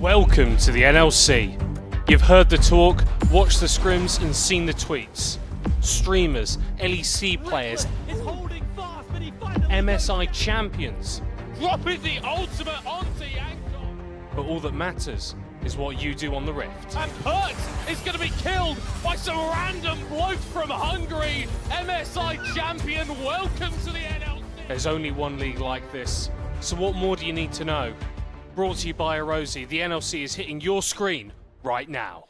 Welcome to the NLC. You've heard the talk, watched the scrims and seen the tweets. Streamers, LEC players, MSI champions. Dropping the ultimate onto Yanko. But all that matters is what you do on the Rift. And Hurt is going to be killed by some random bloke from Hungary. MSI champion, welcome to the NLC. There's only one league like this, so what more do you need to know? Brought to you by Arozzi, the NLC is hitting your screen right now.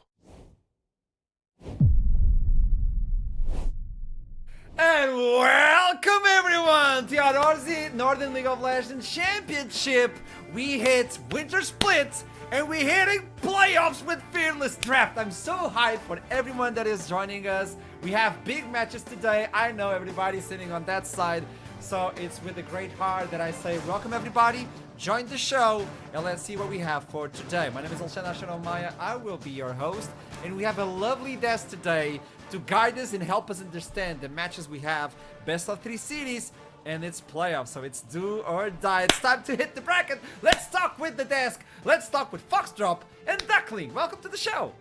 And welcome everyone to Arozzi Northern League of Legends Championship. We hit Winter Split and we're hitting playoffs with Fearless Draft. I'm so hyped for everyone that is joining us. We have big matches today. I know everybody's sitting on that side. So it's with a great heart that I say welcome everybody, join the show, and let's see what we have for today. My name is Alexander Maya, I will be your host, and we have a lovely desk today to guide us and help us understand the matches we have, best of 3 cities, and it's playoffs, so it's do or die. It's time to hit the bracket. Let's talk with the desk, let's talk with Foxdrop and Duckling. Welcome to the show.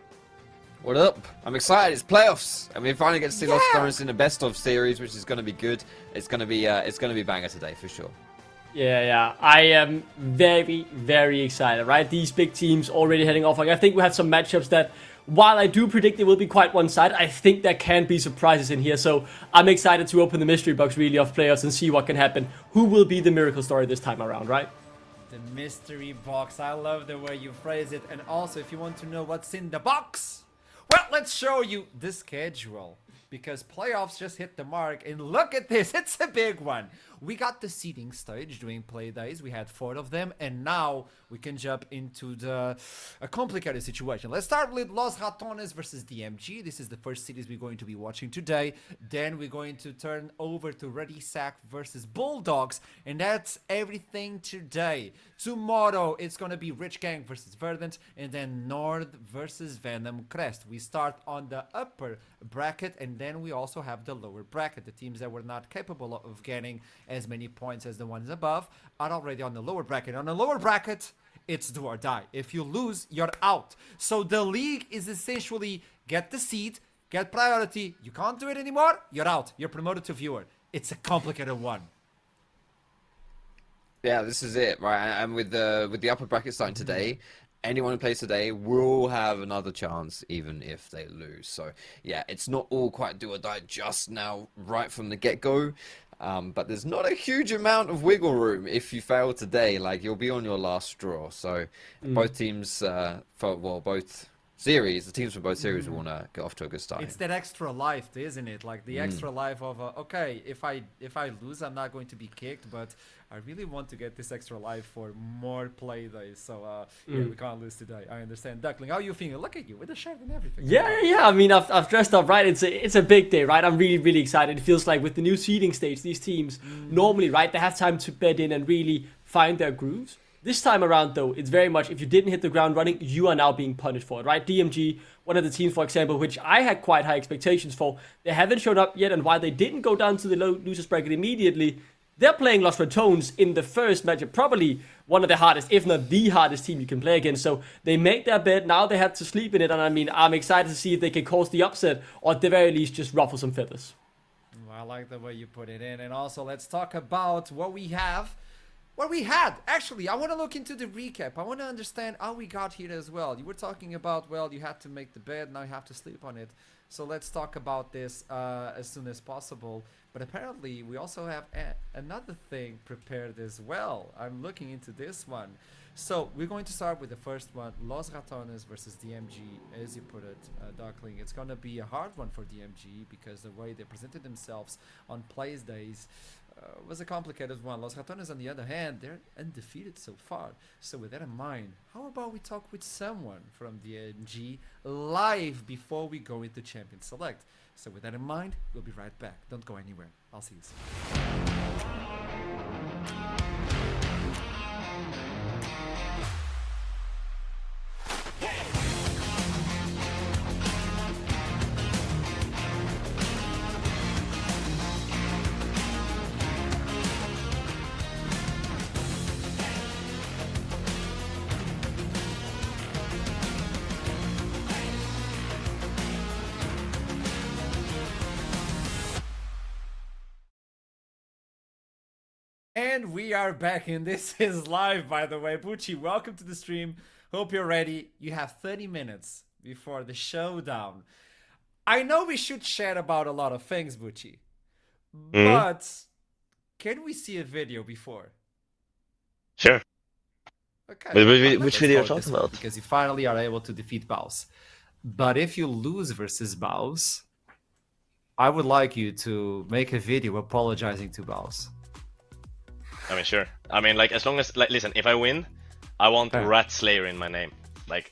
What up? I'm excited. It's playoffs, and we finally get to see Los Ratones in the best of series, which is going to be good. It's going to be banger today for sure. Yeah. I am very, very excited, right? These big teams already heading off. Like, I think we have some matchups that, while I do predict it will be quite one-sided, I think there can be surprises in here. So I'm excited to open the mystery box really of players and see what can happen. Who will be the miracle story this time around, right? The mystery box. I love the way you phrase it. And also, if you want to know what's in the box, well, let's show you the schedule, because playoffs just hit the mark, and look at this, it's a big one. We got the seeding stage during play days, we had 4 of them, and now we can jump into a complicated situation. Let's start with Los Ratones versus DMG. This is the first series we're going to be watching today. Then we're going to turn over to Ready Sack versus Bulldogs, and that's everything today. Tomorrow it's going to be Rich Gang versus Verdant, and then Nord versus Venom Crest. We start on the upper bracket, and then we also have the lower bracket. The teams that were not capable of getting as many points as the ones above are already on the lower bracket. On the lower bracket, it's do or die. If you lose, you're out. So the league is essentially get the seed, get priority. You can't do it anymore, you're out. You're promoted to viewer. It's a complicated one. Yeah, this is it, right? And with the upper bracket starting today, anyone who plays today will have another chance, even if they lose. So yeah, it's not all quite do or die just now, right from the get-go. But there's not a huge amount of wiggle room if you fail today. Like, you'll be on your last straw. So both teams, both series, the teams from both series will want to get off to a good start. It's that extra life, isn't it? Like the extra life of okay, if I lose, I'm not going to be kicked, but I really want to get this extra life for more play days. So yeah, we can't lose today. I understand. Duckling, how are you feeling? Look at you with the shirt and everything. Yeah. I mean, I've dressed up, right? It's a big day, right? I'm really, really excited. It feels like with the new seeding stage, these teams normally, right, they have time to bed in and really find their grooves. This time around, though, it's very much, if you didn't hit the ground running, you are now being punished for it, right? DMG, one of the teams, for example, which I had quite high expectations for, they haven't shown up yet, and while they didn't go down to the losers bracket immediately, they're playing Los Ratones in the first matchup, probably one of the hardest, if not the hardest team you can play against. So they made their bed, now they have to sleep in it, and I mean, I'm excited to see if they can cause the upset, or at the very least, just ruffle some feathers. I like the way you put it in. And also, let's talk about what we have. What we had, actually, I want to look into the recap. I want to understand how we got here as well. You were talking about, well, you had to make the bed, now you have to sleep on it. So let's talk about this as soon as possible. But apparently, we also have another thing prepared as well. I'm looking into this one. So we're going to start with the first one, Los Ratones versus DMG. As you put it, Duckling, it's going to be a hard one for DMG because the way they presented themselves on plays days was a complicated one. Los Ratones, on the other hand, they're undefeated so far. So with that in mind, how about we talk with someone from DMG live before we go into Champion Select? So with that in mind, we'll be right back. Don't go anywhere. I'll see you soon. And we are back, and this is live, by the way. Bucci, welcome to the stream. Hope you're ready. You have 30 minutes before the showdown. I know we should chat about a lot of things, Bucci, but can we see a video before? Sure. Okay. Which Let's video are you go this talking way, about? because you finally are able to defeat Baus. But if you lose versus Baus, I would like you to make a video apologizing to Baus. I mean, sure. I mean, like, as long as, like, listen, if I win, I want Yeah. Rat Slayer in my name. Like,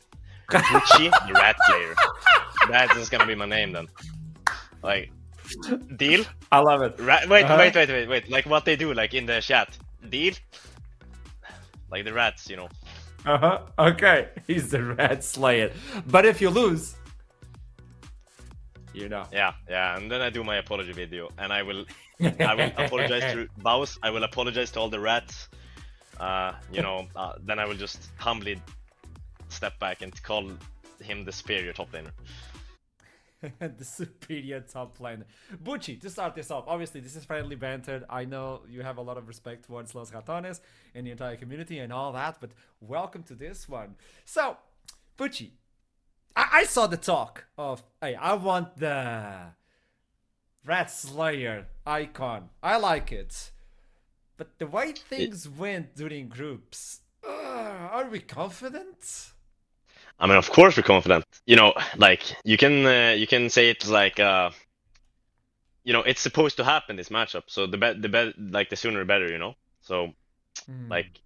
Gucci, the Rat Slayer. That is gonna be my name then. Like, deal? I love it. Wait. Like, what they do, like, in the chat. Deal? Like, the rats, you know. Okay. He's the Rat Slayer. But if you lose, you know. Yeah, and then I do my apology video, and I will apologize to Baus, I will apologize to all the rats. Then I will just humbly step back and call him the superior top laner. The superior top laner. Bucci, to start this off, obviously this is friendly banter. I know you have a lot of respect towards Los Ratones and the entire community and all that, but welcome to this one. So, Bucci, I saw the talk of, hey, I want the Rat Slayer icon. I like it. But the way things went during groups, are we confident? I mean, of course we're confident. You know, like, you can say it's like, it's supposed to happen, this matchup. So the sooner the better, you know. So, like,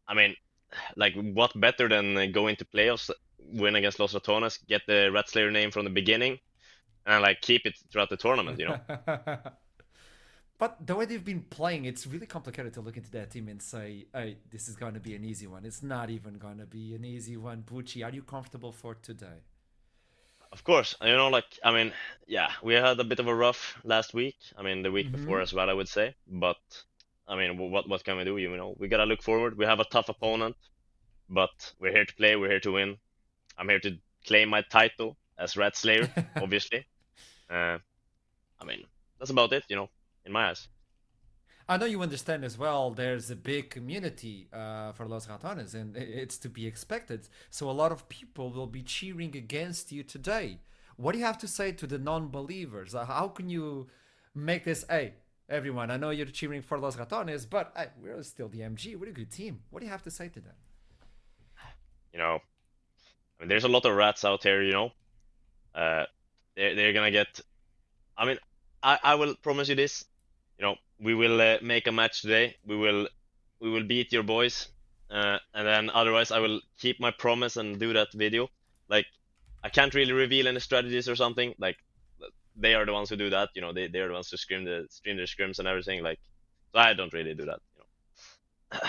I mean, like, what better than go into playoffs, win against Los Ratones, get the Rat Slayer name from the beginning, and like keep it throughout the tournament, you know. But the way they've been playing, it's really complicated to look into that team and say, hey, this is going to be an easy one. It's not even going to be an easy one. Bucci, are you comfortable for today? Of course, you know, like, I mean, yeah, we had a bit of a rough last week. I mean, the week before as well, I would say. But I mean, what can we do? You know, we gotta look forward. We have a tough opponent, but we're here to play. We're here to win. I'm here to claim my title as Rat Slayer, obviously. I mean, that's about it, you know, in my eyes. I know you understand as well, there's a big community for Los Ratones, and it's to be expected. So a lot of people will be cheering against you today. What do you have to say to the non-believers? How can you make this, hey, everyone, I know you're cheering for Los Ratones, but hey, we're still DMG, we're a good team. What do you have to say to them? You know, I mean, there's a lot of rats out there, you know. They're gonna get... I mean, I will promise you this. You know, we will make a match today. We will beat your boys, and then otherwise I will keep my promise and do that video. Like, I can't really reveal any strategies or something. Like, they are the ones who do that. You know, they are the ones who stream their scrims and everything. Like, so I don't really do that. You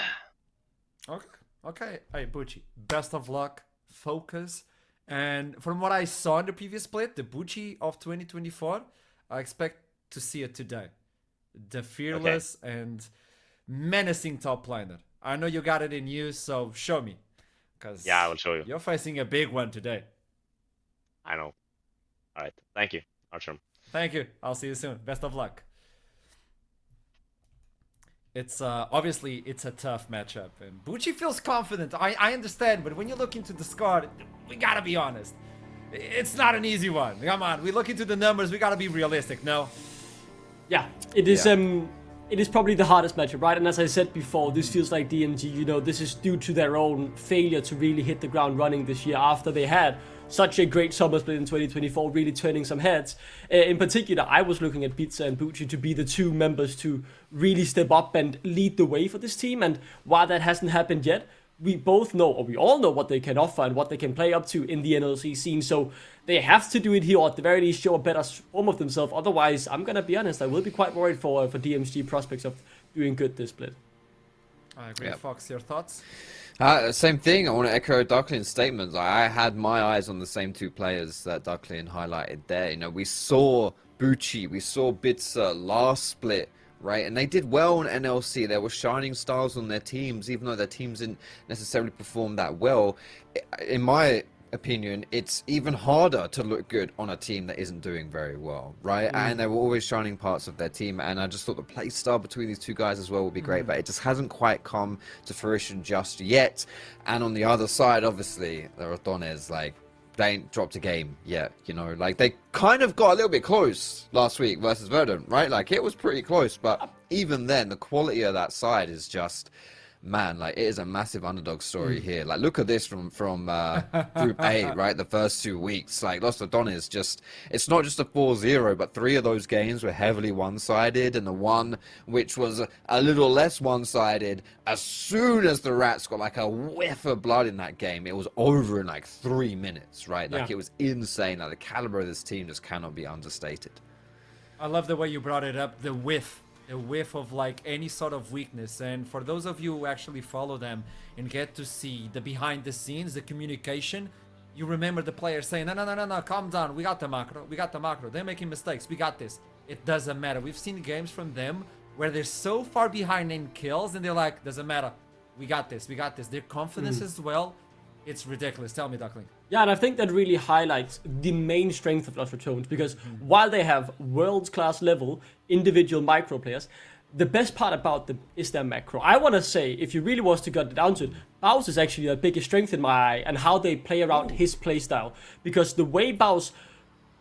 know. Okay. Hey, Bucci, best of luck. Focus. And from what I saw in the previous split, the Bucci of 2024, I expect to see it today. The fearless and menacing top laner. I know you got it in you, so show me. Cause yeah, I will show you. You're facing a big one today. I know. All right. Thank you, Archer. Thank you. I'll see you soon. Best of luck. It's obviously it's a tough matchup, and Bucci feels confident. I understand, but when you look into the squad, we gotta be honest. It's not an easy one. Come on, we look into the numbers. We gotta be realistic. No. Yeah, it is. It is probably the hardest matchup, right? And as I said before, this feels like DMG. You know, this is due to their own failure to really hit the ground running this year after they had such a great summer split in 2024, really turning some heads. In particular, I was looking at Pizza and Bucci to be the two members to really step up and lead the way for this team. And while that hasn't happened yet, we both know, or we all know, what they can offer and what they can play up to in the NLC scene. So they have to do it here, or at the very least show a better form of themselves. Otherwise, I'm gonna be honest, I will be quite worried for DMG prospects of doing good this split. I agree. Fox, your thoughts? Same thing. I want to echo Darklin's statements. I had my eyes on the same two players that Darklin highlighted there. You know, we saw Bucci, we saw Bitzer last split, right? And they did well on NLC. There were shining stars on their teams, even though their teams didn't necessarily perform that well. In my opinion, it's even harder to look good on a team that isn't doing very well, right? And they were always shining parts of their team, and I just thought the play style between these two guys as well would be great, but it just hasn't quite come to fruition just yet. And on the other side, obviously, the Ratones, like, they ain't dropped a game yet, you know, like they kind of got a little bit close last week versus Verdant, right? Like it was pretty close, but even then the quality of that side is just, man, like it is a massive underdog story here. Like look at this from Group A, right? The first 2 weeks, like Los Ratones just, it's not just a 4-0, but 3 of those games were heavily one-sided, and the one which was a little less one-sided, as soon as the Rats got like a whiff of blood in that game, it was over in like 3 minutes, right? Like it was insane. Like the caliber of this team just cannot be understated. I love the way you brought it up, the whiff. A whiff of like any sort of weakness. And for those of you who actually follow them and get to see the behind the scenes, the communication, you remember the players saying, no, calm down, we got the macro, they're making mistakes, we got this. It doesn't matter. We've seen games from them where they're so far behind in kills and they're like, doesn't matter, we got this. Their confidence as well, it's ridiculous. Tell me, Duckling. Yeah, and I think that really highlights the main strength of Los Ratones, because while they have world-class level individual micro players, the best part about them is their macro. I want to say, if you really was to get down to it, Baus is actually their biggest strength in my eye, and how they play around his playstyle. Because the way Baus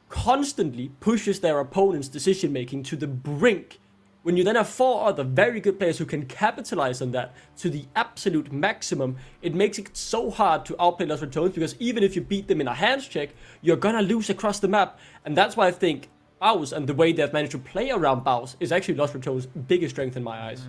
constantly pushes their opponent's decision-making to the brink, when you then have 4 other very good players who can capitalize on that to the absolute maximum, it makes it so hard to outplay Los Ratones, because even if you beat them in a hands check, you're gonna lose across the map. And that's why I think Baus and the way they've managed to play around Baus is actually Los Ratones' biggest strength in my eyes.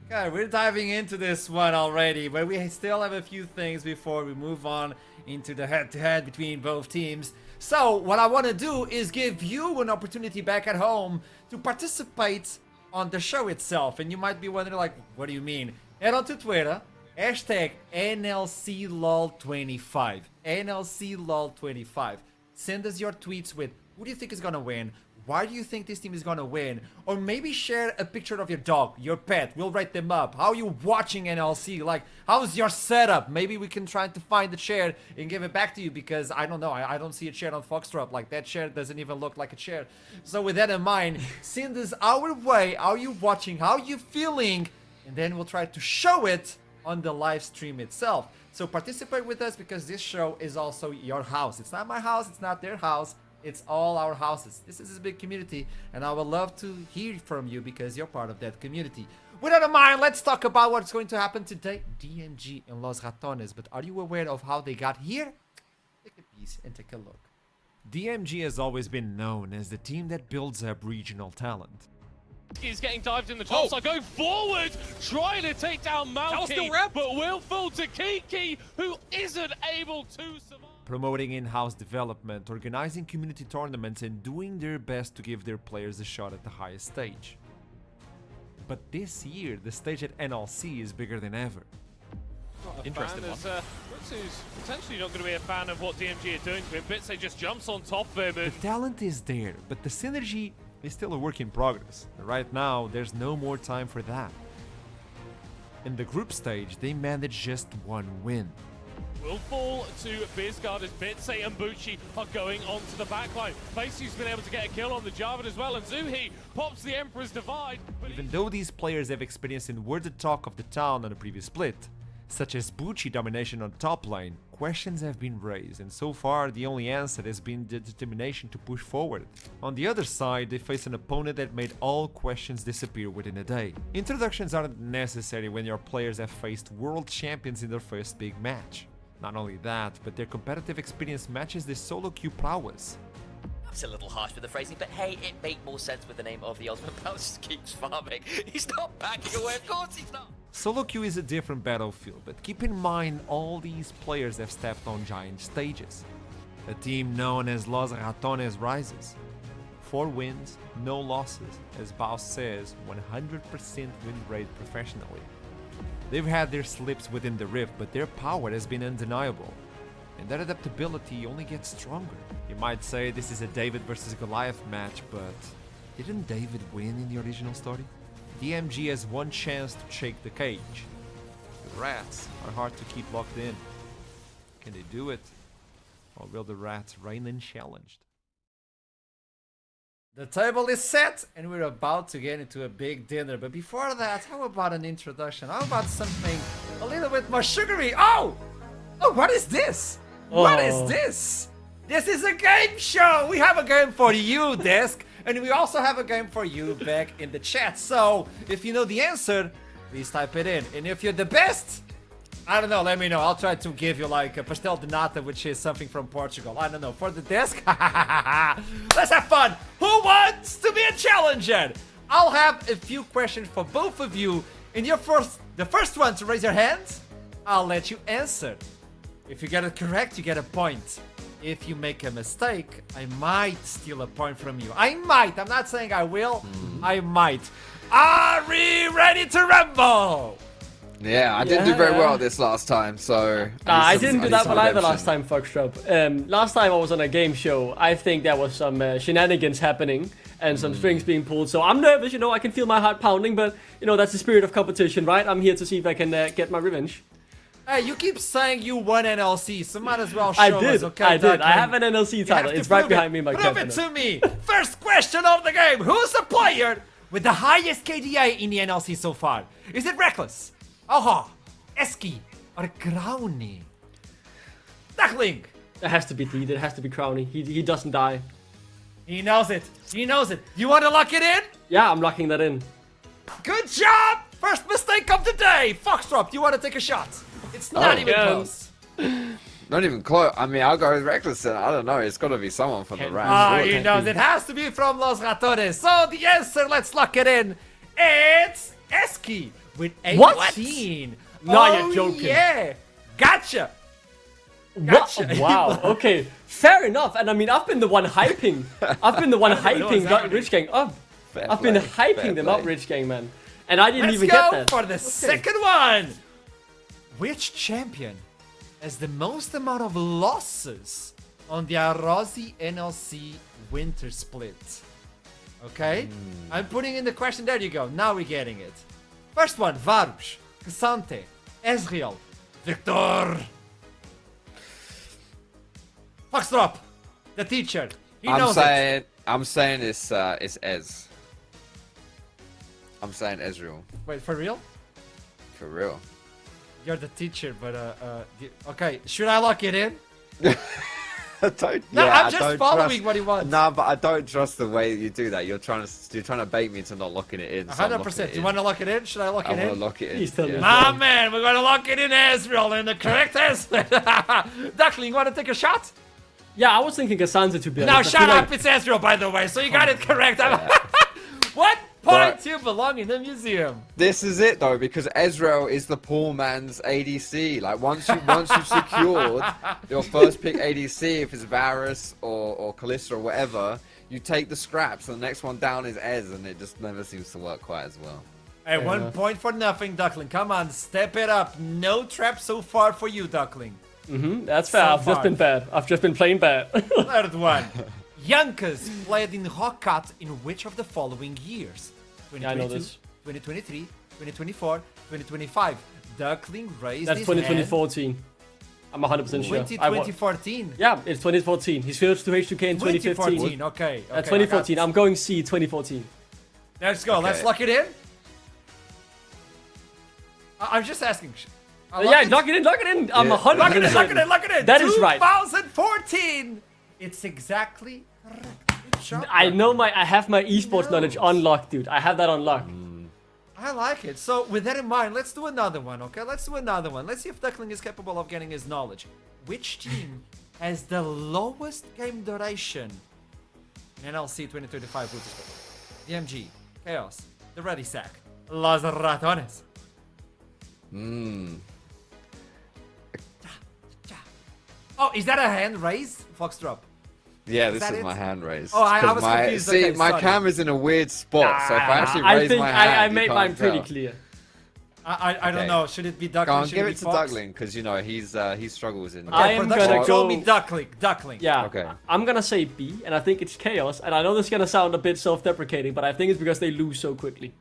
Okay, we're diving into this one already, but we still have a few things before we move on into the head-to-head between both teams. So, what I want to do is give you an opportunity back at home to participate on the show itself. And you might be wondering, like, what do you mean? Head on to Twitter, hashtag NLCLOL25. NLCLOL25. Send us your tweets with, who do you think is going to win? Why do you think this team is going to win? Or maybe share a picture of your dog, your pet. We'll write them up. How are you watching NLC? Like, how's your setup? Maybe we can try to find the chair and give it back to you, because I don't know. I don't see a chair on Foxtrot. Like, that chair doesn't even look like a chair. So with that in mind, send us our way. How are you watching? How are you feeling? And then we'll try to show it on the live stream itself. So participate with us, because this show is also your house. It's not my house. It's not their house. It's all our houses. This is a big community, and I would love to hear from you because you're part of that community. With that in mind, let's talk about what's going to happen today. DMG and Los Ratones, but are you aware of how they got here? Take a piece and take a look. DMG has always been known as the team that builds up regional talent. He's getting dived in the top side, going forward, trying to take down Malky, but will fall to Kiki, who isn't able to survive. Promoting in-house development, organizing community tournaments, and doing their best to give their players a shot at the highest stage. But this year, the stage at NLC is bigger than ever. Interesting one. Who's potentially not going to be a fan of what DMG are doing to him. Bitse just jumps on top of him. The talent is there, but the synergy is still a work in progress. Right now, there's no more time for that. In the group stage, they managed just 1 win. Will fall to Bizguard as Bitse and Bucci are going onto the backline. Facey's been able to get a kill on the Jarvan as well, and Zuhi pops the Emperor's Divide. Even though these players have experience in word the talk of the town on the previous split, such as Bucci domination on top lane, questions have been raised, and so far the only answer has been the determination to push forward. On the other side, they face an opponent that made all questions disappear within a day. Introductions aren't necessary when your players have faced world champions in their first big match. Not only that, but their competitive experience matches their solo queue prowess. That's a little harsh with the phrasing, but hey, it made more sense with the name of the ultimate. Bounce keeps farming. He's not backing away, of course he's not. Solo queue is a different battlefield, but keep in mind all these players have stepped on giant stages. A team known as Los Ratones rises. 4 wins, no losses, as Baus says, 100% win rate professionally. They've had their slips within the rift, but their power has been undeniable. And that adaptability only gets stronger. You might say this is a David versus Goliath match, but didn't David win in the original story? DMG has 1 chance to shake the cage. The Rats are hard to keep locked in. Can they do it? Or will the rat reign unchallenged? The table is set and we're about to get into a big dinner. But before that, how about an introduction? How about something a little bit more sugary? Oh! Oh, what is this? What is Oh. this? This is a game show! We have a game for you, Desk. And we also have a game for you back in the chat. So, if you know the answer, please type it in. And if you're the best, I don't know, let me know. I'll try to give you like a pastel de nata, which is something from Portugal. I don't know. For the desk, let's have fun. Who wants to be a challenger? I'll have a few questions for both of you. And the first one to raise your hand, I'll let you answer. If you get it correct, you get a point. If you make a mistake, I might steal a point from you. I might. I'm not saying I will. I might. Are we ready to rumble? Yeah, I didn't do very well this last time, so... I didn't do that one either last time, Foxtrot. Last time I was on a game show, I think there was some shenanigans happening and some strings being pulled. So I'm nervous, you know, I can feel my heart pounding, but, you know, that's the spirit of competition, right? I'm here to see if I can get my revenge. Hey, you keep saying you won NLC, so might as well show I us, did, okay? I did. I Duckling? have an NLC You title. have to It's right prove behind it. me in my Prove cabinet. it to me. First question of the game. Who's the player with the highest KDA in the NLC so far? Is it Reckless, Aha, Eski, or Crowny? Duckling. It has to be Deed. It has to be Crowny. He doesn't die. He knows it. He knows it. You want to lock it in? Yeah, I'm locking that in. Good job. First mistake of the day. Foxtrot, you want to take a shot? It's not even yeah. close. Not even close. I mean, I'll go with Reckless then. I don't know. It's got to be someone from the Ah, Rams. he knows it has to be from Los Ratones. So the answer, let's lock it in. It's Eski with 18. No, oh, you're joking. Yeah. Gotcha. What? Gotcha. Wow. Okay. Fair enough. And I mean, I've been the one hyping. I've been the one hyping Rich Gang up. Fair I've been play, hyping fair them play. up, Rich Gang, man. And I didn't Let's even go get that. for the second one. Which champion has the most amount of losses on the Arozzi NLC winter split? Okay? I'm putting in the question. There you go. Now we're getting it. First one, Varus, Cassante, Ezreal, Victor. Foxtrot, the teacher. He knows it. I'm saying it's Ez. I'm saying Ezreal. Wait, for real? For real. You're the teacher, but okay. Should I lock it in? I don't. No, yeah, I'm just following what he wants. No, but I don't trust the way you do that. You're trying to bait me into not locking it in. So I'm locking 100%. it You in. want to lock it in? Should I lock I it want to in? lock it in. Please tell me. Ah, man, we're going to lock it in Ezreal in the correct answer. Duckling, you want to take a shot? Yeah, I was thinking Cassandra to be honest. Now, I shut feel up. like- It's Ezreal, by the way, so you got it correct. What point you belong in the museum? This is it though, because Ezreal is the poor man's ADC. Like once you've secured your first pick ADC, if it's Varus or Kalista or whatever, you take the scraps. And the next one down is Ez, and it just never seems to work quite as well. Hey, 1 point for nothing, Duckling. Come on, step it up. No trap so far for you, Duckling. That's fair. So I've just far. been bad. I've just been playing bad. Third one. Yonkers played in Hawkcut in which of the following years? Yeah, I know this. 2023, 2024, 2025. Duckling raised That's his 2014. I'm 100% sure. 2014. Yeah, it's 2014. He switched to H2K in 2015. 2014, okay. 2014. I'm going C 2014. Let's go. Let's Okay. lock it in. I'm just asking. Yeah, lock it in, lock it in. I'm 100% Lock it in, lock certain. it in, lock it in. That is right. 2014. It's exactly correct. Good job, I Duckling. know I have my esports knowledge unlocked, dude. I have that unlocked. I like it. So with that in mind, let's do another one, okay? Let's do another one. Let's see if Duckling is capable of getting his knowledge. Which team has the lowest game duration in NLC 2025 Bundesliga? DMG, Chaos, the Ready Sack, Los Ratones. Oh, is that a hand raise? Foxtrot. Yeah, Is this that is it? my hand raise. Oh, I 'Cause was my, confused. See, Okay, my sorry. camera's in a weird spot, so if I actually I raise think my hand, I you made can't mine pretty tell. clear. I don't Okay. know. Should it be Duckling? Go on, Should give be it to Fox? Duckling, because you know he struggles in. I Okay, am production gonna told go- me Duckling. Yeah. Okay. I'm gonna say B, and I think it's Chaos. And I know this is gonna sound a bit self-deprecating, but I think it's because they lose so quickly.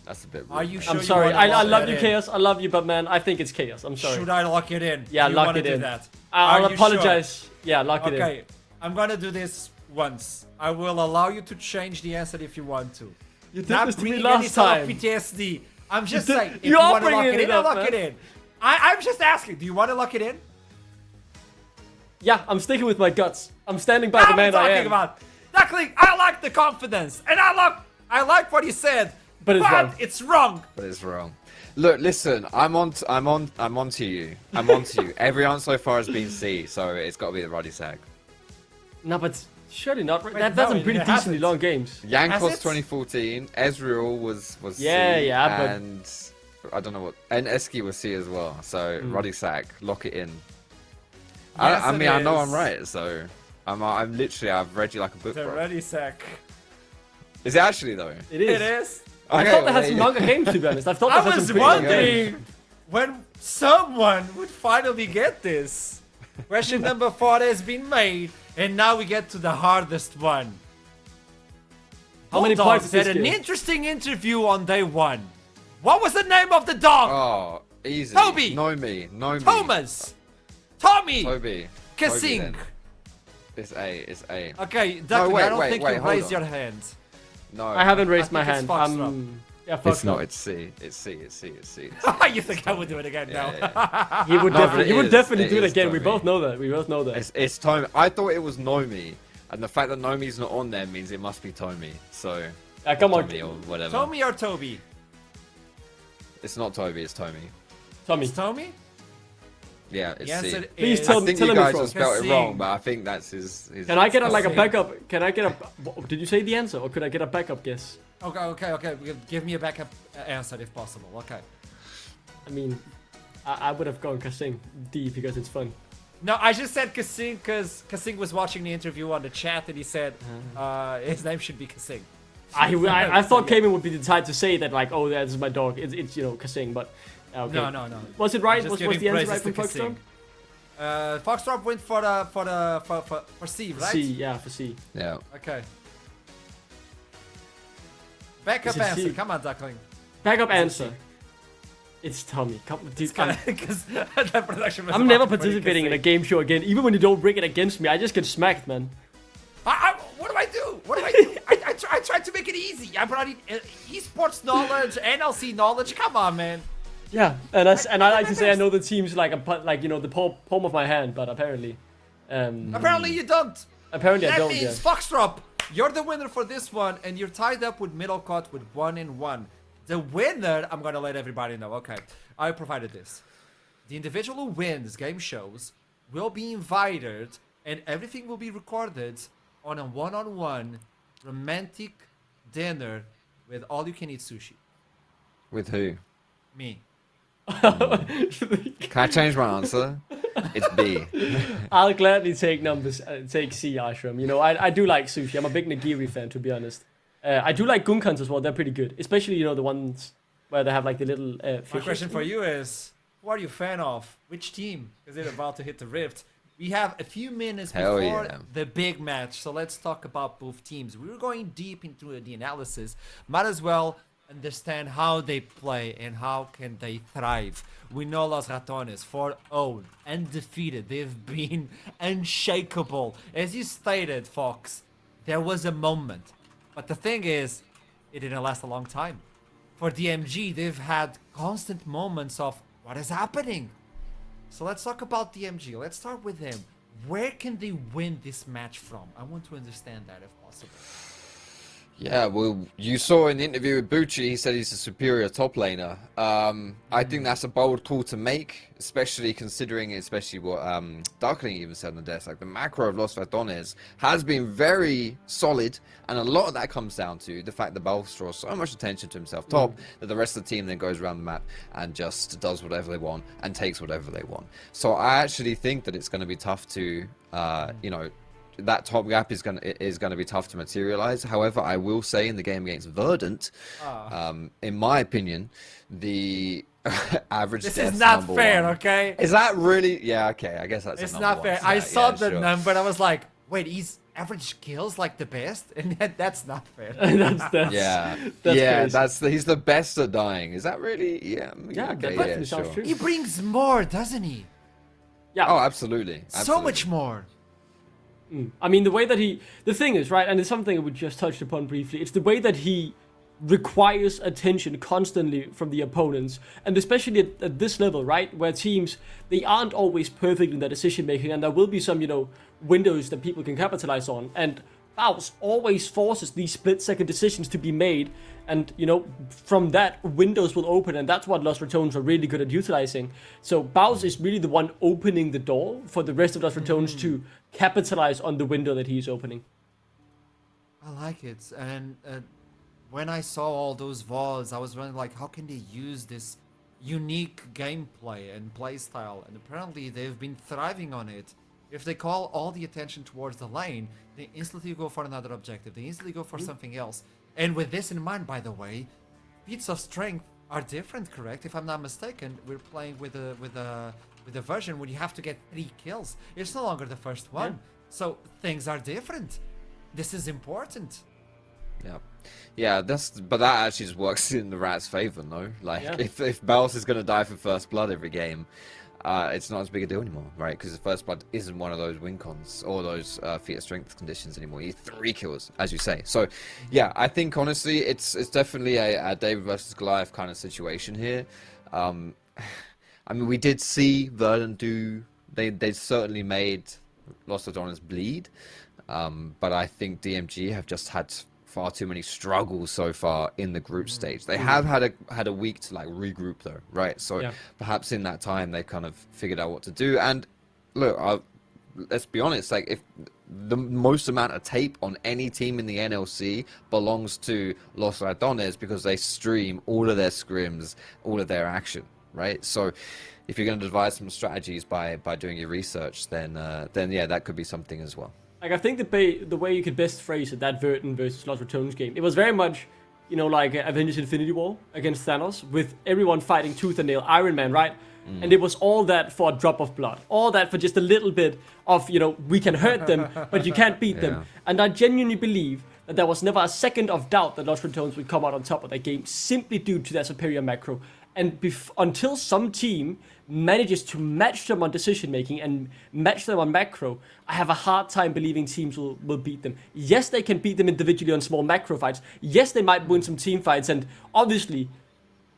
That's a bit rude. Are you man. sure I'm you sorry. wanna I lock love that you, in? Chaos. I love you, but man, I think it's Chaos. I'm sorry. Should I lock it in? Yeah, You lock wanna it do in. That? I'll Are you apologize. Yeah, lock it in. Okay, I'm gonna do this once. I will allow you to change the answer if you want to. You did Not this to me bringing any last sort of time. PTSD. I'm just did- saying, if you you are want to lock bringing it it in, I'll up, lock it man. in. I'm just asking, do you want to lock it in? Yeah, I'm sticking with my guts. I'm standing by the I'm man I talking am. about. Duckling, I like the confidence, and I like what you said, But it's wrong. it's wrong. But it's wrong. Look, listen, I'm on to you. I'm on to you. Every answer so far has been C, so it's got to be the Ruddy Sag. No, but surely not. Wait, That's no, some pretty it decently hasn't. long games. Has Yankos it? 2014, Ezreal was Yeah, C, yeah, but- and I don't know what, and Eski was C as well. So Ruddy Sag, lock it in. Yes, I it mean, I know is. I'm right, so I'm literally, I've read you like a book, The bro. ready sack. Is it actually though? It is. It is. I Okay, thought they well, had there some you go. longer games, to be honest. I thought I they had was some pretty long games. wondering when someone would finally get this. Question number 4 has been made, and now we get to the hardest one. How many Bulldogs points is had this an game? interesting interview on day 1. What was the name of the dog? Oh, easy. Toby! Know me. Thomas. Tommy. Toby. Kissing. Toby then. It's A. It's A. Okay, Duckling, wait, I don't wait, think wait, you hold raised on. your hand. No. I haven't raised I my think it's hand. Foxtrot. Yeah, fuck It's not. no. It's C. It's C. It's C. It's C. It's C. You think I would do it again now? Yeah, He would No, definitely, but he it would is. definitely It do it is again. We Tommy. both know that. We both know that. It's Tommy. I thought it was Nomi, and the fact that Nomi's not on there means it must be Tommy. So Come on, Tommy or whatever. Tommy or Toby? It's not Toby. It's Tommy. Tommy. It's Tommy? Yeah, it's The C. answer Please is... tell I think tell you him it's guys wrong. have spelled it Kissing. wrong, but I think that's his. Can I get a, like a Kissing. backup? Can I get a? Did you say the answer, or could I get a backup guess? Okay. Give me a backup answer if possible. Okay. I mean, I would have gone Kasing D because it's fun. No, I just said Kasing because Kasing was watching the interview on the chat and he said his name should be Kasing. I thought Cayman would be the type to say that, like, oh, that's my dog. It's you know Kasing, but okay. No. Was it right? Just Was giving the answer praises right from to Kasing. Foxtrot? Foxtrot went for C, right? C, yeah, for C. Yeah. Okay. Backup Is it answer. C? Come on, Duckling. Backup Is it answer. It's Tommy. Come, dude, Because the production was I'm about never to put participating in a Kasing. game show again. Even when you don't bring it against me, I just get smacked, man. What do I do? I tried to make it easy. I brought in esports knowledge, NLC knowledge. Come on, man. Yeah, and I like to say I know the teams like you know the palm of my hand, but apparently, Apparently you don't. apparently I That don't. means Yeah. Foxtrot, you're the winner for this one, and you're tied up with Middlecott with 1-1. The winner, I'm gonna let everybody know. Okay, I provided this. The individual who wins game shows will be invited, and everything will be recorded on a one-on-one romantic dinner with all-you-can-eat sushi. With who? Me. Can I change my answer? It's B. I'll gladly take take C, Ashram. You know, I do like sushi. I'm a big nigiri fan, to be honest. I do like gunkans as well. They're pretty good, especially you know the ones where they have like the little fish. My question for you is, who are you a fan of? Which team? Because they're about to hit the rift. We have a few minutes Hell before yeah. the big match, so let's talk about both teams. We're going deep into the analysis. Might as well understand how they play and how can they thrive. We know Los Ratones 4-0, undefeated. They've been unshakable. As you stated, Fox, there was a moment. But the thing is, it didn't last a long time. For DMG, they've had constant moments of what is happening. So let's talk about DMG. Let's start with them. Where can they win this match from? I want to understand that if possible. Yeah, well, you saw in the interview with Bucci, he said he's a superior top laner. I think that's a bold call to make, especially considering, what Darkling even said on the desk. Like, the macro of Los Ratones has been very solid, and a lot of that comes down to the fact that Balf draws so much attention to himself top that the rest of the team then goes around the map and just does whatever they want and takes whatever they want. So I actually think that it's going to be tough to, you know, that top gap is going to be tough to materialize. However, I will say in the game against Verdant, in my opinion, the average This deaths is not number fair, one. okay? Is that really? Yeah, okay. I guess that's It's a not number fair. one I stat. saw Yeah, the sure. number and I was like, wait, he's average kills like the best, and that's not fair. that's Yeah, that's yeah, crazy. he's the best at dying. Is that really? Yeah, Yeah, that okay, definitely sounds true. He brings more, doesn't he? Yeah. Oh, absolutely. So much more. I mean, the thing is, right, and it's something we just touched upon briefly, it's the way that he requires attention constantly from the opponents, and especially at this level, right, where teams, they aren't always perfect in their decision making, and there will be some, windows that people can capitalize on, and Baus always forces these split-second decisions to be made, and, from that, windows will open, and that's what Lost Ratones are really good at utilizing. So Baus is really the one opening the door for the rest of Lost Ratones to capitalize on the window that he's opening. I like it, and when I saw all those VODs, I was wondering, like, how can they use this unique gameplay and playstyle? And apparently they've been thriving on it. If they call all the attention towards the lane, they instantly go for another objective. They instantly go for something else. And with this in mind, by the way, feats of strength are different, correct? If I'm not mistaken, we're playing with a version where you have to get 3 kills. It's no longer the first one. Yeah. So things are different. This is important. Yeah, yeah. But that actually just works in the Rats' favor, no? Like, Yeah. if Bells is gonna die for first blood every game, it's not as big a deal anymore, right? Because the first blood isn't one of those win cons or those feat of strength conditions anymore. You need 3 kills, as you say. So, yeah, I think honestly, it's definitely a David versus Goliath kind of situation here. I mean, we did see Verdant do. They certainly made Lost Ratones bleed, but I think DMG have just had far too many struggles so far in the group stage. They have had a week to like regroup though, right? So Yeah. perhaps in that time they kind of figured out what to do. And look, let's be honest, like if the most amount of tape on any team in the NLC belongs to Los Ratones because they stream all of their scrims, all of their action, right? So if you're going to devise some strategies by doing your research, then yeah, that could be something as well. Like, I think the way you could best phrase it, that Verdant versus Lost Ratones game, it was very much, like Avengers Infinity War against Thanos, with everyone fighting tooth and nail, Iron Man, right? And it was all that for a drop of blood. All that for just a little bit of, we can hurt them, but you can't beat them. And I genuinely believe that there was never a second of doubt that Lost Ratones would come out on top of that game, simply due to their superior macro. And until some team manages to match them on decision making and match them on macro, I have a hard time believing teams will beat them. Yes, they can beat them individually on small macro fights. Yes, they might win some team fights. And obviously,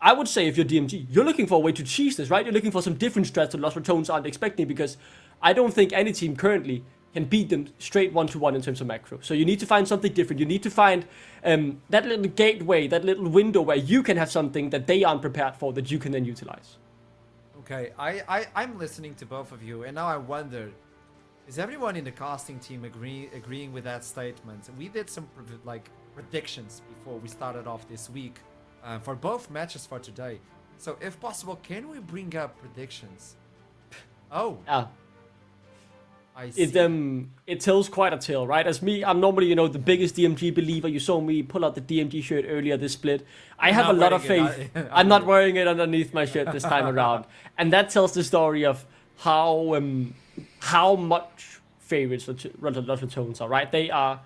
I would say if you're DMG, you're looking for a way to cheese this, right? You're looking for some different strats that Lost Ratones aren't expecting, because I don't think any team currently can beat them straight 1-to-1 in terms of macro. So you need to find something different. You need to find that little gateway, that little window where you can have something that they aren't prepared for that you can then utilize. Okay, I'm listening to both of you, and now I wonder, is everyone in the casting team agreeing with that statement? We did some predictions before we started off this week for both matches for today. So if possible, can we bring up predictions? Oh, Yeah. I see. It tells quite a tale, right? As me, I'm normally, the biggest DMG believer. You saw me pull out the DMG shirt earlier this split. I have a not lot of wearing faith. it. I'm not wearing it underneath my shirt this time around. And that tells the story of how much favorites Lost Ratones are, right? They are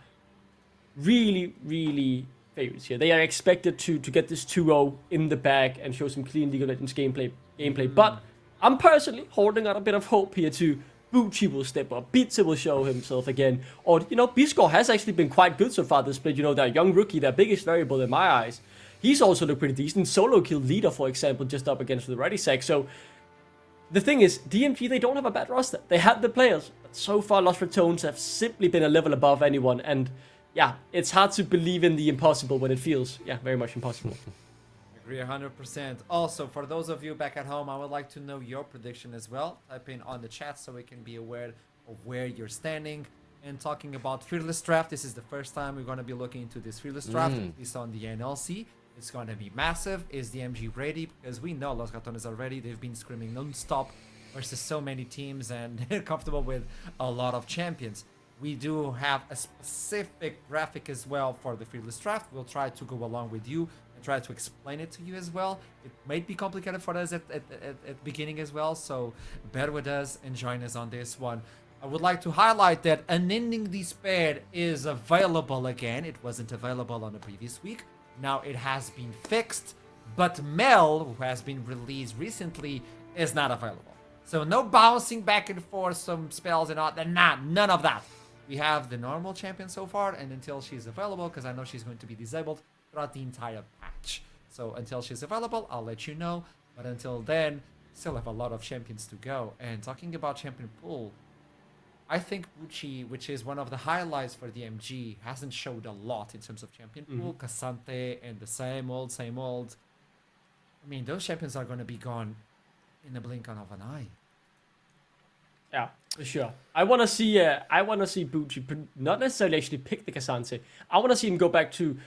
really, really favorites here. They are expected to get this 2-0 in the bag and show some clean League of Legends gameplay. But I'm personally holding out a bit of hope here to BO3 will step up, Pizza will show himself again, or, B-Score has actually been quite good so far this split. Their young rookie, their biggest variable in my eyes. He's also looked pretty decent. Solo kill leader, for example, just up against the Ready Sack. So the thing is, DMG, they don't have a bad roster. They have the players, but so far Lost Ratones have simply been a level above anyone. And yeah, it's hard to believe in the impossible when it feels, very much impossible. Agree 100%. Also, for those of you back at home, I would like to know your prediction as well. Type in on the chat so we can be aware of where you're standing. And talking about Fearless Draft, this is the first time we're going to be looking into this Fearless Draft, at least on the NLC. It's going to be massive. Is the MG ready? Because we know Los Ratones are ready. They've been screaming non-stop versus so many teams, and they're comfortable with a lot of champions. We do have a specific graphic as well for the Fearless Draft. We'll try to go along with you and try to explain it to you as well. It might be complicated for us at beginning as well, so bear with us and join us on this one. I would like to highlight that Unending Despair is available again. It wasn't available on the previous week. Now it has been fixed, but Mel, who has been released recently, is not available. So no bouncing back and forth, some spells and all that. Nah, none of that. We have the normal champion so far, and until she's available, because I know she's going to be disabled throughout the entire patch. So until she's available, I'll let you know. But until then, still have a lot of champions to go. And talking about champion pool, I think BO3, which is one of the highlights for DMG, hasn't showed a lot in terms of champion pool. Cassante and the same old, same old. I mean, those champions are going to be gone in the blink of an eye. Yeah, for sure. I want to see BO3 not necessarily actually pick the Cassante. I want to see him go back to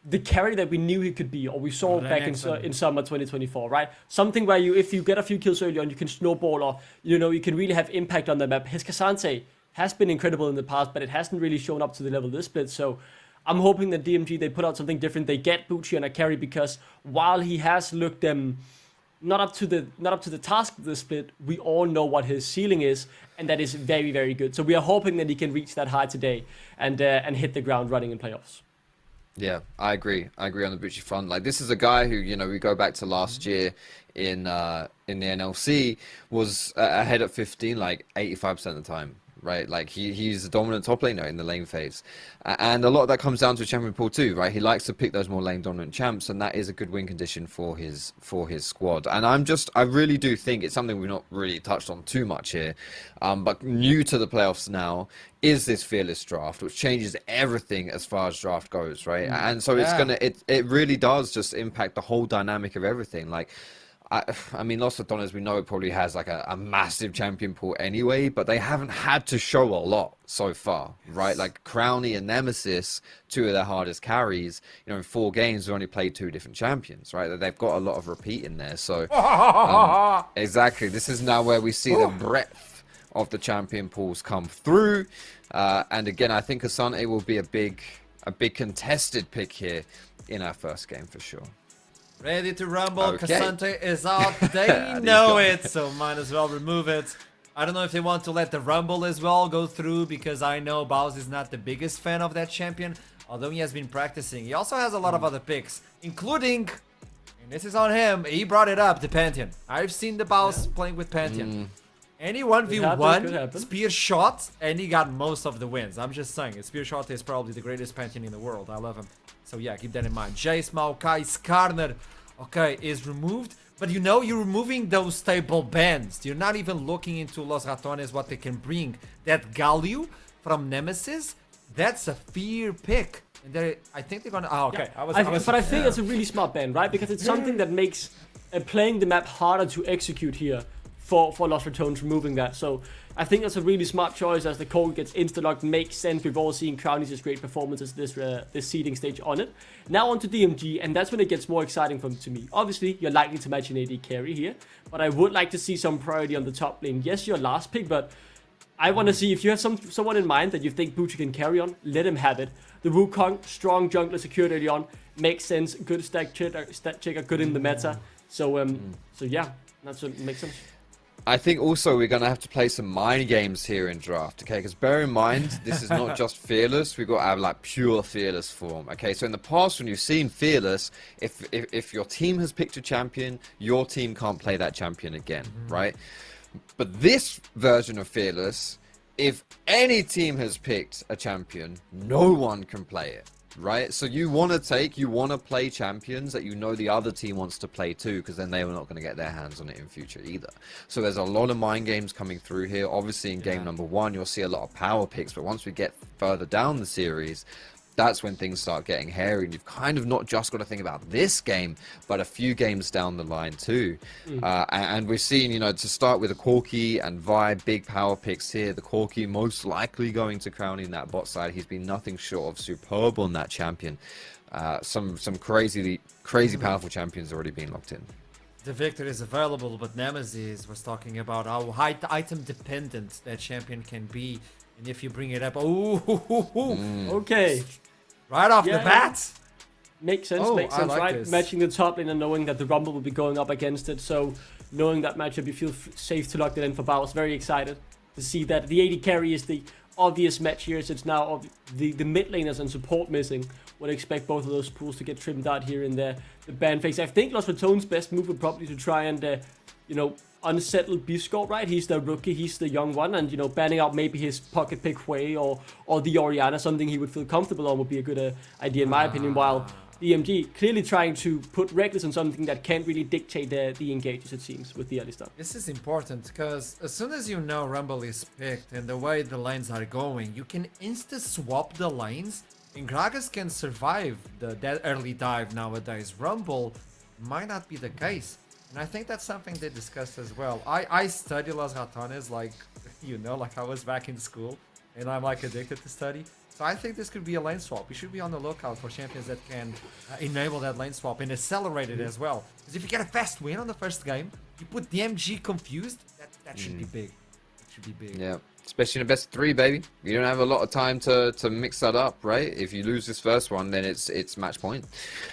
the carry that we knew he could be, or we saw back in summer 2024, right? Something where if you get a few kills early on, you can snowball, or you can really have impact on the map. His Cassante has been incredible in the past, but it hasn't really shown up to the level this split. So I'm hoping that DMG, they put out something different. They get BO3 on a carry, because while he has looked not up to the task of the split, we all know what his ceiling is, and that is very, very good. So we are hoping that he can reach that high today and hit the ground running in playoffs. Yeah, I agree. I agree on the BO3 front. Like, this is a guy who, we go back to last year in the NLC, was ahead at 15 like 85% of the time. Right, like he's a dominant top laner in the lane phase, and a lot of that comes down to champion pool too, right? He likes to pick those more lane dominant champs, and that is a good win condition for his squad. And I really do think it's something we've not really touched on too much here, but new to the playoffs now is this fearless draft, which changes everything as far as draft goes, right? And so it really does just impact the whole dynamic of everything. Like, I mean, Los Ratones, we know it probably has like a massive champion pool anyway, but they haven't had to show a lot so far, right? Like Crowny and Nemesis, two of their hardest carries, in 4 games, we only played 2 different champions, right? They've got a lot of repeat in there. So exactly, this is now where we see the breadth of the champion pools come through. And again, I think Asante will be a big contested pick here in our first game for sure. Ready to rumble. Okay. Cassante is out. They know it, so might as well remove it. I don't know if they want to let the rumble as well go through, because I know Baus is not the biggest fan of that champion, although he has been practicing. He also has a lot of other picks, including, and this is on him, he brought it up, the Pantheon. I've seen the Baus playing with Pantheon. Any 1v1, Spear Shot, and he got most of the wins. I'm just saying, Spear Shot is probably the greatest Pantheon in the world. I love him. So yeah, keep that in mind. Jace, Maokai, Skarner, okay, is removed. But you're removing those stable bands. You're not even looking into Los Ratones, what they can bring. That Galio from Nemesis, that's a fear pick. And I think they're gonna... Oh, okay. Yeah. I think that's a really smart ban, right? Because it's something that makes playing the map harder to execute here for Los Ratones, removing that. So I think that's a really smart choice, as the call gets insta-locked. Makes sense. We've all seen Crowny's great performances this seeding stage on it. Now on to DMG, and that's when it gets more exciting to me. Obviously, you're likely to match an AD carry here, but I would like to see some priority on the top lane. Yes, your last pick, but I want to see if you have someone in mind that you think BO3 can carry on, let him have it. The Wukong, strong jungler secured early on, makes sense. Good stat checker, good in the meta. So yeah, that's what makes sense. I think also we're going to have to play some mind games here in draft, okay? Because bear in mind, this is not just fearless. We've got to have like pure fearless form, okay? So in the past, when you've seen fearless, if your team has picked a champion, your team can't play that champion again, right? But this version of fearless, if any team has picked a champion, no one can play it. Right, so you want to play champions that the other team wants to play too, because then they are not going to get their hands on it in future either. So there's a lot of mind games coming through here. Obviously in game number 1 you'll see a lot of power picks, but once we get further down the series, that's when things start getting hairy, and you've kind of not just got to think about this game, but a few games down the line too. And we've seen, to start with a Corki and Vi, big power picks here. The Corki most likely going to Crowny in that bot side. He's been nothing short of superb on that champion. Some crazy powerful champions already been locked in. The Victor is available, but Nemesis was talking about how high item dependent that champion can be. And if you bring it up, okay. Right off the bat. Makes sense, right? This. Matching the top lane and knowing that the Rumble will be going up against it. So knowing that matchup, you feel safe to lock it in for Baus. Very excited. to see that the AD carry is the obvious match here, since now of the mid laners and support missing. Would expect both of those pools to get trimmed out here in the ban phase. I think Los Ratones' best move would probably to try and, you know, unsettle Bisco, right? He's the rookie, he's the young one, and, you know, banning out maybe his pocket pick Hui or the Orianna, something he would feel comfortable on would be a good idea in my opinion, while DMG clearly trying to put Reckless on something that can't really dictate the engages, it seems, with the early stuff. This is important because as soon as you know Rumble is picked and the way the lanes are going, you can insta-swap the lanes, and Gragas can survive that early dive nowadays. Rumble might not be the case, and I think that's something they discussed as well. I study Los Ratones like, you know, like I was back in school, and I'm like addicted to study. So I think this could be a lane swap. We should be on the lookout for champions that can enable that lane swap and accelerate it as well. Because if you get a fast win on the first game, you put DMG confused, that should be big. It should be big. Yeah, especially in the best of 3, baby. You don't have a lot of time to mix that up, right? If you lose this first one, then it's match point.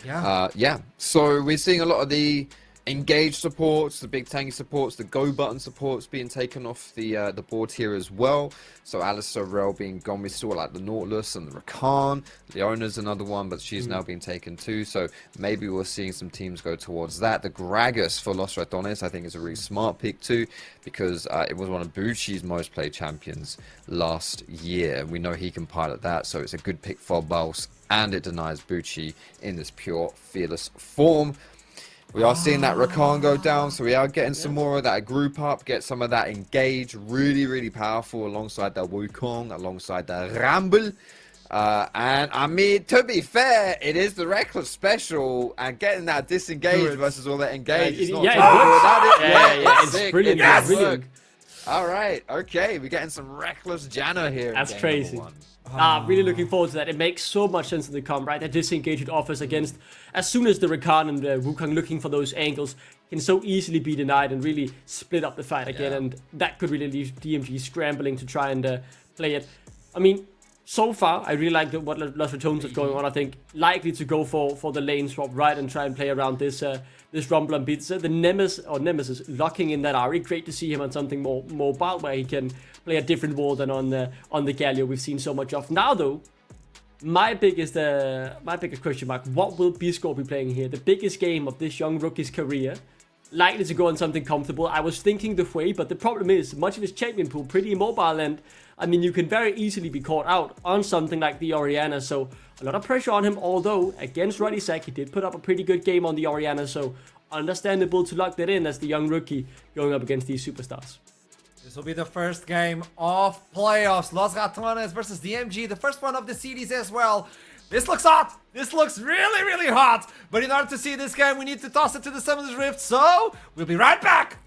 Yeah. Yeah. So we're seeing a lot of the engage supports, the big tanky supports, the go button supports being taken off the board here as well. So Alistair Rel being gone. We saw like the Nautilus and the Rakan. Leona's another one, but she's now being taken too. So maybe we're seeing some teams go towards that. The Gragas for Los Ratones, I think, is a really smart pick too, because it was one of Bucci's most played champions last year. We know he can pilot that, so it's a good pick for Baus, and it denies Bucci in this pure fearless form. We are seeing that Rakan go down, so we are getting some more of that group up, get some of that engage, really powerful alongside the Wukong, alongside the Rumble. And I mean, to be fair, it is the Reckless special, and getting that disengage versus all that engage is not It's brilliant. It's brilliant. All right, okay, we're getting some Reckless Janna here. That's crazy. Really looking forward to that. It makes so much sense in the comp, right? That disengage it offers against, as soon as the Rakan and the Wukong looking for those angles can so easily be denied and really split up the fight again, and that could really leave DMG scrambling to try and play it. I mean, so far, I really like what Los Ratones is going on. I think likely to go for the lane swap, right, and try and play around this Rumble and Pizza. The Nemesis locking in that Ari. Great to see him on something more mobile, where he can play a different wall than on the Galio we've seen so much of. Now though, my biggest question mark: what will Bisco be playing here? The biggest game of this young rookie's career. Likely to go on something comfortable. I was thinking the Hui, but the problem is much of his champion pool pretty mobile, and I mean you can very easily be caught out on something like the Orianna. So a lot of pressure on him. Although against Roddy Sack, he did put up a pretty good game on the Orianna, so understandable to lock that in as the young rookie going up against these superstars. This will be the first game of playoffs. Los Ratones versus DMG, the first one of the series as well. This looks hot. This looks really hot. But in order to see this game, we need to toss it to the Summoners Rift. So we'll be right back.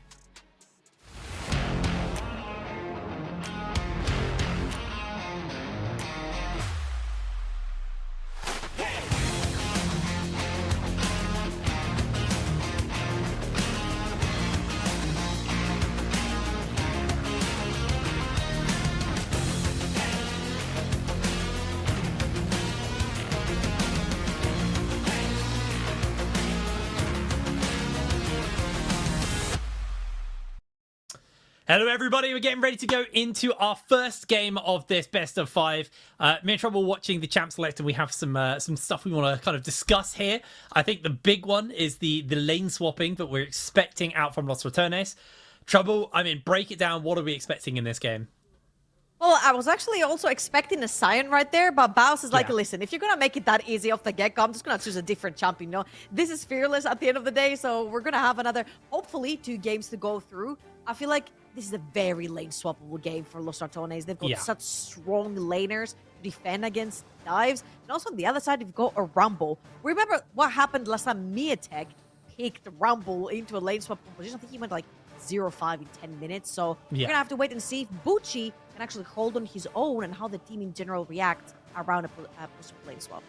Hello everybody, we're getting ready to go into our first game of this best of 5. Me and Trouble watching the Champ Select, and we have some stuff we want to kind of discuss here. I think the big one is the lane swapping that we're expecting out from Los Ratones. Trouble, I mean, break it down. What are we expecting in this game? Well, I was actually also expecting a Sion right there, but Baus is like, listen, if you're going to make it that easy off the get-go, I'm just going to choose a different champion, you know? This is Fearless at the end of the day, so we're going to have another, hopefully, 2 games to go through. I feel like this is a very lane swappable game for Los Ratones. They've got such strong laners to defend against dives. And also on the other side, you've got a Rumble. Remember what happened last time Miatek picked Rumble into a lane swap position? I think he went like 0-5 in 10 minutes. So we're going to have to wait and see if Bucci can actually hold on his own and how the team in general react around a possible lane swap.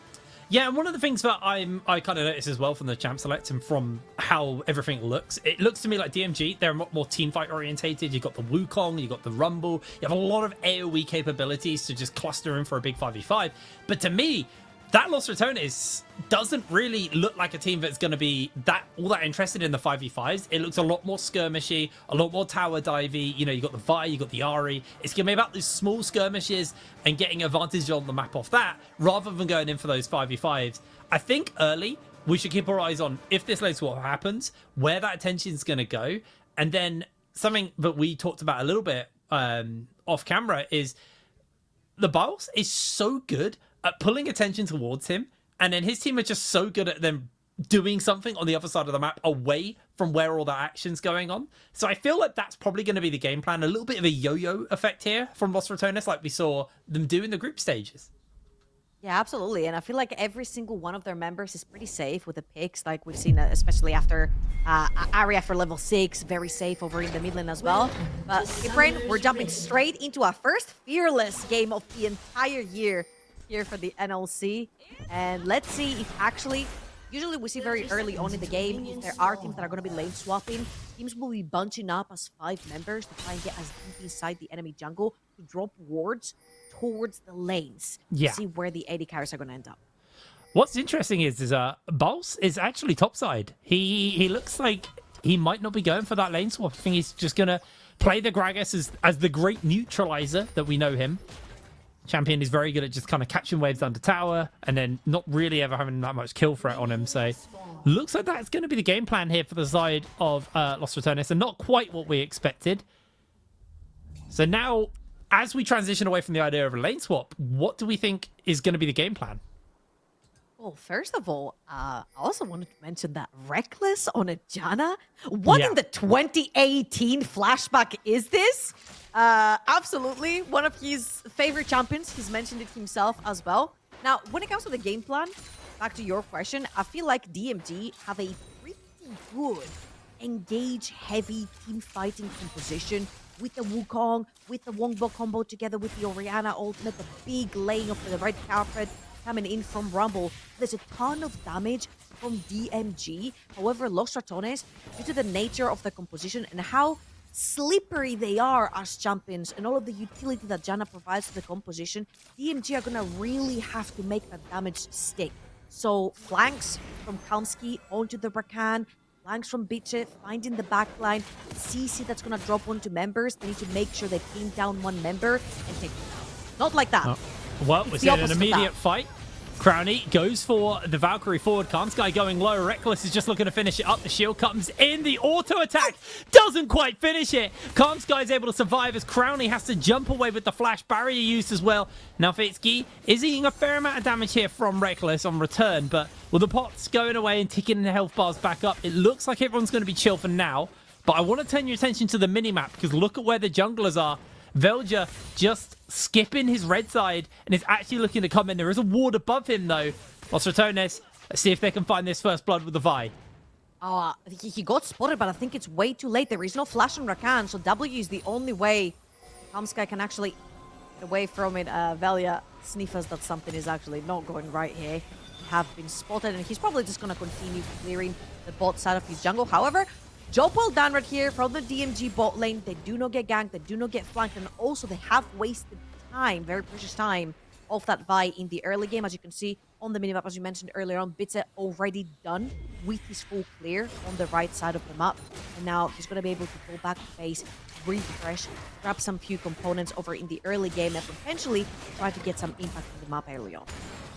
Yeah, and one of the things that I kind of noticed as well from the Champ Select and from how everything looks, it looks to me like DMG, they're more teamfight orientated. You've got the Wukong, you've got the Rumble, you have a lot of AoE capabilities to just cluster in for a big 5v5. But to me, that Los Ratones doesn't really look like a team that's going to be all that interested in the 5v5s. It looks a lot more skirmishy, a lot more tower divey. You know, you got the Vi, you got the Ari. It's going to be about these small skirmishes and getting advantage on the map off that, rather than going in for those 5v5s. I think early, we should keep our eyes on, if this lane swap happens, where that attention is going to go. And then something that we talked about a little bit off camera is the Biles is so good at pulling attention towards him, and then his team are just so good at them doing something on the other side of the map away from where all that action's going on. So I feel like that's probably going to be the game plan. A little bit of a yo-yo effect here from Los Ratones, like we saw them do in the group stages. Yeah, absolutely. And I feel like every single one of their members is pretty safe with the picks, like we've seen, especially after Ari after level 6, very safe over in the mid lane as well. But Brain, we're jumping straight into our first Fearless game of the entire year here for the NLC. And let's see if actually, usually we see very early on in the game, if there are teams that are going to be lane swapping, teams will be bunching up as 5 members to try and get as deep inside the enemy jungle to drop wards towards the lanes to see where the AD carries are going to end up. What's interesting is Bols is actually topside. He looks like he might not be going for that lane swap. I think he's just going to play the Gragas as the great neutralizer that we know him. Champion is very good at just kind of catching waves under tower and then not really ever having that much kill threat on him. So looks like that's going to be the game plan here for the side of Los Ratones, and not quite what we expected. So now, as we transition away from the idea of a lane swap, what do we think is going to be the game plan? Well, first of all, I also wanted to mention that Reckless on a Janna. What in the 2018 flashback is this? Absolutely one of his favorite champions. He's mentioned it himself as well. Now, when it comes to the game plan, back to your question, I feel like DMG have a pretty good engage-heavy team fighting composition with the Wukong, with the Wongbo combo together with the Orianna ultimate, the big laying of the red carpet coming in from Rumble. There's a ton of damage from DMG. However, Los Ratones, due to the nature of the composition and how slippery they are as champions and all of the utility that Janna provides to the composition, DMG are gonna really have to make that damage stick. So flanks from Kalmsky onto the Rakan, flanks from Bitche, finding the backline, CC that's gonna drop onto members. They need to make sure they pin down one member and take it down. Not like that. Well, we're seeing an immediate fight. Crowny goes for the Valkyrie forward. Karmsky going low. Reckless is just looking to finish it up. The shield comes in. The auto attack doesn't quite finish it. Karmsky is able to survive as Crowny has to jump away with the flash barrier used as well. Now Fitski is eating a fair amount of damage here from Reckless on return, but with the pots going away and ticking the health bars back up, it looks like everyone's going to be chill for now. But I want to turn your attention to the minimap because look at where the junglers are. Velja just skipping his red side and is actually looking to come in. There is a ward above him though. Los Ratones, let's see if they can find this first blood with the Vi. He got spotted, but I think it's way too late. There is no flash on Rakan, so W is the only way Kamsky can actually get away from it. Velia sniffers that something is actually not going right here. He have been spotted, and he's probably just going to continue clearing the bot side of his jungle. However, job well done right here from the DMG bot lane. They do not get ganked, they do not get flanked, and also they have wasted time, very precious time, of that Vi in the early game. As you can see on the minimap, as you mentioned earlier on, Bitze already done with his full clear on the right side of the map. And now he's going to be able to pull back the base, refresh, grab some few components over in the early game, and potentially try to get some impact on the map early on.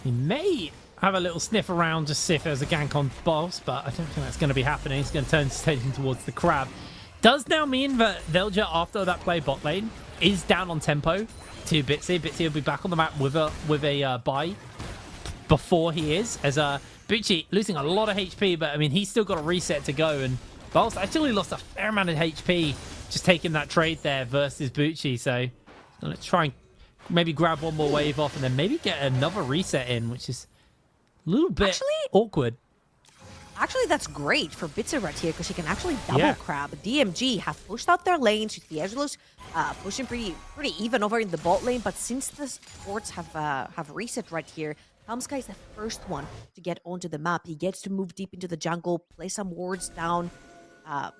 He may have a little sniff around to see if there's a gank on boss, but I don't think that's going to be happening. He's going to turn his attention towards the crab. Does now mean that Velja, after that play bot lane, is down on tempo to Bitsy. Bitsy will be back on the map with a buy before he is, as Bucci losing a lot of HP, but I mean he's still got a reset to go, and Bols actually lost a fair amount of HP just taking that trade there versus Bucci. So let's try and maybe grab one more wave off and then maybe get another reset in, which is a little bit awkward. Actually, that's great for Bitzer right here because he can actually double crab. DMG have pushed out their lanes with Fiegelos pushing pretty even over in the bot lane, but since the supports have reset right here, Kamsky is the first one to get onto the map. He gets to move deep into the jungle, play some wards down.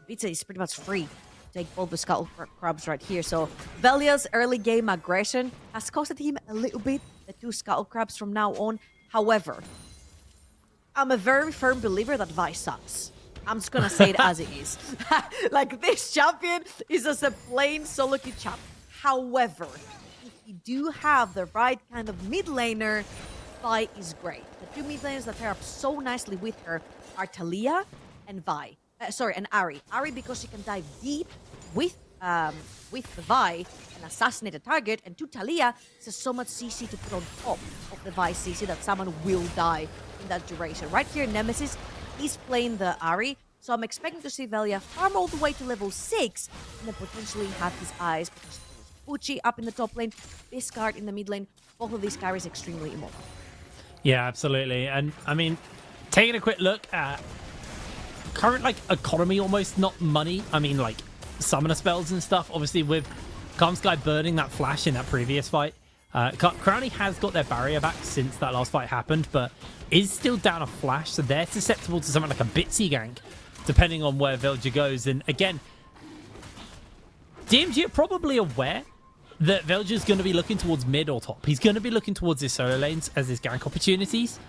Bitzer is pretty much free to take both the Scuttle Crabs right here. So Velia's early game aggression has costed him a little bit. The 2 Scuttle Crabs from now on However, I'm a very firm believer that Vi sucks. I'm just gonna say it as it is. Like, this champion is just a plain solo queue champ. However, if you do have the right kind of mid laner, Vi is great. The two mid laners that pair up so nicely with her are Talia and Vi. And Ari. Ari, because she can dive deep with the Vi and assassinate a target, and to Talia, it's just so much CC to put on top of the Vi CC that someone will die in that duration. Right here, Nemesis is playing the Ari, so I'm expecting to see Velia farm all the way to level 6 and then potentially have his eyes. Uchi up in the top lane, Biscard in the mid lane. Both of these carries extremely immortal. Yeah, absolutely. And I mean, taking a quick look at current like economy, almost not money. I mean, like summoner spells and stuff. Obviously, with Sky burning that flash in that previous fight, Crowny has got their barrier back since that last fight happened, but is still down a flash, so they're susceptible to something like a Bitsy gank, depending on where Vilja goes. And again, DMG are probably aware that Vilja's going to be looking towards mid or top. He's going to be looking towards his solo lanes as his gank opportunities.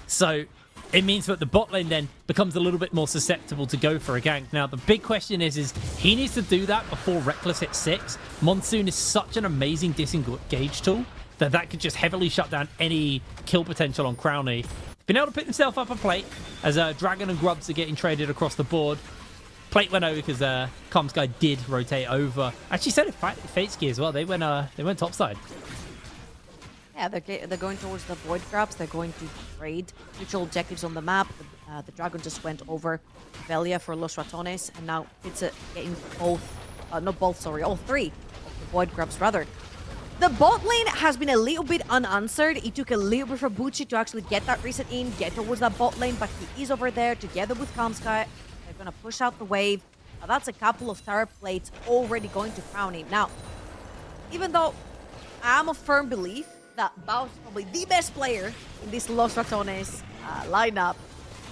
So it means that the bot lane then becomes a little bit more susceptible to go for a gank. Now, the big question is he needs to do that before Reckless hits 6. Monsoon is such an amazing disengage tool that could just heavily shut down any kill potential on Crowny. Been able to pick himself up a plate as Dragon and Grubs are getting traded across the board. Plate went over because Sky did rotate over. Actually, said it Fatesky as well. They went topside. Yeah, they're going towards the Void Grabs. They're going to trade neutral objectives on the map. The Dragon just went over Velia for Los Ratones, and now it's getting all three of the Void Grabs, rather. The bot lane has been a little bit unanswered. It took a little bit for Bucci to actually get that reset in, get towards that bot lane, but he is over there together with Sky. They're going to push out the wave. Now, that's a couple of tower plates already going to Crowny. Now, even though I'm a firm belief that Bao is probably the best player in this Los Ratones lineup,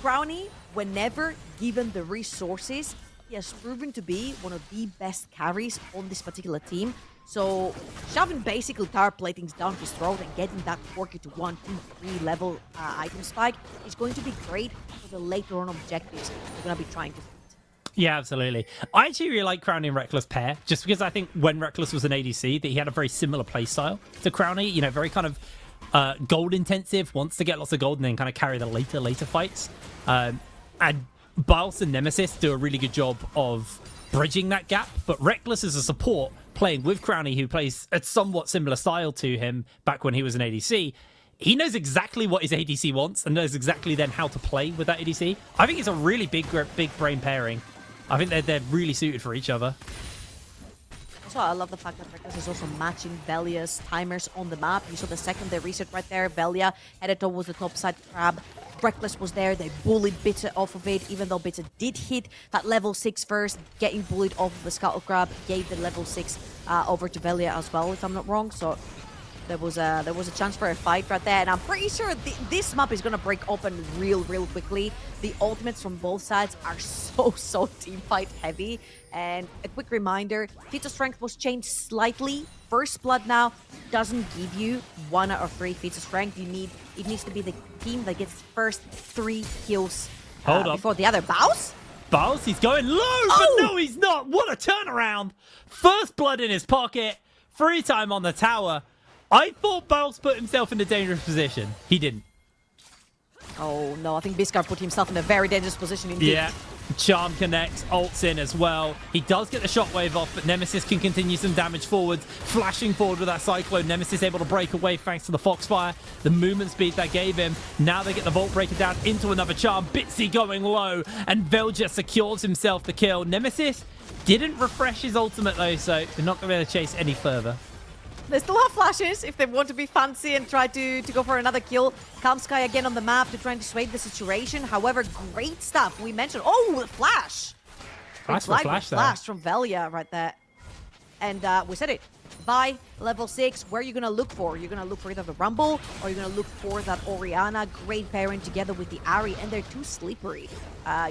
Crowny, whenever given the resources, he has proven to be one of the best carries on this particular team. So shoving basically tower platings down his throat and getting that 4K to 1, 2, 3 level item spike is going to be great for the later on objectives we're going to be trying to fight. Yeah, absolutely. I actually really like Crowny and Reckless pair, just because I think when Reckless was an ADC, that he had a very similar playstyle to Crowny. You know, very kind of gold intensive, wants to get lots of gold and then kind of carry the later fights. And Biles and Nemesis do a really good job of bridging that gap, but Reckless as a support playing with Crowny, who plays a somewhat similar style to him back when he was an ADC, he knows exactly what his ADC wants and knows exactly then how to play with that ADC. I think it's a really big brain pairing. I think they're really suited for each other. Also, I love the fact that Reckless is also matching Velia's timers on the map. You saw the second they reset right there. Velia headed towards the top side crab. Reckless was there. They bullied Bitter off of it, even though Bitter did hit that level 6 first. Getting bullied off of the Scuttle Crab gave the level 6 over to Velia as well, if I'm not wrong. So there was a chance for a fight right there, and I'm pretty sure this map is gonna break open real quickly. The ultimates from both sides are so team fight heavy. And a quick reminder, feat of strength was changed slightly. First blood now doesn't give you 1 out of 3 feats of strength. It needs to be the team that gets first 3 kills before the other. Baus? Baus, he's going low, but no, he's not. What a turnaround! First blood in his pocket, free time on the tower. I thought Baus put himself in a dangerous position. He didn't. Oh no, I think Biscard put himself in a very dangerous position indeed. Yeah, Charm connects, ults in as well. He does get the shockwave off, but Nemesis can continue some damage forwards. Flashing forward with that Cyclone. Nemesis able to break away thanks to the Foxfire. The movement speed that gave him. Now they get the Vault Breaker down into another Charm. Bitsy going low, and Velja secures himself the kill. Nemesis didn't refresh his ultimate though, so they're not going to be able to chase any further. They still have flashes if they want to be fancy and try to go for another kill. Sky again on the map to try and dissuade the situation. However, great stuff. We mentioned, the flash. Nice flash from Velia right there. And we said it. By level 6, where are you going to look for? You're going to look for either the Rumble or you're going to look for that Orianna. Great pairing together with the Ari, and they're too slippery.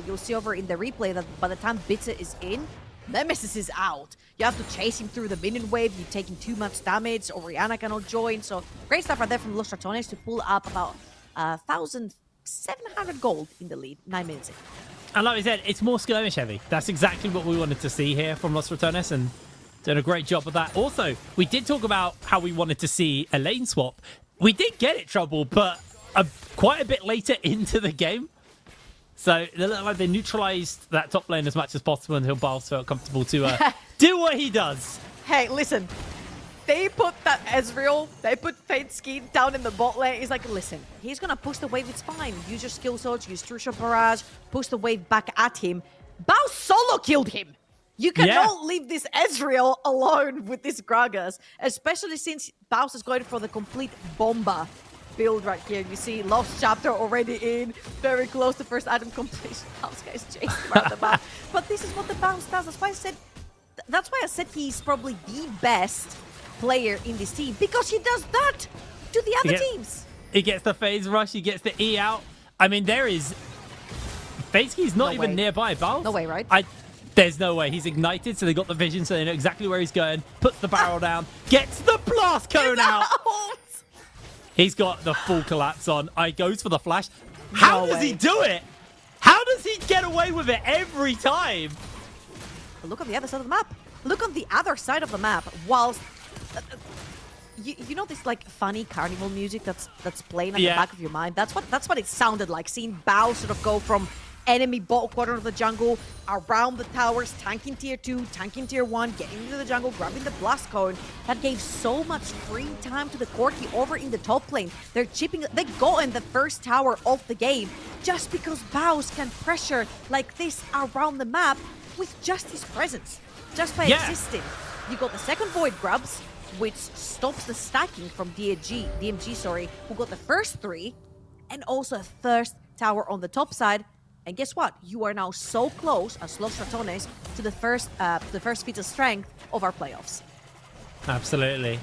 You'll see over in the replay that by the time Bitter is in, Nemesis is out. You have to chase him through the minion wave. You're taking too much damage. Orianna cannot join. So great stuff right there from Los Ratones to pull up about 1,700 gold in the lead, 9 minutes in. And like we said, it's more skirmish heavy. That's exactly what we wanted to see here from Los Ratones, and doing a great job of that. Also, we did talk about how we wanted to see a lane swap. We did get it, Trouble, but quite a bit later into the game. So they look like they neutralized that top lane as much as possible until Biles felt comfortable to do what he does. Hey, listen. They put that Ezreal, they put Fate down in the bot lane. He's like, listen, he's going to push the wave, it's fine. Use your skill surge, use True Shot Barrage, push the wave back at him. Bao solo killed him. You cannot leave this Ezreal alone with this Gragas, especially since Baus is going for the complete bomba build right here. You see Lost Chapter already in, very close to first item completion. Baus guys chasing around the map. But this is what the Baus does. That's why I said he's probably the best player in this team, because he does that to the other teams. He gets the phase rush, he gets the E out. I mean, there is... Faceke's not even nearby, Baus. No way, right? There's no way. He's ignited, so they got the vision, so they know exactly where he's going. Puts the barrel down, gets the blast cone out. He's got the full collapse on. Goes for the flash. How does he do it? How does he get away with it every time? Look on the other side of the map. Look on the other side of the map. Whilst you know this like funny carnival music that's playing at the back of your mind. That's what it sounded like. Seeing Bao sort of go from enemy bot quarter of the jungle, around the towers, tanking tier 2, tanking tier 1, getting into the jungle, grabbing the blast cone. That gave so much free time to the Corki over in the top lane. They're chipping, they got in the first tower of the game just because Baus can pressure like this around the map with just his presence, just by existing. You got the second Void Grubs, which stops the stacking from DMG, who got the first 3, and also a first tower on the top side. And guess what? You are now so close as Los Ratones to the first feat of strength of our playoffs. Absolutely.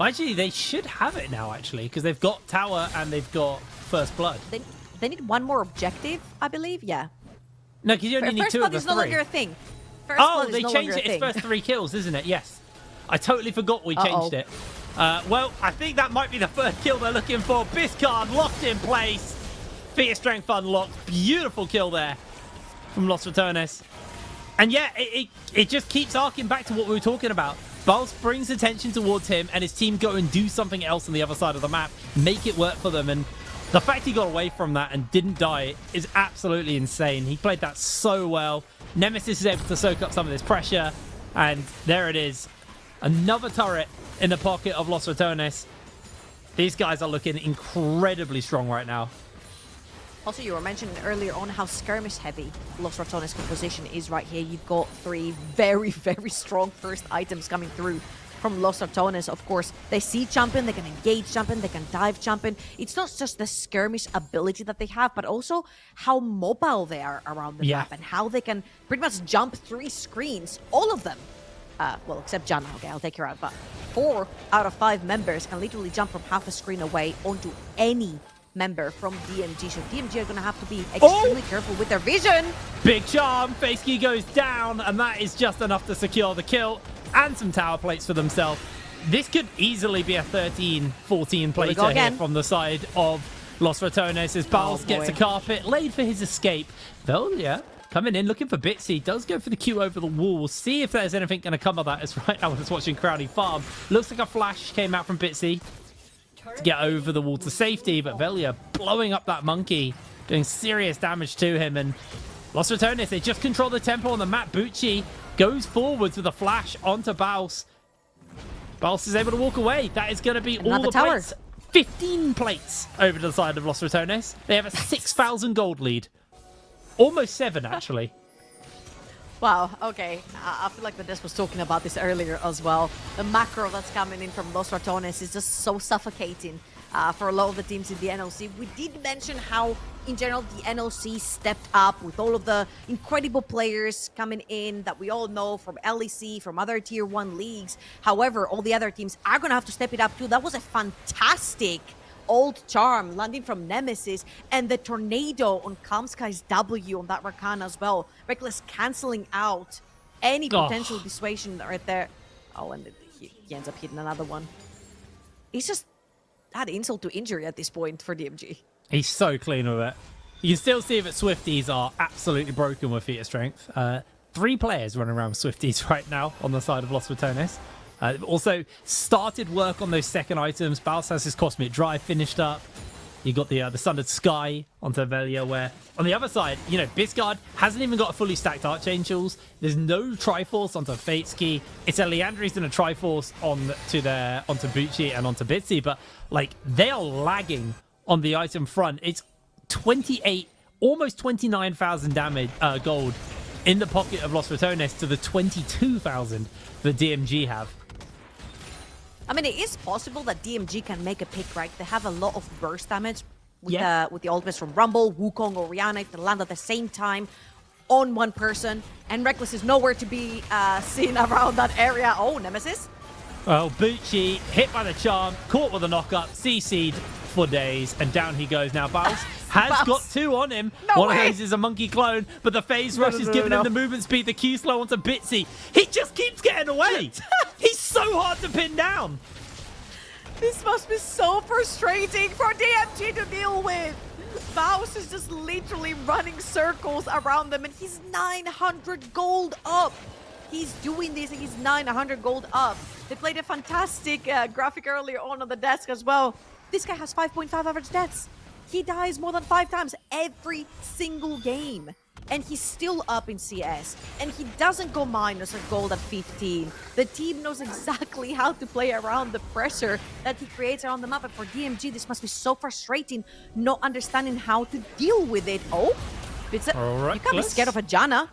Actually, they should have it now, actually, because they've got tower and they've got first blood. They need one more objective, I believe. Yeah. No, because you only need 2 of the 3. First blood is no longer a thing. They changed it. It's first 3 kills, isn't it? Yes. I totally forgot we changed it. Well, I think that might be the first kill they're looking for. Biscard locked in place. Feat of strength unlocked. Beautiful kill there from Los Ratones. And yeah, it just keeps arcing back to what we were talking about. Baus brings attention towards him and his team go and do something else on the other side of the map. Make it work for them. And the fact he got away from that and didn't die is absolutely insane. He played that so well. Nemesis is able to soak up some of this pressure. And there it is. Another turret in the pocket of Los Ratones. These guys are looking incredibly strong right now. Also, you were mentioning earlier on how skirmish heavy Los Ratones' composition is right here. You've got 3 very, very strong first items coming through from Los Ratones. Of course, they see champion, they can engage champion, they can dive champion. It's not just the skirmish ability that they have, but also how mobile they are around the map and how they can pretty much jump 3 screens, all of them. Well, except Janna, okay, I'll take her out, but 4 out of 5 members can literally jump from half a screen away onto any member from DMG. So DMG are going to have to be extremely careful with their vision. Big charm. Facekey goes down, and that is just enough to secure the kill and some tower plates for themselves. This could easily be a 13-14 plater here from the side of Los Ratones as Baus gets a carpet laid for his escape. Velia coming in, looking for Bitsy. Does go for the Q over the wall. We'll see if there's anything going to come of that. As right now, I was watching Crowdy farm. Looks like a flash came out from Bitsy to get over the wall to safety, but Velia blowing up that monkey, doing serious damage to him. And Los Ratones, they just control the tempo on the map. Bucci goes forwards with a flash onto Baus. Baus is able to walk away. That is going to be all the plates. 15 plates over to the side of Los Ratones. They have a 6,000 gold lead. Almost 7, actually. Wow, okay. I feel like the Des was talking about this earlier as well. The macro that's coming in from Los Ratones is just so suffocating for a lot of the teams in the NLC. We did mention how, in general, the NLC stepped up with all of the incredible players coming in that we all know from LEC, from other Tier 1 leagues. However, all the other teams are going to have to step it up too. That was a fantastic old charm landing from Nemesis, and the tornado on Kalmsky's W on that Rakan as well. Reckless cancelling out any potential dissuasion right there. Oh, and he ends up hitting another one. It's just add insult to injury at this point for DMG. He's so clean with it. You can still see that Swifties are absolutely broken with feat of strength. 3 players running around with Swifties right now on the side of Los Ratones. Also started work on those second items. Baus has his Cosmic Drive finished up. You got the Sundered Sky onto Velia, where on the other side, you know, Biscard hasn't even got a fully stacked Archangels. There's no Triforce onto Fateski. It's a Leandries and a Triforce onto Bucci and onto Bitsy, but like they are lagging on the item front. It's 28, almost 29,000 damage gold in the pocket of Los Ratones to the 22,000 that DMG have. I mean, it is possible that DMG can make a pick, right? They have a lot of burst damage with, Yeah. With the ultimates from Rumble, Wukong, or Rihanna. If they land at the same time on one person, and Reckless is nowhere to be seen around that area. Oh, Nemesis. Well, Bucci hit by the charm, caught with a knockup, CC'd for days, and down he goes. Now Baus has Baus. got 2 on him. No One way. of those is a monkey clone, but the phase rush is giving him the movement speed, the Q slow onto Bitsy. He just keeps getting away. He's so hard to pin down. This must be so frustrating for DMG to deal with. Baus is just literally running circles around them, and he's 900 gold up. He's doing this, and he's 900 gold up. They played a fantastic graphic earlier on the desk as well. This guy has 5.5 average deaths. He dies more than 5 times every single game. And he's still up in CS. And he doesn't go minus or gold at 15. The team knows exactly how to play around the pressure that he creates around the map. And for DMG, this must be so frustrating, not understanding how to deal with it. Oh, it's a, you can't be scared of a Janna.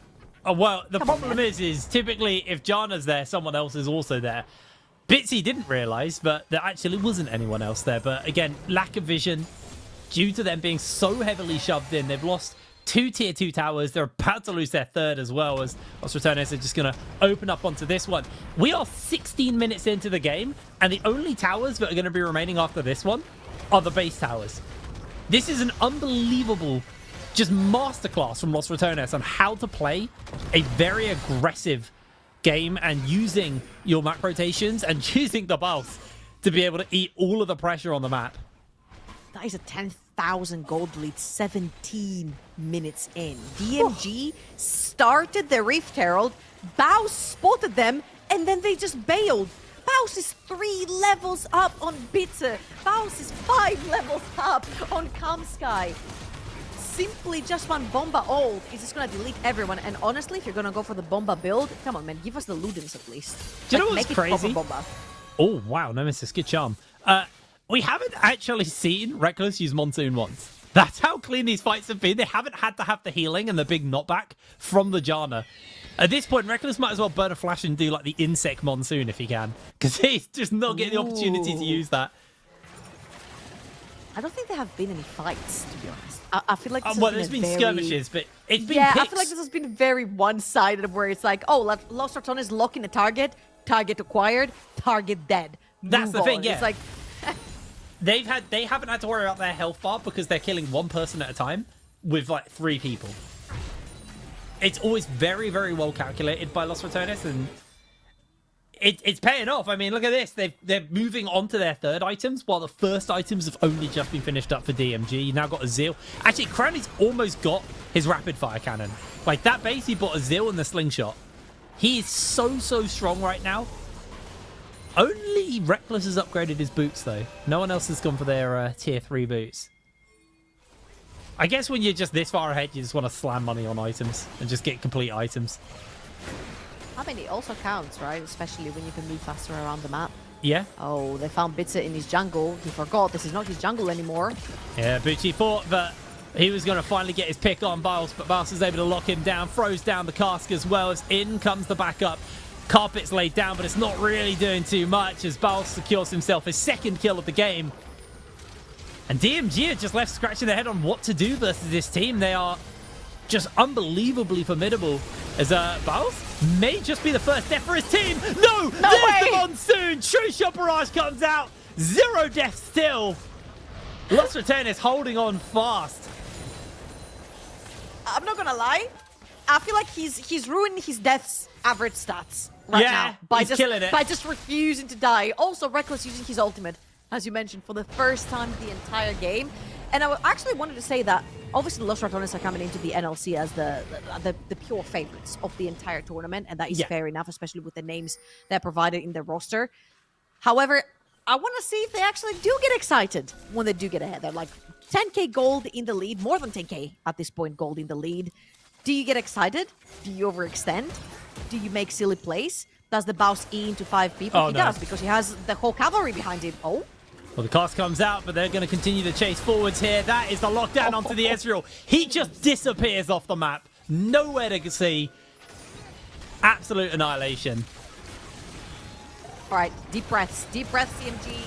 Oh, well, the Come on, problem man. is typically if Janna's there, someone else is also there. Bitsy didn't realise, but there actually wasn't anyone else there. But again, lack of vision due to them being so heavily shoved in. They've lost 2 tier 2 towers. They're about to lose their third as well, as Los Ratones are just going to open up onto this one. We are 16 minutes into the game, and the only towers that are going to be remaining after this one are the base towers. This is an unbelievable just masterclass from Los Ratones on how to play a very aggressive game and using your map rotations and using the Baus to be able to eat all of the pressure on the map. That is a 10,000 gold lead 17 minutes in. DMG started the Rift Herald, Baus spotted them, and then they just bailed. Baus is 3 levels up on Bitter. Baus is 5 levels up on Kamsky. Simply just one Bomba ult is just gonna delete everyone. And honestly, if you're gonna go for the Bomba build, come on, man, give us the Ludens at least. Do you know make what's it crazy? proper Bomba. Oh, wow, Nemesis, good charm. We haven't actually seen Reckless use Monsoon once. That's how clean these fights have been. They haven't had to have the healing and the big knockback from the Janna. At this point, Reckless might as well burn a flash and do like the Insect Monsoon if he can. Because he's just not getting the opportunity to use that. I don't think there have been any fights, to be honest. I feel like this Well, has there's been very... skirmishes, but it's been Yeah, picks. I feel like this has been very one-sided, where it's like, oh, Los Ratones locking a target, target acquired, target dead. That's Move the thing, on. yeah. It's like, They haven't had to worry about their health bar because they're killing one person at a time with like 3 people. It's always very, very well calculated by Los Ratones, and it's paying off. I mean, look at this. They're moving on to their third items, while the first items have only just been finished up for DMG. You now got a Zeal. Actually, Cranny's almost got his rapid fire cannon. Like that base, he bought a Zeal and the slingshot. He is so strong right now. Only Reckless has upgraded his boots, though. No one else has gone for their tier 3 boots. I guess when you're just this far ahead, you just want to slam money on items and just get complete items. I mean, it also counts, right? Especially when you can move faster around the map. Yeah. Oh, they found Bitzer in his jungle. He forgot this is not his jungle anymore. Yeah, Bucci thought that he was going to finally get his pick on Biles, but Biles is able to lock him down, throws down the cask as well, as in comes the backup. Carpet's laid down, but it's not really doing too much as Biles secures himself his second kill of the game. And DMG are just left scratching their head on what to do versus this team. They are just unbelievably formidable, as Biles may just be the first death for his team. No! There's the Monsoon! True Shot Barrage comes out. 0 deaths still. Los Ratones holding on fast. I'm not gonna lie. I feel like he's ruining his death's average stats right now by he's just killing it. by just refusing to die. Also, Reckless using his ultimate. as you mentioned, for the first time the entire game. And I actually wanted to say that obviously Los Ratones are coming into the NLC as the pure favorites of the entire tournament, and that is fair enough, especially with the names they're provided in the roster. However, I want to see if they actually do get excited when they do get ahead. They're like 10k gold in the lead, more than 10k at this point gold in the lead. Do you get excited? Do you overextend? Do you make silly plays? Does the Baus E into 5 people? He does, because he has the whole cavalry behind him. Oh. Well, the cast comes out, but they're going to continue to chase forwards here. That is the lockdown onto the Ezreal. He just disappears off the map. Nowhere to see. Absolute annihilation. All right, deep breaths, DMG.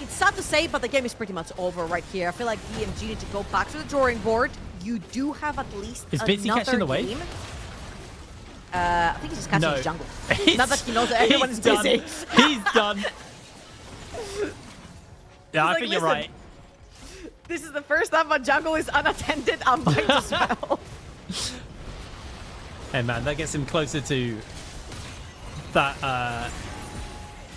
It's sad to say, but the game is pretty much over right here. I feel like DMG need to go back to the drawing board. You do have at least Bitsy catching the wave? I think he's just catching his jungle. Not that he knows that everyone is done. busy. He's done. Yeah, I like, think you're listen, right. This is the first time my jungle is unattended. I'm going to spell. Hey man, that gets him closer to that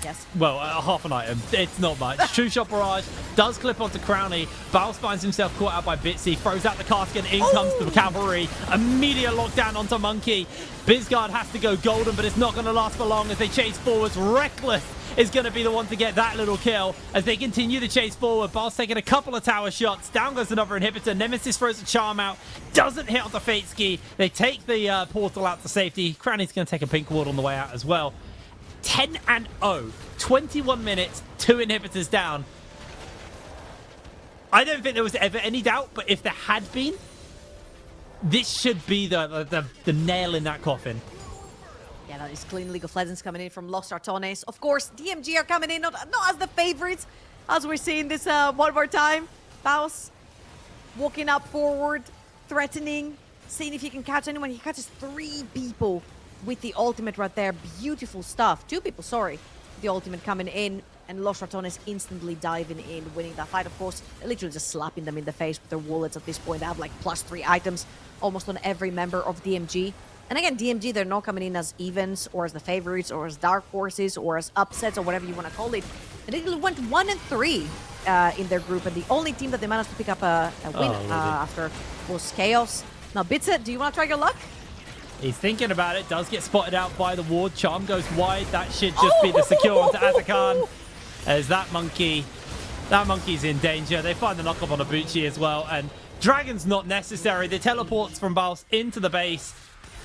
Yes. well, half an item. It's not much. True Shot Barrage does clip onto Crowny. Baus finds himself caught out by Bitsy, throws out the casket, in comes the cavalry. Immediate lockdown onto Monkey. Bizguard has to go golden, but it's not going to last for long as they chase forwards. Reckless is going to be the one to get that little kill as they continue to chase forward. Baus taking a couple of tower shots. Down goes another inhibitor. Nemesis throws a charm out. Doesn't hit onto Fateski. They take the portal out to safety. Crowny's going to take a pink ward on the way out as well. 10-0, 21 minutes, 2 inhibitors down. I don't think there was ever any doubt, but if there had been, this should be the nail in that coffin. Yeah, that is clean League of Legends coming in from Los Ratones. Of course, DMG are coming in, not as the favorites, as we're seeing this one more time. Baus walking up forward, threatening, seeing if he can catch anyone. He catches 3 people with the ultimate right there. Beautiful stuff. 2 people, sorry. The ultimate coming in, and Los Ratones instantly diving in, winning that fight. Of course, literally just slapping them in the face with their wallets at this point. They have like +3 items almost on every member of DMG. And again, DMG, they're not coming in as evens or as the favorites or as dark horses or as upsets or whatever you want to call it. They went 1-3 in their group, and the only team that they managed to pick up a win after was Chaos. Now, Bitsa, do you want to try your luck? He's thinking about it. Does get spotted out by the ward. Charm goes wide. That should just be the secure onto Atakan. As that monkey's in danger. They find the knockup on Ibuchi as well. And Dragon's not necessary. The teleports from Baus into the base.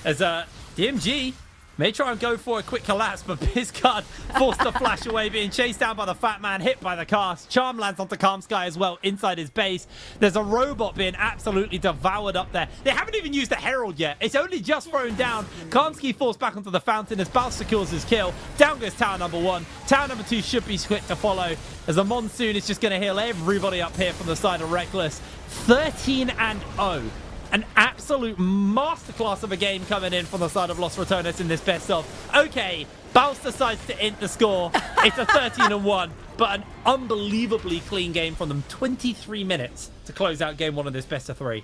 As DMG may try and go for a quick collapse, but Bizguard forced to flash away, being chased down by the fat man, hit by the cast. Charm lands onto Calm Sky as well, inside his base. There's a robot being absolutely devoured up there. They haven't even used the Herald yet. It's only just thrown down. Kalmsky falls back onto the fountain as Baus secures his kill. Down goes tower number 1. Tower number 2 should be quick to follow, as the Monsoon is just going to heal everybody up here from the side of Reckless. 13-0. An absolute masterclass of a game coming in from the side of Los Ratones in this best of. Okay, Baus decides to int the score. It's a 13-1, but an unbelievably clean game from them. 23 minutes to close out game 1 of this best of 3.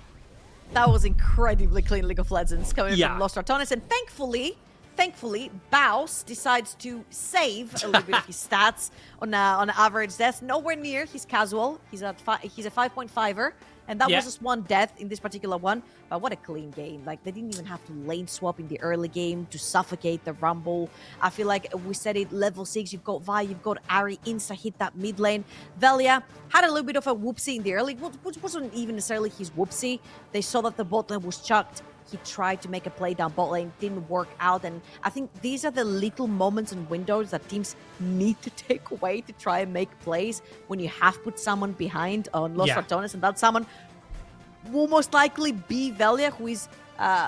That was incredibly clean League of Legends coming from Los Ratones, and thankfully, Baus decides to save a little bit of his stats on average death. Nowhere near his casual. He's a 5.5er. And that was just 1 death in this particular one. But what a clean game. Like, they didn't even have to lane swap in the early game to suffocate the Rumble. I feel like we said it, level 6, you've got Vi, you've got Ari, insta-hit that mid lane. Velia had a little bit of a whoopsie in the early, which wasn't even necessarily his whoopsie. They saw that the bot lane was chucked. He tried to make a play down bot lane, didn't work out. And I think these are the little moments and windows that teams need to take away to try and make plays when you have put someone behind on Los Ratones. And that someone will most likely be Velia, who is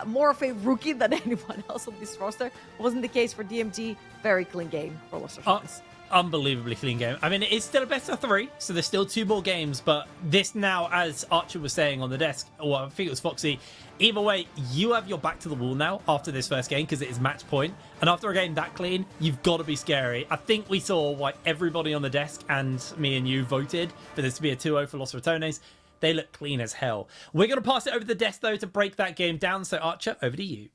more of a rookie than anyone else on this roster. Wasn't the case for DMG. Very clean game for Los Ratones. Unbelievably clean game. I mean, it's still a best of 3, so there's still 2 more games, but this now, as Archer was saying on the desk, or I think it was Foxy, either way, you have your back to the wall now after this first game because it is match point, and after a game that clean, you've got to be scary. I think we saw why everybody on the desk and me and you voted for this to be a 2-0 for Los Ratones. They look clean as hell. We're going to pass it over to the desk, though, to break that game down, so Archer, over to you.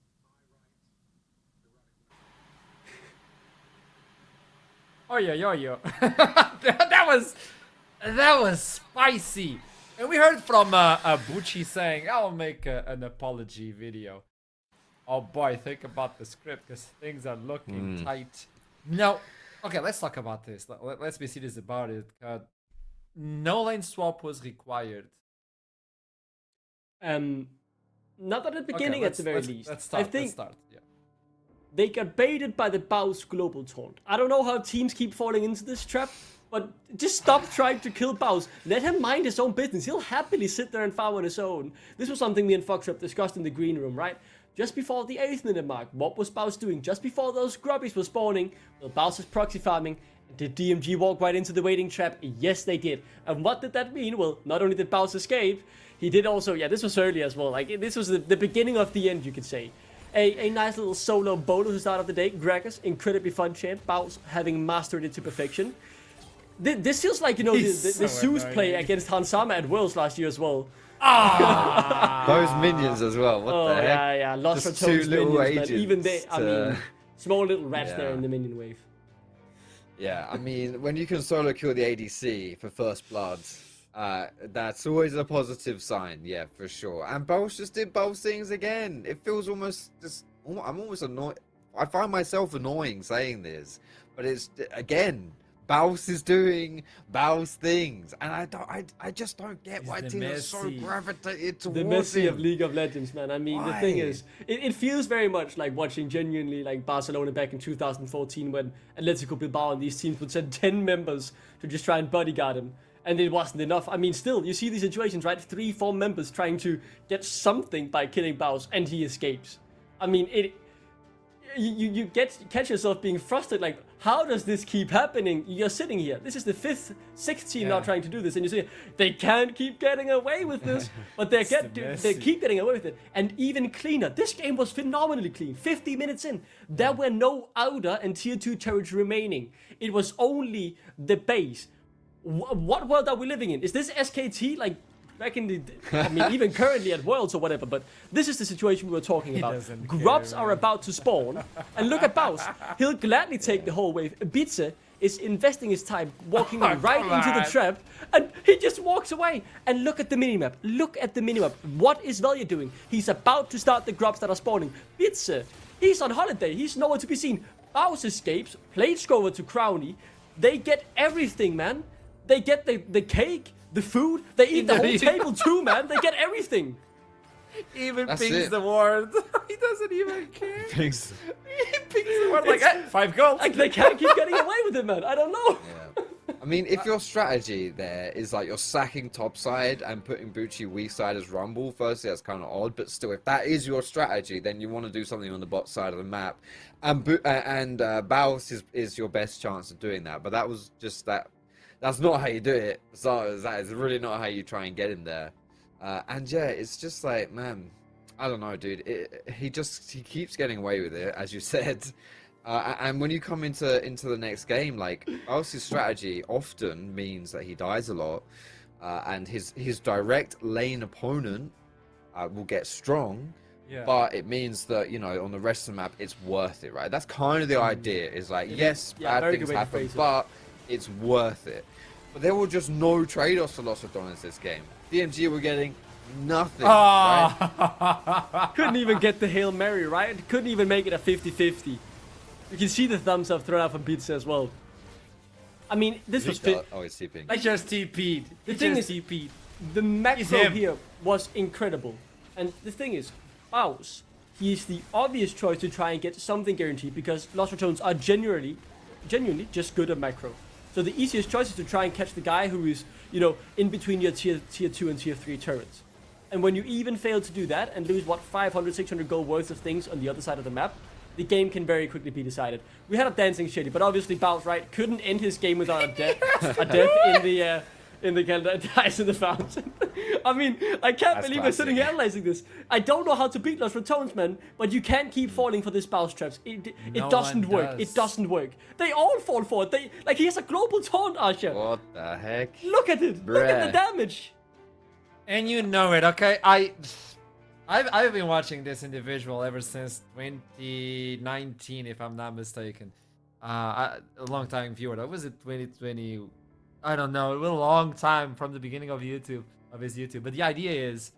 Oh yeah. that was spicy. And we heard from Bucci saying, "I'll make an apology video." Oh boy, think about the script because things are looking tight. No, okay, let's talk about this. Let's be serious about it. No lane swap was required. Not at the beginning, at the very least. Let's start. I think let's start. Yeah. they got baited by the Baus global taunt. I don't know how teams keep falling into this trap, but just stop trying to kill Baus. Let him mind his own business. He'll happily sit there and farm on his own. This was something me and Foxtrap discussed in the green room, right? Just before the 8th minute mark, what was Baus doing? Just before those grubbies were spawning, well, Baus is proxy farming. Did DMG walk right into the waiting trap? Yes, they did. And what did that mean? Well, not only did Baus escape, he did also, yeah, this was early as well. Like, this was the beginning of the end, you could say. A nice little solo bolo to start of the day. Gragas, incredibly fun champ. Baus having mastered it to perfection. This feels like, you know, the Zeus play against Hansama at Worlds last year as well. Those minions as well. What the heck? Yeah. Lost Just for two Toad's little minions, man. agents Even they, I mean, small little rats there Yeah. in the minion wave. Yeah, I mean, when you can solo kill the ADC for first blood, that's always a positive sign. Yeah, for sure. And Baus just did Baus things again. It feels almost just. I'm almost annoyed. I find myself annoying saying this, but it's again. Baus is doing Baus things, and I just don't get why the teams are so Messi. gravitated towards The Messi him. of League of Legends, man. I mean, the thing Why? is, it feels very much like watching genuinely like Barcelona back in 2014 when Atletico Bilbao and these teams would send 10 members to just try and bodyguard him. And it wasn't enough. I mean, still, you see these situations, right? 3-4 members trying to get something by killing Baus, and he escapes. I mean, you catch yourself being frustrated, like, how does this keep happening? You're sitting here. This is the 5th, 6th team now trying to do this, and you say they can't keep getting away with this, but they keep getting away with it. And even cleaner. This game was phenomenally clean. 50 minutes in, there were no outer and tier 2 turrets remaining. It was only the base. What world are we living in? Is this SKT like? Back in the, I mean, even currently at Worlds or whatever, but this is the situation we were talking about. Grubs are about to spawn, and look at Baus. He'll gladly take the whole wave. Bitze is investing his time walking right into the trap, and he just walks away. And look at the minimap. Look at the minimap. What is Velya doing? He's about to start the grubs that are spawning. Bitze, he's on holiday. He's nowhere to be seen. Baus escapes, plates go over to Crowny. They get everything, man. They get the cake, the food, they eat the whole table too, man. They get everything. Even That's pings it. the ward. He doesn't even care. Things. He pings the ward like, 5 gold. Like, they can't keep getting away with it, man. I don't know. Yeah. I mean, if your strategy there is like you're sacking top side and putting Bucci weak side as Rumble, firstly that's kind of odd, but still, if that is your strategy, then you want to do something on the bot side of the map, and Baus is your best chance of doing that. But that was just that. That's not how you do it. So that is really not how you try and get him there. And yeah, it's just like, man, I don't know, dude. He keeps getting away with it, as you said. And when you come into the next game, like, Baus's strategy often means that he dies a lot, and his direct lane opponent will get strong. Yeah. But it means that, you know, on the rest of the map, it's worth it, right? That's kind of the idea. Is like, yes, Yeah, bad very things good way to happen, phrase it. but it's worth it. But there were just no trade-offs for Los Ratones this game. DMG were getting nothing, right? Couldn't even get the Hail Mary, right? Couldn't even make it a 50-50. You can see the thumbs up thrown out from Pizza as well. I mean, this was fit. Oh, it's TPing. He just TP'd. The thing is, TP'd. the macro him. here was incredible. And the thing is, Baus, he is the obvious choice to try and get something guaranteed because Los Ratones are genuinely just good at macro. So the easiest choice is to try and catch the guy who is, you know, in between your tier 2 and tier 3 turrets. And when you even fail to do that and lose, 500, 600 gold worth of things on the other side of the map, the game can very quickly be decided. We had a dancing shitty, but obviously Baus, right, couldn't end his game without a death in the calendar, dies in the fountain. I mean, I can't That's believe we're sitting here classic. analyzing this. I don't know how to beat Los Ratones, man, but you can't keep falling for this Baus traps. It No doesn't one work. does. It doesn't work. They all fall for it. Like, he has a global taunt, Asha. What the heck? Look at it. Look at the Bruh. damage. And you know it, okay? I've been watching this individual ever since 2019, if I'm not mistaken. A long time viewer. That was it 2020. I don't know. It was a long time from the beginning of YouTube, of his YouTube. But the idea is,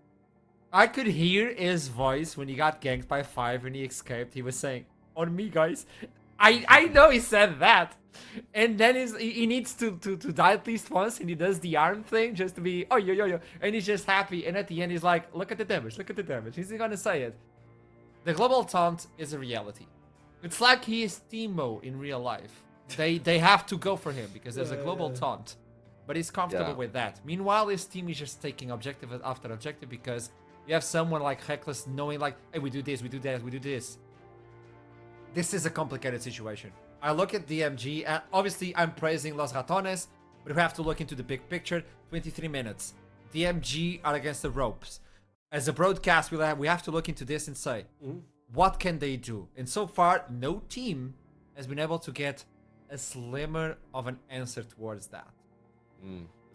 I could hear his voice when he got ganked by 5 and he escaped. He was saying, "On me, guys." I know he said that. And then he needs to die at least once, and he does the arm thing just to be, oh, yo. And he's just happy. And at the end, he's like, look at the damage, look at the damage. He's gonna say it. The global taunt is a reality. It's like he is Teemo in real life. They have to go for him because there's a global taunt. But he's comfortable with that. Meanwhile, his team is just taking objective after objective because you have someone like Heckless knowing like, hey, we do this, we do that, we do this. This is a complicated situation. I look at DMG, and obviously I'm praising Los Ratones, but we have to look into the big picture. 23 minutes. DMG are against the ropes. As a broadcast, we have to look into this and say, what can they do? And so far, no team has been able to get a slimmer of an answer towards that.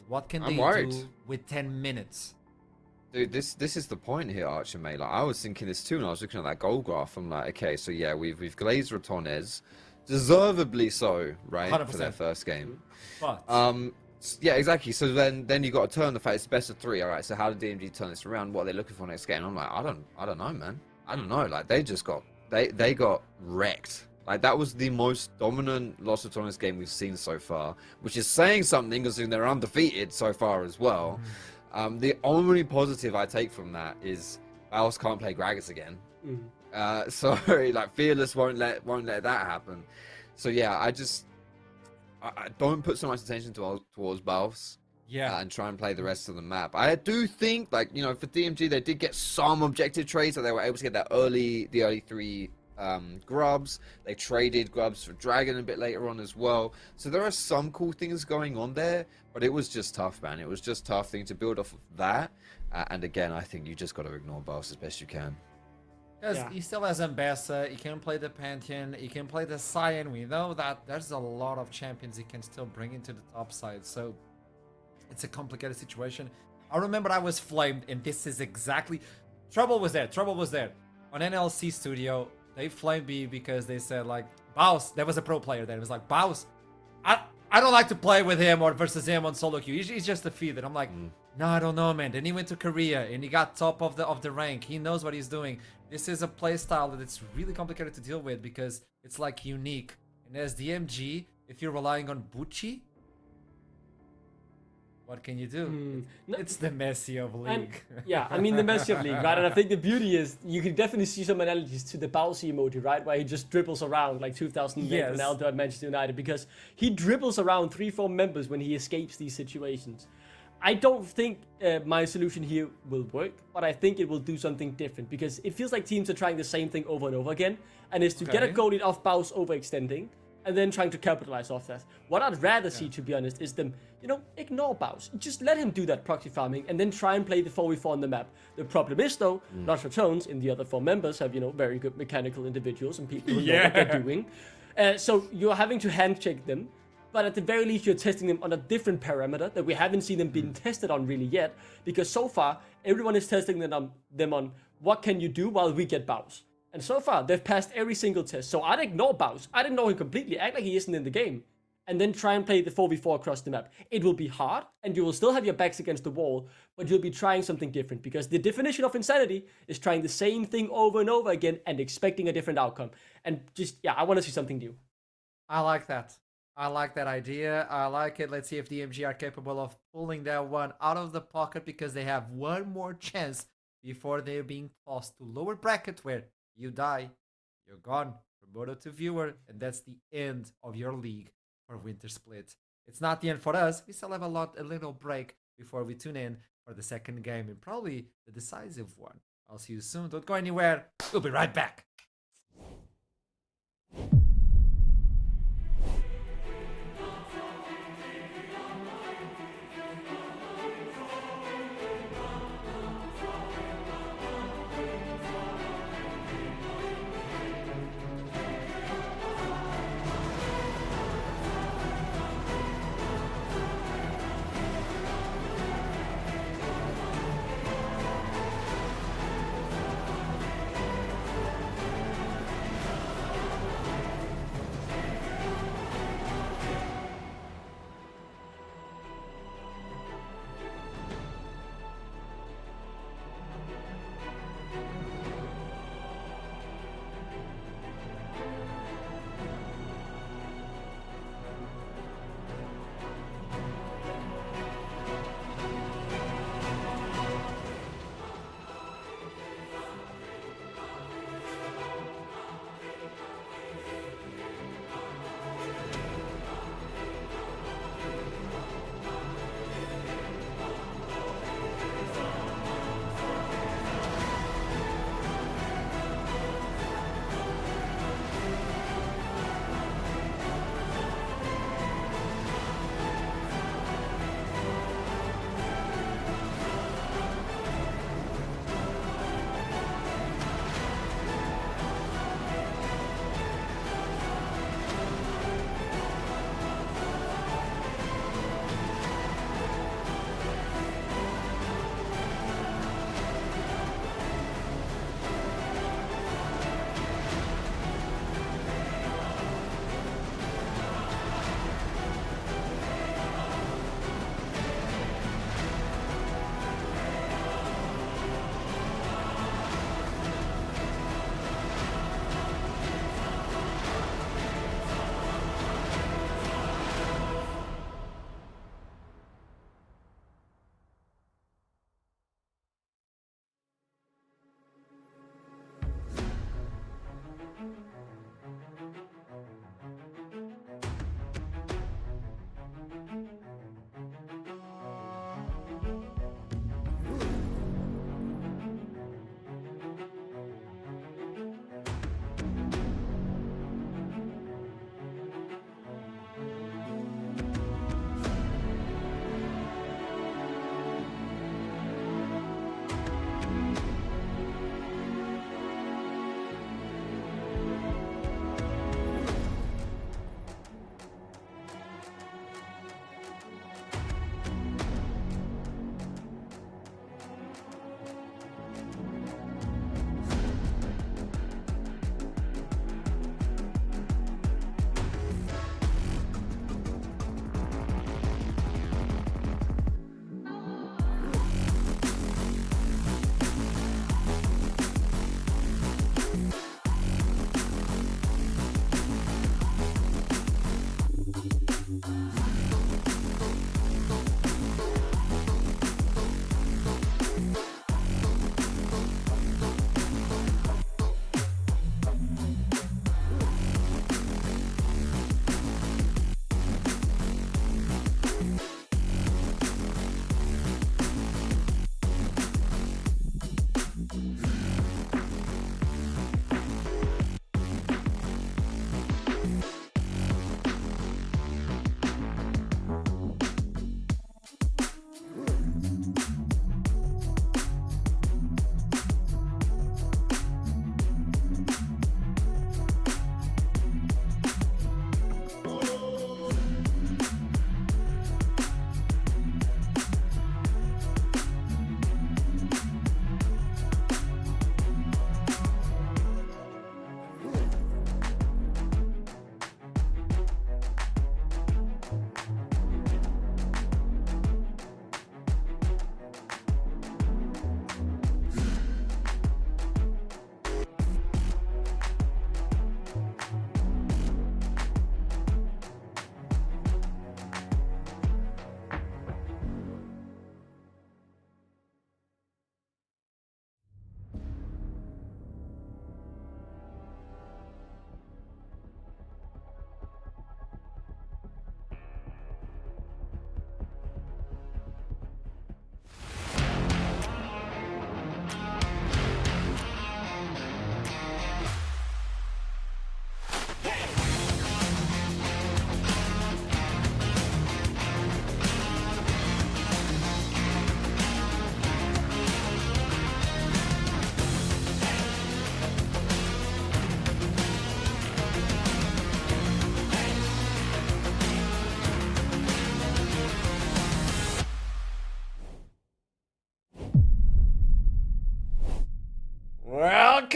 What can they do with 10 minutes? Dude, this is the point here, Archer, mate. Like, I was thinking this too, and I was looking at that goal graph. I'm like, okay, so yeah, we've glazed Ratones, deservedly so, right, 100%. for their first game. But yeah, exactly. So then you got to turn the fact it's best of 3. All right, so how did DMG turn this around? What are they looking for next game? I'm like, I don't know, man. I don't know. Like they just got they got wrecked. Like that was the most dominant Los Ratones game we've seen so far, which is saying something because they're undefeated so far as well. The only positive I take from that is Baus can't play Gragas again. Sorry, like Fearless won't let that happen. So yeah, I don't put so much attention towards Baus. yeah, And try and play the rest of the map. I do think, like, you know, for DMG they did get some objective trades, so they were able to get the early 3 grubs. They traded grubs for Dragon a bit later on as well. So there are some cool things going on there, but it was just tough, man. It was just tough thing to build off of that. And again, I think you just got to ignore Baus as best you can. because he still has Ambessa, he can play the Pantheon, he can play the Cyan. We know that there's a lot of champions he can still bring into the top side, so it's a complicated situation. I remember I was flamed, and this is exactly... Trouble was there. On NLC Studio, they flamed me because they said, like, Baus, there was a pro player there. It was like, Baus, I don't like to play with him or versus him on solo queue. He's just a feed. And I'm like, no, I don't know, man. Then he went to Korea, and he got top of the rank. He knows what he's doing. This is a playstyle that it's really complicated to deal with because it's, like, unique. And as DMG, if you're relying on Bucci, what can you do? It's the Messi of League. Yeah, I mean the Messi of League, right? And I think the beauty is you can definitely see some analogies to the Bowsy emoji, right? Where he just dribbles around like 2008 Ronaldo at Manchester United, because he dribbles around 3-4 members when he escapes these situations. I don't think my solution here will work, but I think it will do something different because it feels like teams are trying the same thing over and over again, and it's to get a goal lead off Baus overextending, and then trying to capitalize off that. What I'd rather see, to be honest, is them, you know, ignore Baus. Just let him do that proxy farming and then try and play the 4v4 on the map. The problem is, though, Los Ratones and the other 4 members have, you know, very good mechanical individuals and people who know what they're doing. So you're having to handshake them, but at the very least you're testing them on a different parameter that we haven't seen them being tested on really yet, because so far everyone is testing them on what can you do while we get Baus. And so far, they've passed every single test. So I'd ignore Baus. I'd ignore him completely, act like he isn't in the game, and then try and play the 4v4 across the map. It will be hard, and you will still have your backs against the wall, but you'll be trying something different, because the definition of insanity is trying the same thing over and over again and expecting a different outcome. And just, yeah, I want to see something new. I like that. I like that idea. I like it. Let's see if DMG are capable of pulling that one out of the pocket, because they have one more chance before they're being tossed to lower bracket where you die, you're gone, promoted to viewer, and that's the end of your league for Winter Split. It's not the end for us. We still have a little break before we tune in for the second game, and probably the decisive one. I'll see you soon. Don't go anywhere. We'll be right back.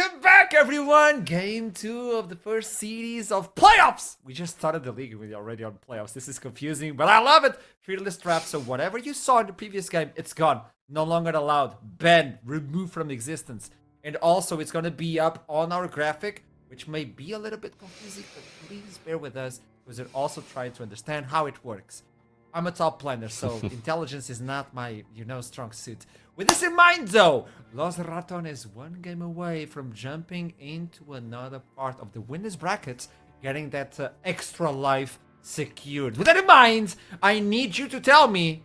Welcome back, everyone! Game 2 of the first series of playoffs! We just started the league, we're already on playoffs. This is confusing, but I love it! Fearless draft, so whatever you saw in the previous game, it's gone. No longer allowed. Banned. Removed from existence. And also, it's gonna be up on our graphic, which may be a little bit confusing, but please bear with us, because we're also trying to understand how it works. I'm a top planer, so intelligence is not my, strong suit. With this in mind, though, Los Ratones one game away from jumping into another part of the winners brackets, getting that extra life secured. With that in mind, I need you to tell me,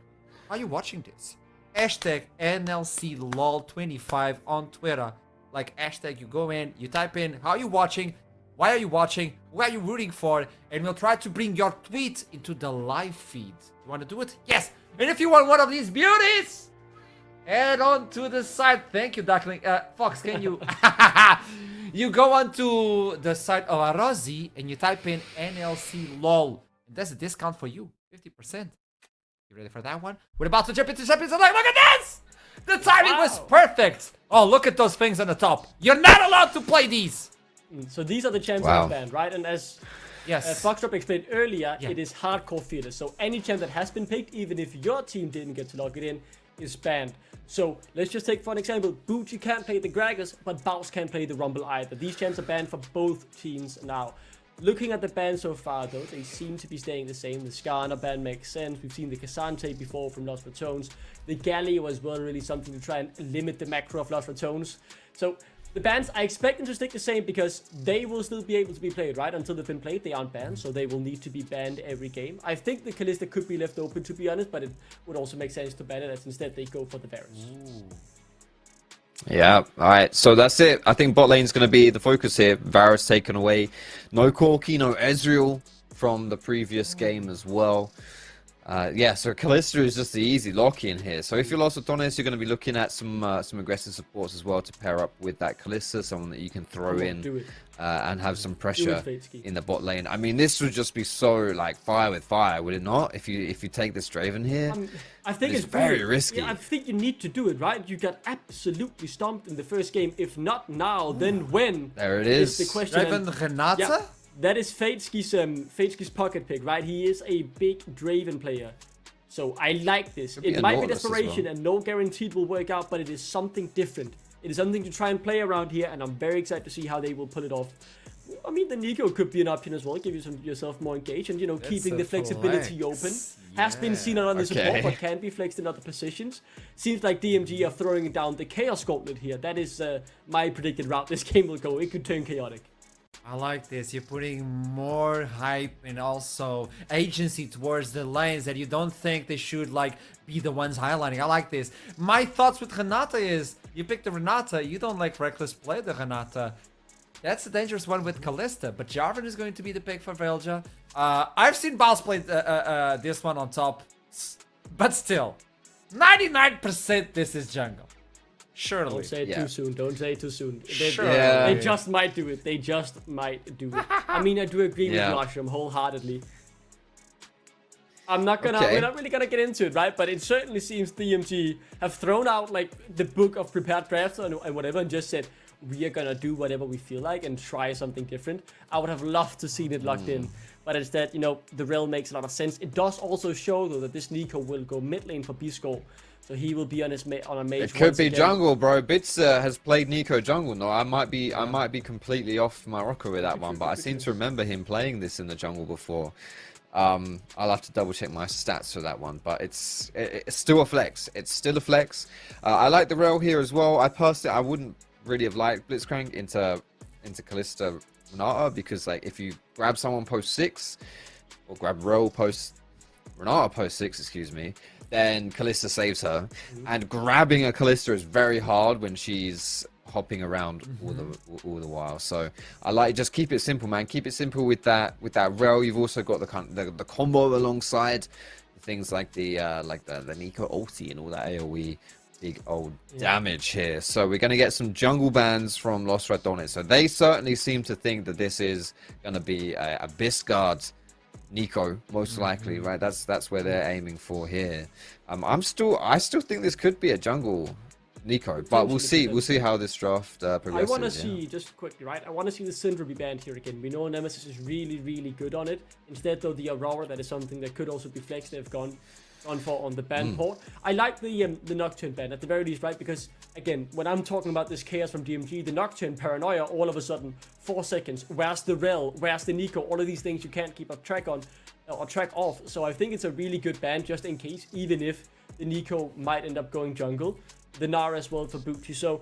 are you watching this? Hashtag NLC LOL25 on Twitter. Like hashtag, you go in, you type in, how are you watching? Why are you watching? Who are you rooting for? And we'll try to bring your tweet into the live feed. You want to do it? Yes! And if you want one of these beauties, head on to the site. Thank you, Duckling. Fox, can you... You go on to the site of Arozzi and you type in NLC LOL. And that's a discount for you. 50%. You ready for that one? We're about to jump into Champions League. Look at this! The timing was perfect. Oh, look at those things on the top. You're not allowed to play these. So these are the champs that are banned, right? And as Foxtrot explained earlier, it is hardcore fearless. So any champ that has been picked, even if your team didn't get to log it in, is banned. So let's just take for an example, BO3 can't play the Gragas, but Baus can't play the Rumble either. These champs are banned for both teams now. Looking at the ban so far though, they seem to be staying the same. The Skarner ban makes sense. We've seen the Kazante before from Los Ratones. The Galio as well, really something to try and limit the macro of Los Ratones. So the bans, I expect them to stick the same because they will still be able to be played, right? Until they've been played, they aren't banned, so they will need to be banned every game. I think the Kalista could be left open, to be honest, but it would also make sense to ban it as instead they go for the Varus. Yeah, alright, so that's it. I think bot lane's going to be the focus here. Varus taken away. No Corki, no Ezreal from the previous game as well. Yeah, so Kalista is just the easy lock-in here. So if you're Los Ratones, you're going to be looking at some aggressive supports as well to pair up with that Kalista, someone that you can throw in and have some pressure in the bot lane. I mean, this would just be so like fire with fire, would it not? If you take this Draven here, I think it's very risky. Yeah, I think you need to do it, right? You got absolutely stomped in the first game. If not now, then when? There it is. The question. Draven Renata? Yeah. That is Fateski's pocket pick, right? He is a big Draven player. So I like this. It might be desperation and no guarantee it will work out, but it is something different. It is something to try and play around here, and I'm very excited to see how they will pull it off. I mean, the Nico could be an option as well, give yourself more engaged, and keeping the flexibility open. Has been seen on the support, but can be flexed in other positions. Seems like DMG are throwing down the Chaos Gauntlet here. That is my predicted route this game will go. It could turn chaotic. I like this. You're putting more hype and also agency towards the lanes that you don't think they should be the ones highlighting. I like this. My thoughts with Renata is you pick the Renata, you don't reckless play the Renata. That's a dangerous one with Kalista, but Jarvan is going to be the pick for Velja. I've seen Baus play this one on top, but still, 99% this is jungle. Surely. Don't say it too soon. Don't say it too soon. They just might do it. They just might do it. I mean, I do agree with Mushroom wholeheartedly. We're not really gonna get into it, right? But it certainly seems DMG have thrown out the book of prepared drafts and whatever, and just said we are gonna do whatever we feel like and try something different. I would have loved to see it locked in, but instead, the realm makes a lot of sense. It does also show though that this Nico will go mid lane for Bisco. So he will be on a mage. It could be jungle, bro. Bits has played Nico jungle. No, I might be completely off my rocker with that one, but I seem to remember him playing this in the jungle before. I'll have to double check my stats for that one, but it's still a flex. It's still a flex. I like the rail here as well. I wouldn't really have liked Blitzcrank into Kalista Renata because if you grab someone post 6 or grab rail post Renata post 6, excuse me, then Kalista saves her. And grabbing a Kalista is very hard when she's hopping around all the while. So I like just keep it simple, man. Keep it simple with that rail. You've also got the combo alongside things like the Nico ulti and all that AoE big old damage here. So we're gonna get some jungle bans from Los Ratones. So they certainly seem to think that this is gonna be a Biscard Nico, most likely, right? That's where they're aiming for here. I still think this could be a jungle Nico. But we'll see how this draft progresses. I want to see, just quickly, right? I want to see the Syndra be banned here again. We know Nemesis is really, really good on it. Instead, though, the Aurora, that is something that could also be flexed. They've gone for on the ban port. I like the Nocturne ban at the very least, right? Because again, when I'm talking about this chaos from DMG, the Nocturne paranoia, all of a sudden, 4 seconds. Where's the Rel? Where's the Nico? All of these things you can't keep a track on or track off. So I think it's a really good ban just in case, even if the Nico might end up going jungle. The Nara as well for BO3. So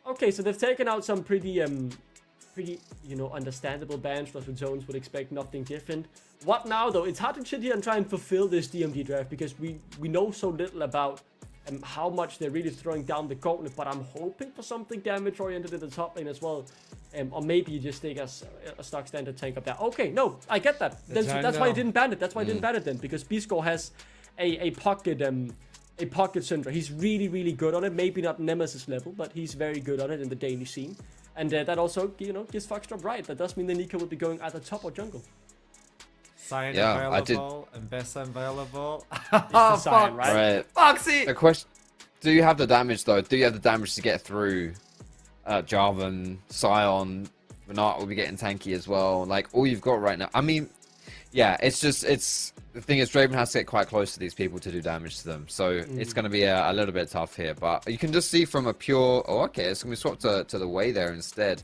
okay, so they've taken out some pretty understandable bans. Plus with zones would expect nothing different. What now though? It's hard to sit here and try and fulfill this DMG draft because we know so little about how much they're really throwing down the gauntlet. But I'm hoping for something damage oriented in the top lane as well. Or maybe you just take a stock standard tank up there. Okay, no, I get that. That's why I didn't ban it. That's why I didn't ban it then, because Bisco has a pocket Syndra. He's really, really good on it. Maybe not Nemesis level, but he's very good on it in the daily scene. And that also, gives Foxtrot right. That does mean the Nico will be going either top or jungle. Sign available, and Bessa available. Oh, fuck, right? Foxy! The question: do you have the damage though? Do you have the damage to get through Jarvan, Sion, Renat will be getting tanky as well. Like all you've got right now. I mean, yeah, it's the thing is Draven has to get quite close to these people to do damage to them. So it's going to be a little bit tough here. But you can just see from a pure. Oh, okay, it's going to be swapped to the way there instead.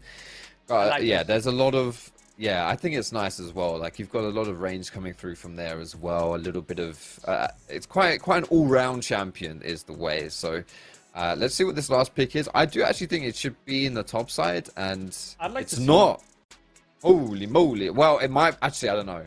But like yeah, this. there's a lot of. Yeah, I think it's nice as well. Like you've got a lot of range coming through from there as well. A little bit of it's quite an all-round champion is the way. So let's see what this last pick is. I do actually think it should be in the top side, and it's not. Holy moly! Well, it might actually. I don't know.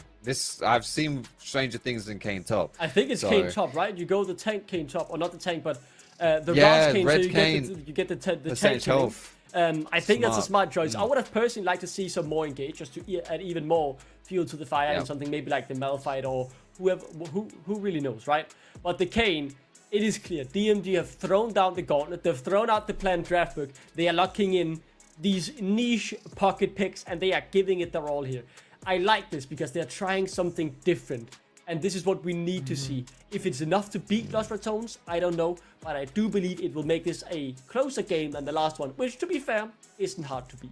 I've seen stranger things than Kane top. I think it's Kane top, right? You go the tank Kane top, or not the tank, but the Ross Kane. Red so Kane. you get the tank health. I think that's a smart choice. I would have personally liked to see some more engage, just to add even more fuel to the fire, and something maybe like the Malphite or whoever, who really knows, right? But the Kane, it is clear. DMG have thrown down the gauntlet. They've thrown out the planned draft book. They are locking in these niche pocket picks, and they are giving it their all here. I like this because they're trying something different. And this is what we need to see. If it's enough to beat Lost Ratones, I don't know. But I do believe it will make this a closer game than the last one, which, to be fair, isn't hard to beat.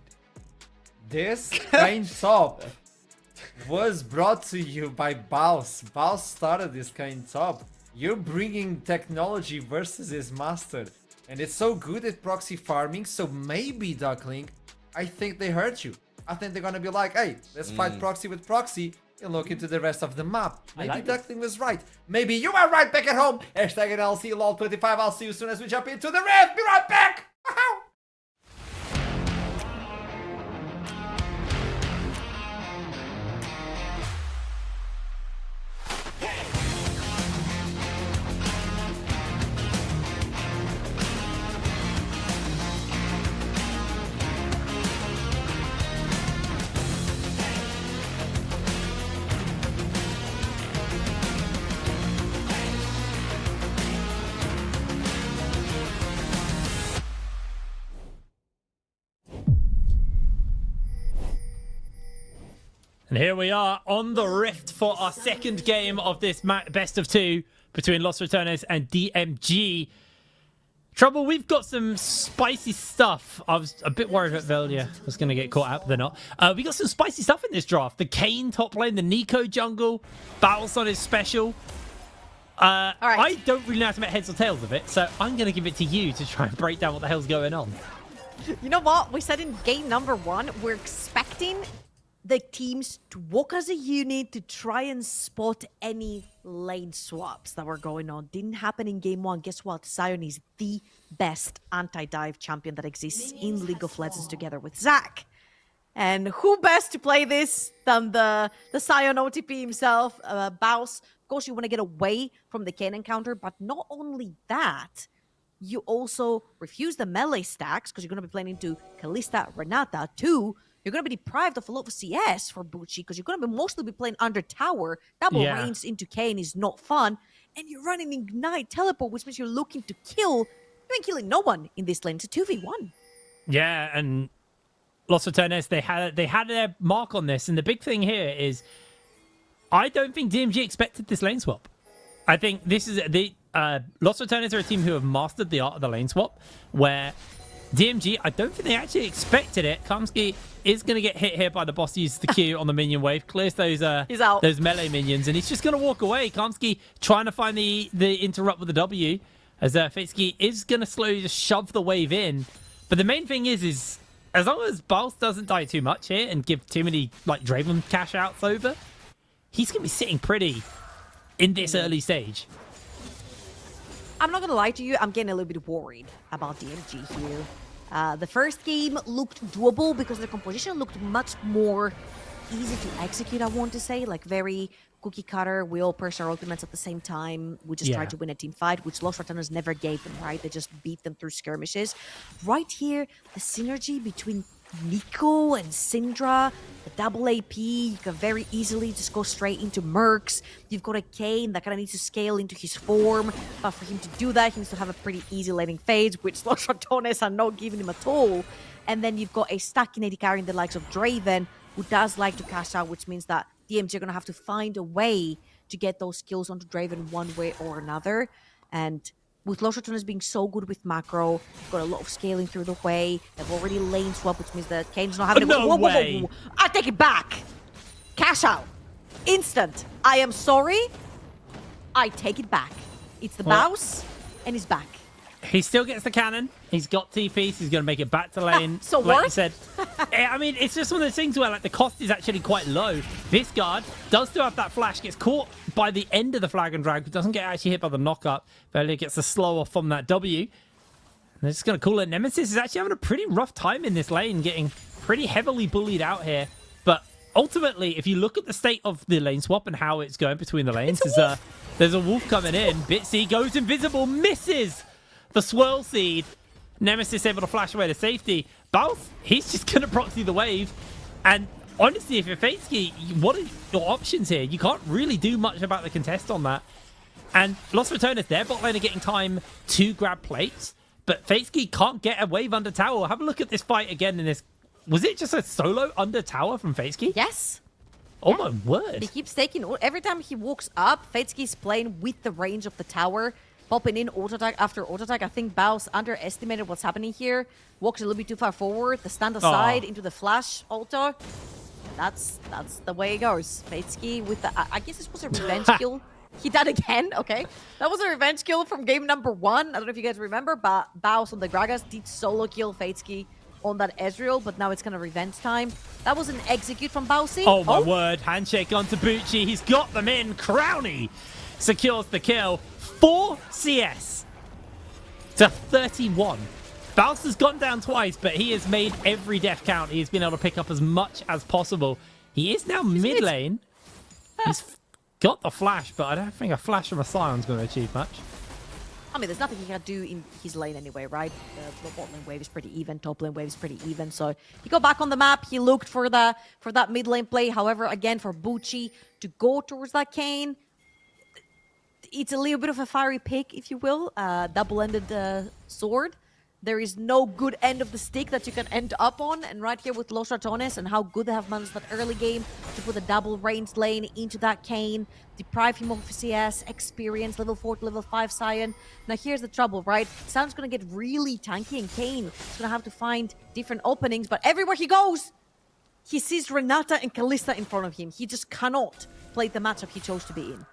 This kind top was brought to you by Baus. Baus started this kind top. You're bringing technology versus his master. And it's so good at proxy farming, so maybe Duckling, I think they hurt you. I think they're gonna be like, hey, let's fight proxy with proxy and look into the rest of the map. Maybe Duckling was right. Maybe you are right back at home. Hashtag NLC LOL25. I'll see you soon as we jump into the ref. Be right back. And here we are on the Rift for our second game of this best of two between Los Ratones and DMG. Trouble, we've got some spicy stuff. I was a bit worried that Velia was going to get caught out, but they're not. We got some spicy stuff in this draft. The Kane top lane, the Nico jungle, Battles on his special. All right. I don't really know how to make heads or tails of it, so I'm going to give it to you to try and break down what the hell's going on. You know what? We said in game number 1, we're expecting the teams to work as a unit to try and spot any lane swaps that were going on. Didn't happen in game 1. Guess what? Sion is the best anti-dive champion that exists in League of Legends together with Zac. And who best to play this than the Sion OTP himself, Baus. Of course, you want to get away from the Kane encounter, but not only that, you also refuse the melee stacks because you're going to be playing into Kalista, Renata, too. You're going to be deprived of a lot of CS for BO3 because you're going to mostly be playing under tower. Double range into Kane is not fun. And you're running Ignite Teleport, which means you're looking to kill. You ain't killing no one in this lane. It's a 2v1. Yeah, and Los Ratones, they had their mark on this. And the big thing here is I don't think DMG expected this lane swap. I think this is Los Ratones are a team who have mastered the art of the lane swap, where DMG, I don't think they actually expected it. Kamsky is going to get hit here by the boss. Uses the Q on the minion wave, clears those those melee minions, and he's just going to walk away. Kamsky trying to find the interrupt with the W, as Feitsky is going to slowly just shove the wave in. But the main thing is as long as Bals doesn't die too much here and give too many like Draven cash outs over, he's going to be sitting pretty in this early stage. I'm not gonna lie to you, I'm getting a little bit worried about DMG here. The first game looked doable because the composition looked much more easy to execute, I want to say. Like very cookie cutter, we all push our ultimates at the same time. We just tried to win a team fight, which Los Ratones never gave them, right? They just beat them through skirmishes. Right here, the synergy between Nico and Syndra, the double AP, you can very easily just go straight into Mercs. You've got a Kane that kind of needs to scale into his form, but for him to do that, he needs to have a pretty easy laning phase, which Los Ratones are not giving him at all. And then you've got a stacking AD carry in the likes of Draven, who does like to cash out, which means that DMG are going to have to find a way to get those kills onto Draven one way or another. And with Los Ratones being so good with macro, got a lot of scaling through the way. They've already lane swap, which means that Kane's not having No way. I take it back. Cash out. Instant. I am sorry. I take it back. It's the mouse, and he's back. He still gets the cannon. He's got TPs. He's going to make it back to lane. So like what? you said. I mean, it's just one of those things where like the cost is actually quite low. This guard does still have that flash. Gets caught by the end of the flag and drag. Doesn't get actually hit by the knock-up. Barely gets the slow off from that W. And they're just going to call it. Nemesis is actually having a pretty rough time in this lane. Getting pretty heavily bullied out here. But ultimately, if you look at the state of the lane swap and how it's going between the lanes, there's a wolf coming in. Bitsy goes invisible. Misses the swirl seed. Nemesis able to flash away to safety. Bals, he's just going to proxy the wave. And honestly, if you're Feitsky, what are your options here? You can't really do much about the contest on that. And Los Ratones, their bot lane are getting time to grab plates. But Feitsky can't get a wave under tower. Have a look at this fight again in this. Was it just a solo under tower from Feitsky? Yes. Oh my word. He keeps taking... Every time he walks up, Feitsky's playing with the range of the tower. Popping in auto attack after auto attack. I think Baus underestimated what's happening here. Walks a little bit too far forward. The stand aside into the flash auto. That's the way it goes. Feitsky with the... I guess this was a revenge kill. He died again. Okay. That was a revenge kill from game number 1. I don't know if you guys remember, but Baus on the Gragas did solo kill Feitsky on that Ezreal, but now it's kind of revenge time. That was an execute from Bausi. Oh my word. Handshake onto Bucci. He's got them in. Crowny secures the kill. 4 CS to 31. Baus has gone down twice, but he has made every death count. He's been able to pick up as much as possible. He is now mid lane. He's got the flash, but I don't think a flash from a Scion's going to achieve much. I mean, there's nothing he can do in his lane anyway, right? The bot lane wave is pretty even, top lane wave is pretty even. So he got back on the map. He looked for that mid lane play. However, again, for Bucci to go towards that Kane, it's a little bit of a fiery pick, if you will. Double-ended sword. There is no good end of the stick that you can end up on. And right here with Los Ratones and how good they have managed that early game to put a double ranged lane into that Kane, deprive him of CS, experience, level 4 to level 5 Scion. Now here's the trouble, right? Sion's going to get really tanky and Kane is going to have to find different openings. But everywhere he goes, he sees Renata and Kalista in front of him. He just cannot play the matchup he chose to be in.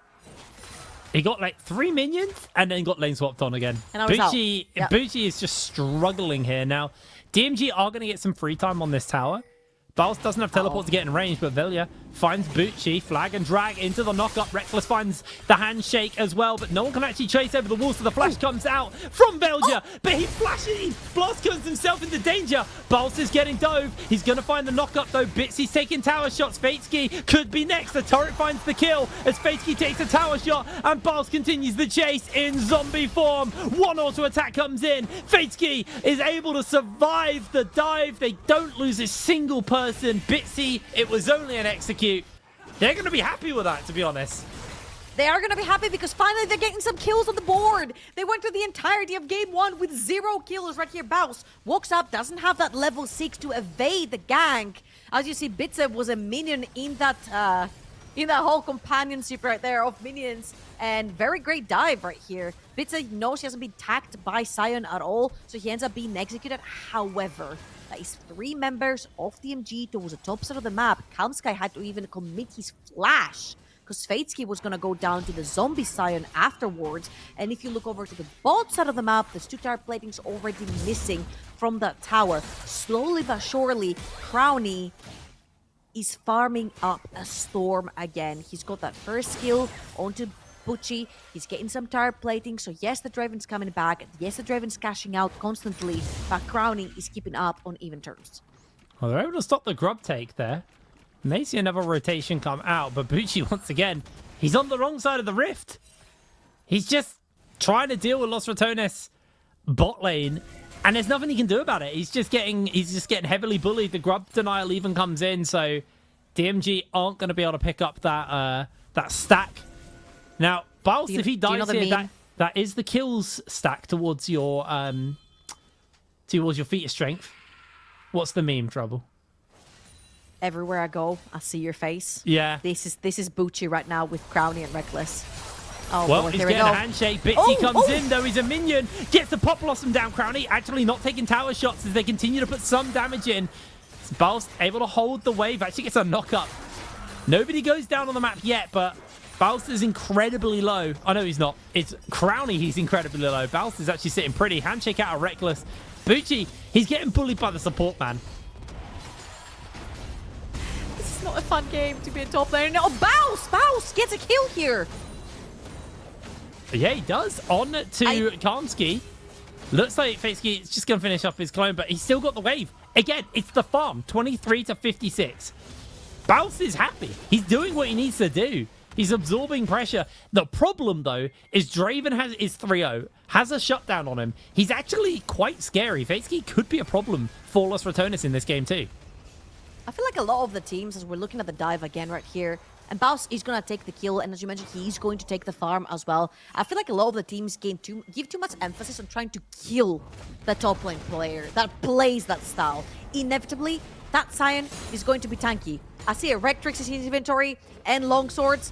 He got like 3 minions and then got lane swapped on again. Bucci is just struggling here. Now, DMG are going to get some free time on this tower. Baus doesn't have teleport to get in range, but Velia finds Bucci, flag and drag into the knockup. Reckless finds the handshake as well, but no one can actually chase over the wall, so the flash comes out from Velia, but he flashes, he blast comes himself into danger. Baus is getting dove. He's going to find the knockup though. Bitsy's taking tower shots. Feitsky could be next. The turret finds the kill as Feitsky takes a tower shot, and Baus continues the chase in zombie form. One auto attack comes in. Feitsky is able to survive the dive. They don't lose a single person. Bitsy, it was only an execute. They're going to be happy with that, to be honest. They are going to be happy because finally they're getting some kills on the board. They went through the entirety of game 1 with 0 kills right here. Baus walks up, doesn't have that level 6 to evade the gank. As you see, Bitse was a minion in that whole companionship right there of minions. And very great dive right here. Bitsa knows he hasn't been tagged by Sion at all, so he ends up being executed. However, that is 3 members of DMG towards the top side of the map. Kalmsky had to even commit his flash because Fatesky was going to go down to the zombie Sion afterwards. And if you look over to the bot side of the map, there's 2 tower platings already missing from that tower. Slowly but surely, Crowny is farming up a storm again. He's got that first kill onto Butchie. He's getting some tower plating. So yes, the Draven's coming back. Yes, the Draven's cashing out constantly. But Crowny is keeping up on even terms. Well, they're able to stop the grub take there. May see another rotation come out, but Bucci, once again, he's on the wrong side of the rift. He's just trying to deal with Los Ratones bot lane, and there's nothing he can do about it. He's just getting heavily bullied. The grub denial even comes in, so DMG aren't going to be able to pick up that stack. Now, Biles, if he dies here, that is the kills stack towards your feat of strength. What's the meme, Trouble? Everywhere I go, I see your face. Yeah. This is Bucci right now with Crowny and Reckless. Oh, well, boy, he's here we getting go. a handshake. Bitsy comes in, though. He's a minion. Gets the Pop Blossom down. Crowny actually not taking tower shots as they continue to put some damage in. Baus able to hold the wave. Actually gets a knock-up. Nobody goes down on the map yet, but Baus is incredibly low. Oh, no, he's not. It's Crowny he's incredibly low. Baus is actually sitting pretty. Handshake out of Reckless. Bucci, he's getting bullied by the support man. This is not a fun game to be a top laner. No, Baus gets a kill here. Yeah, he does. On to Karmsky. Looks like Fatesky is just going to finish off his clone, but he's still got the wave. Again, it's the farm. 23 to 56. Baus is happy. He's doing what he needs to do. He's absorbing pressure. The problem, though, is Draven is 3-0. Has a shutdown on him. He's actually quite scary. Fatesky could be a problem for Los Ratones in this game, too. I feel like a lot of the teams, as we're looking at the dive again right here, and Baus is going to take the kill, and as you mentioned, he's going to take the farm as well. I feel like a lot of the teams give too much emphasis on trying to kill the top lane player that plays that style. Inevitably, that Sion is going to be tanky. I see a Rectrix in his inventory and longswords.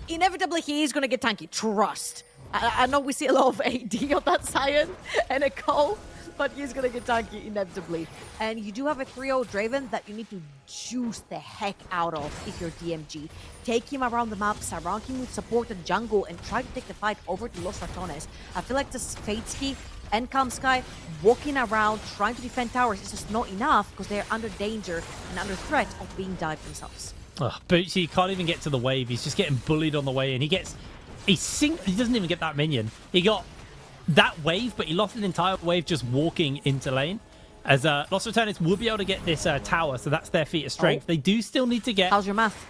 Inevitably, he is going to get tanky. Trust. I know we see a lot of AD on that Sion and a Cole, but he's going to get tanky inevitably. And you do have a 3-0 Draven that you need to juice the heck out of if you're DMG. Take him around the map, surround him with support and jungle, and try to take the fight over to Los Ratones. I feel like this Fatesky and Kalmsky walking around trying to defend towers is just not enough because they're under danger and under threat of being dived themselves. Oh, Bucci can't even get to the wave. He's just getting bullied on the way, and he doesn't even get that minion. He got that wave, but he lost an entire wave just walking into lane. As Los Ratones will be able to get this tower, so that's their feat of strength. They do still need to get... How's your math?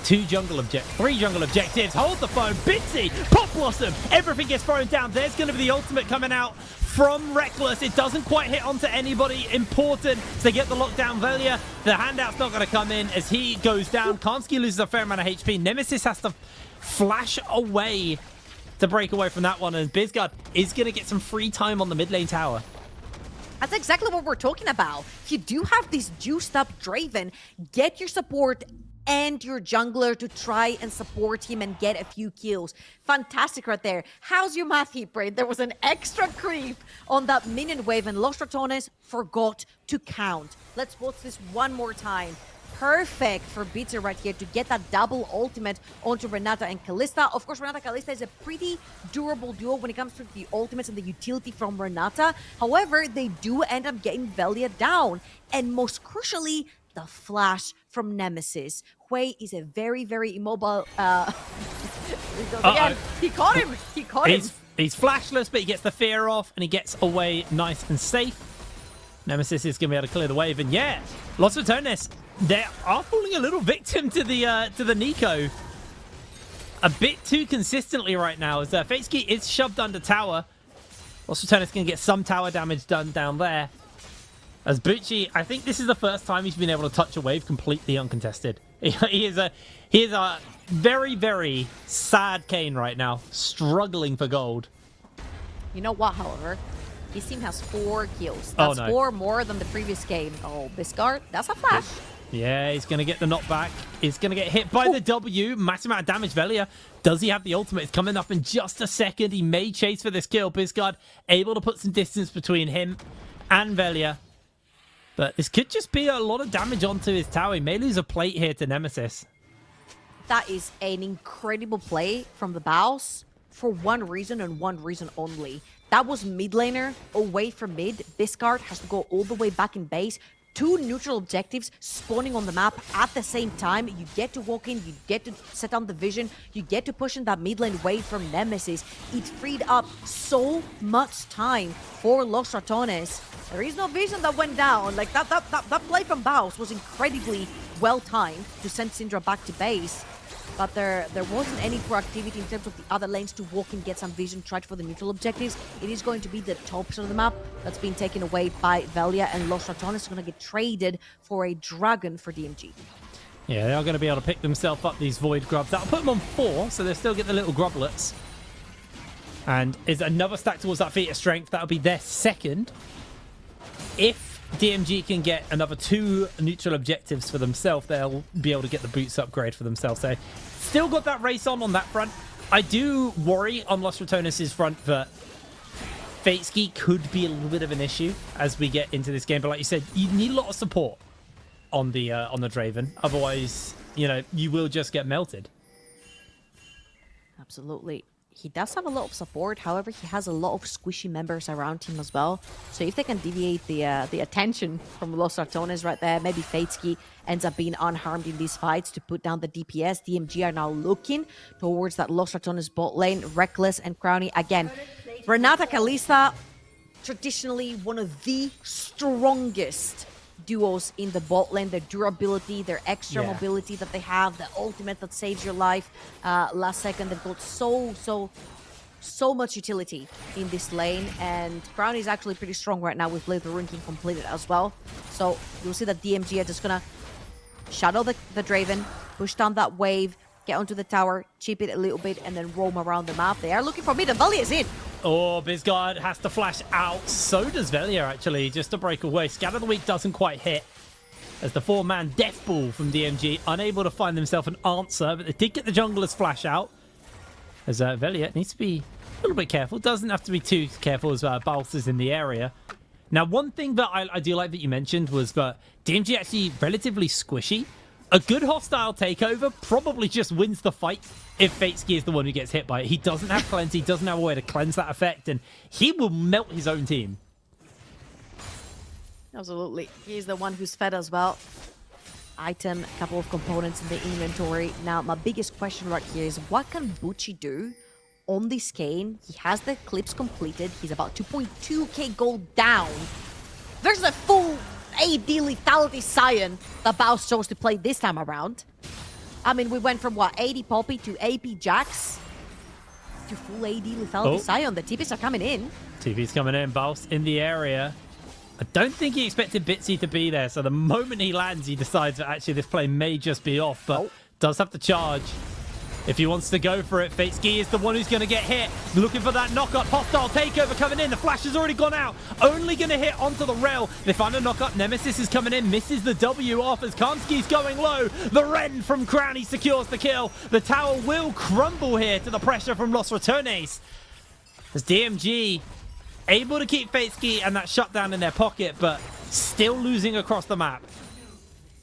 3 jungle objectives. Hold the phone. Bitsy, Pop Blossom. Everything gets thrown down. There's going to be the ultimate coming out from Reckless. It doesn't quite hit onto anybody important. So they get the lockdown Velia. The handout's not going to come in as he goes down. Karmsky loses a fair amount of HP. Nemesis has to flash away to break away from that one. And Bizgard is going to get some free time on the mid lane tower. That's exactly what we're talking about. If you do have this juiced up Draven, get your support and your jungler to try and support him and get a few kills. Fantastic right there. How's your math, Heatbrain? There was an extra creep on that minion wave and Los Ratones forgot to count. Let's watch this one more time. Perfect for Bitzer right here to get that double ultimate onto Renata and Kalista. Of course, Renata Kalista is a pretty durable duo when it comes to the ultimates and the utility from Renata. However, they do end up getting Velia down. And most crucially, the flash from Nemesis. Hui is a very, very immobile... Again. He caught him! He caught him! He's flashless, but he gets the fear off, and he gets away nice and safe. Nemesis is going to be able to clear the wave, and yeah, Los Ratones, they are falling a little victim to the Nico. A bit too consistently right now, as Fatesky is shoved under tower. Los Ratones can get some tower damage done down there. As Bucci, I think this is the first time he's been able to touch a wave completely uncontested. He is a very, very sad Kane right now, struggling for gold. You know what, however? His team has 4 kills. That's 4 more than the previous game. Oh, Biscard, that's a flash. Yeah, he's going to get the knockback. He's going to get hit by the W. Massive amount of damage. Velia, does he have the ultimate? It's coming up in just a second. He may chase for this kill. Bisgard able to put some distance between him and Velia. But this could just be a lot of damage onto his tower. He may lose a plate here to Nemesis. That is an incredible play from the Baus for one reason and one reason only. That was mid laner away from mid. Bisgard has to go all the way back in base. 2 neutral objectives spawning on the map at the same time. You get to walk in, you get to set on the vision, you get to push in that mid lane away from Nemesis. It freed up so much time for Los Ratones. There is no vision that went down. Like that play from Baus was incredibly well timed to send Syndra back to base. But there wasn't any proactivity in terms of the other lanes to walk and get some vision, try for the neutral objectives. It is going to be the top side of the map that's been taken away by Velia, and Los Ratones are going to get traded for a dragon for DMG. Yeah, they are going to be able to pick themselves up these Void Grubs. That'll put them on 4, so they'll still get the little Grublets. And is another stack towards that feat of strength. That'll be their second. If DMG can get another 2 neutral objectives for themselves, they'll be able to get the boots upgrade for themselves. So still got that race on that front. I do worry on Los Ratones' front that Fateski could be a little bit of an issue as we get into this game. But like you said, you need a lot of support on the Draven. Otherwise, you know, you will just get melted. Absolutely. He does have a lot of support. However, he has a lot of squishy members around him as well. So if they can deviate the attention from Los Ratones right there, maybe Fateski ends up being unharmed in these fights to put down the DPS. DMG are now looking towards that Los Ratones bot lane. Reckless and Crowny. Again, Renata Kalista, traditionally one of the strongest duos in the bot lane. Their durability, their extra mobility that they have, the ultimate that saves your life last second. They've got so much utility in this lane, and Crown is actually pretty strong right now with Blade the Rune King completed as well. So you'll see that DMG are just gonna shadow the Draven, push down that wave, get onto the tower, chip it a little bit, and then roam around the map. They are looking for mid, and Velia is in. Oh, Bisgard has to flash out. So does Velia, actually, just to break away. Scatter the Weak doesn't quite hit as the 4-man Death Ball from DMG, unable to find themselves an answer, but they did get the jungler's flash out. As Velia needs to be a little bit careful. Doesn't have to be too careful as Baus is in the area. Now, one thing that I do like that you mentioned was that DMG actually relatively squishy. A good hostile takeover probably just wins the fight if Fateski is the one who gets hit by it. He doesn't have cleanse, he doesn't have a way to cleanse that effect, and he will melt his own team. Absolutely. He's the one who's fed as well. Item, a couple of components in the inventory. Now, my biggest question right here is, what can Bucci do on this Kane? He has the clips completed. He's about 2.2k gold down. There's a full AD lethality Scion that Baus chose to play this time around. I mean, we went from, what, 80 Poppy to AP Jax to full AD lethality Scion. The TPs are coming in. TP's coming in, Baus in the area. I don't think he expected Bitsy to be there, so the moment he lands, he decides that actually this play may just be off, but does have to charge if he wants to go for it. Fateski is the one who's going to get hit. Looking for that knockup. Hostile takeover coming in. The flash has already gone out. Only going to hit onto the rail. They find a knockup. Nemesis is coming in. Misses the W off as Karnski's going low. The Ren from Crowny secures the kill. The tower will crumble here to the pressure from Los Ratones. As DMG able to keep Fateski and that shutdown in their pocket, but still losing across the map.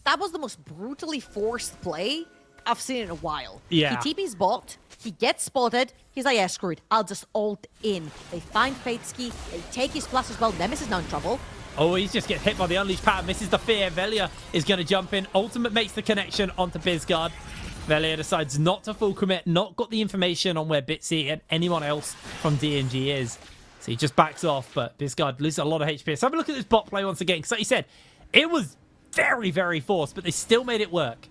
That was the most brutally forced play I've seen in a while. Yeah. He TP's bot, he gets spotted, he's like, yeah, screw it, I'll just ult in. They find Fateski, they take his plus as well. Nemesis is now in trouble. Oh, he's just getting hit by the Unleashed Power, misses the fear. Velia is going to jump in. Ultimate makes the connection onto Bisgard. Velia decides not to full commit, not got the information on where Bitsy and anyone else from DMG is. So he just backs off, but Bisgard loses a lot of HP. So have a look at this bot play once again, because like you said, it was very, very forced, but they still made it work.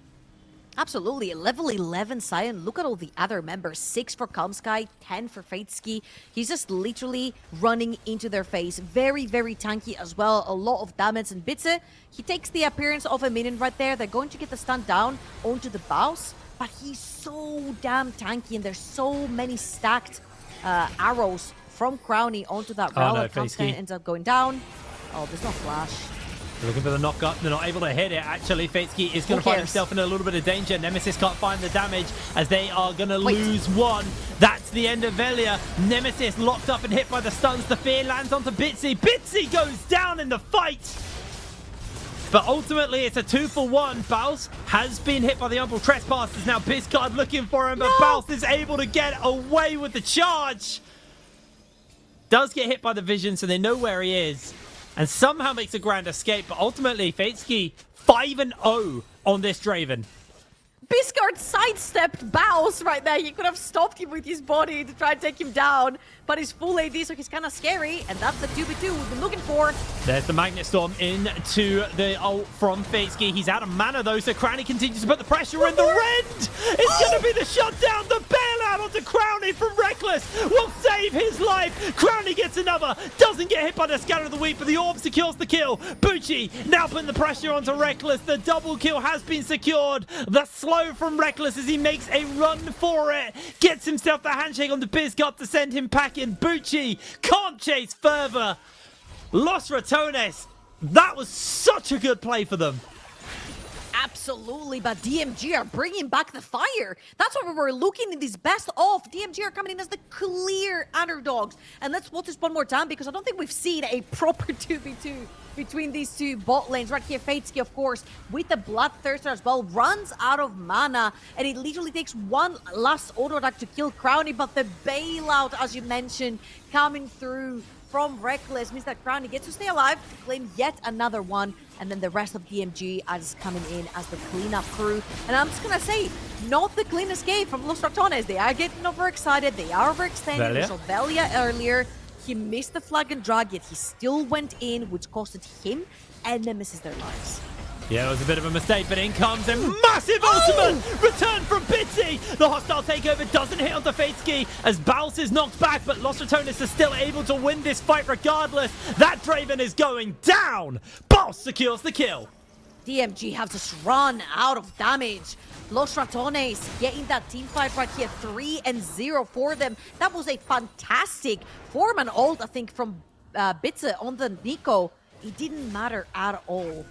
Absolutely. A level 11 Scion. Look at all the other members. 6 for Kamsky, 10 for Fateski. He's just literally running into their face. Very, very tanky as well. A lot of damage. And Bitze, he takes the appearance of a minion right there. They're going to get the stun down onto the Baus, but he's so damn tanky, and there's so many stacked arrows from Crowny onto that Rel. No, Kamsky ends up going down. Oh, there's no flash. Looking for the knock-up. They're not able to hit it, actually. Fatesky is going to find himself in a little bit of danger. Nemesis can't find the damage as they are going to lose one. That's the end of Velia. Nemesis locked up and hit by the stuns. The fear lands onto Bitsy. Bitsy goes down in the fight. But ultimately, it's a 2-for-1. Baus has been hit by the Umbral Trespassers. Now Bizcard looking for him, but Baus is able to get away with the charge. Does get hit by the vision, so they know where he is. And somehow makes a grand escape, but ultimately, Fatesky 5-0 on this Draven. Bizcard sidestepped Baus right there. He could have stopped him with his body to try and take him down, but he's full AD, so he's kind of scary, and that's the 2v2 we've been looking for. There's the Magnet Storm into the ult from Fatesky. He's out of mana, though, so Crownie continues to put the pressure in. The Rend is going to be the shutdown. The bailout onto Crownie from Reckless will save his life. Crownie gets another. Doesn't get hit by the Scatter of the Week, but the Orb secures the kill. Bucci now putting the pressure onto Reckless. The double kill has been secured. The slow from Reckless as he makes a run for it. Gets himself the handshake on the Bizcard to send him packing. Bucci can't chase further. Los Ratones, that was such a good play for them. Absolutely, but DMG are bringing back the fire. That's what we were looking in this best of. DMG are coming in as the clear underdogs. And let's watch this one more time because I don't think we've seen a proper 2v2 between these two bot lanes. Right here, Fatesky, of course, with the Bloodthirster as well, runs out of mana, and it literally takes one last auto attack to kill Crownie, but the bailout, as you mentioned, coming through from Reckless means that Crownie gets to stay alive to claim yet another one, and then the rest of DMG is coming in as the cleanup crew. And I'm just gonna say, not the cleanest game from Los Ratones. They are getting overexcited, they are overextended. We saw Velia earlier. He missed the flag and drag, yet he still went in, which costed him and Nemesis their lives. Yeah, it was a bit of a mistake, but in comes a massive ultimate return from Bitsy. The hostile takeover doesn't hit onto Fatesky as Baus is knocked back, but Los Ratones is still able to win this fight regardless. That Draven is going down. Baus secures the kill. DMG have just run out of damage. Los Ratones getting that team fight right here, 3-0 for them. That was a fantastic four-man ult, I think, from Bitze on the Nico. It didn't matter at all.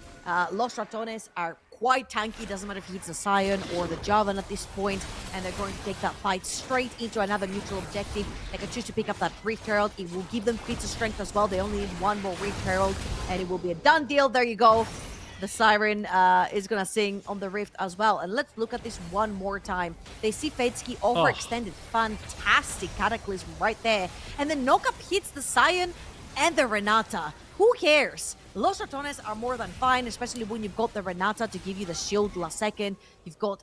Los Ratones are quite tanky. Doesn't matter if he hits the Scion or the Javan at this point, and they're going to take that fight straight into another neutral objective. They can choose to pick up that Rift Herald. It will give them feats of strength as well. They only need one more Rift Herald, and it will be a done deal. There you go. The Siren is going to sing on the Rift as well. And let's look at this one more time. They see Fatesky overextended. Fantastic Cataclysm right there. And then Knockup hits the Scion and the Renata. Who cares? Los Ratones are more than fine, especially when you've got the Renata to give you the shield last second. You've got,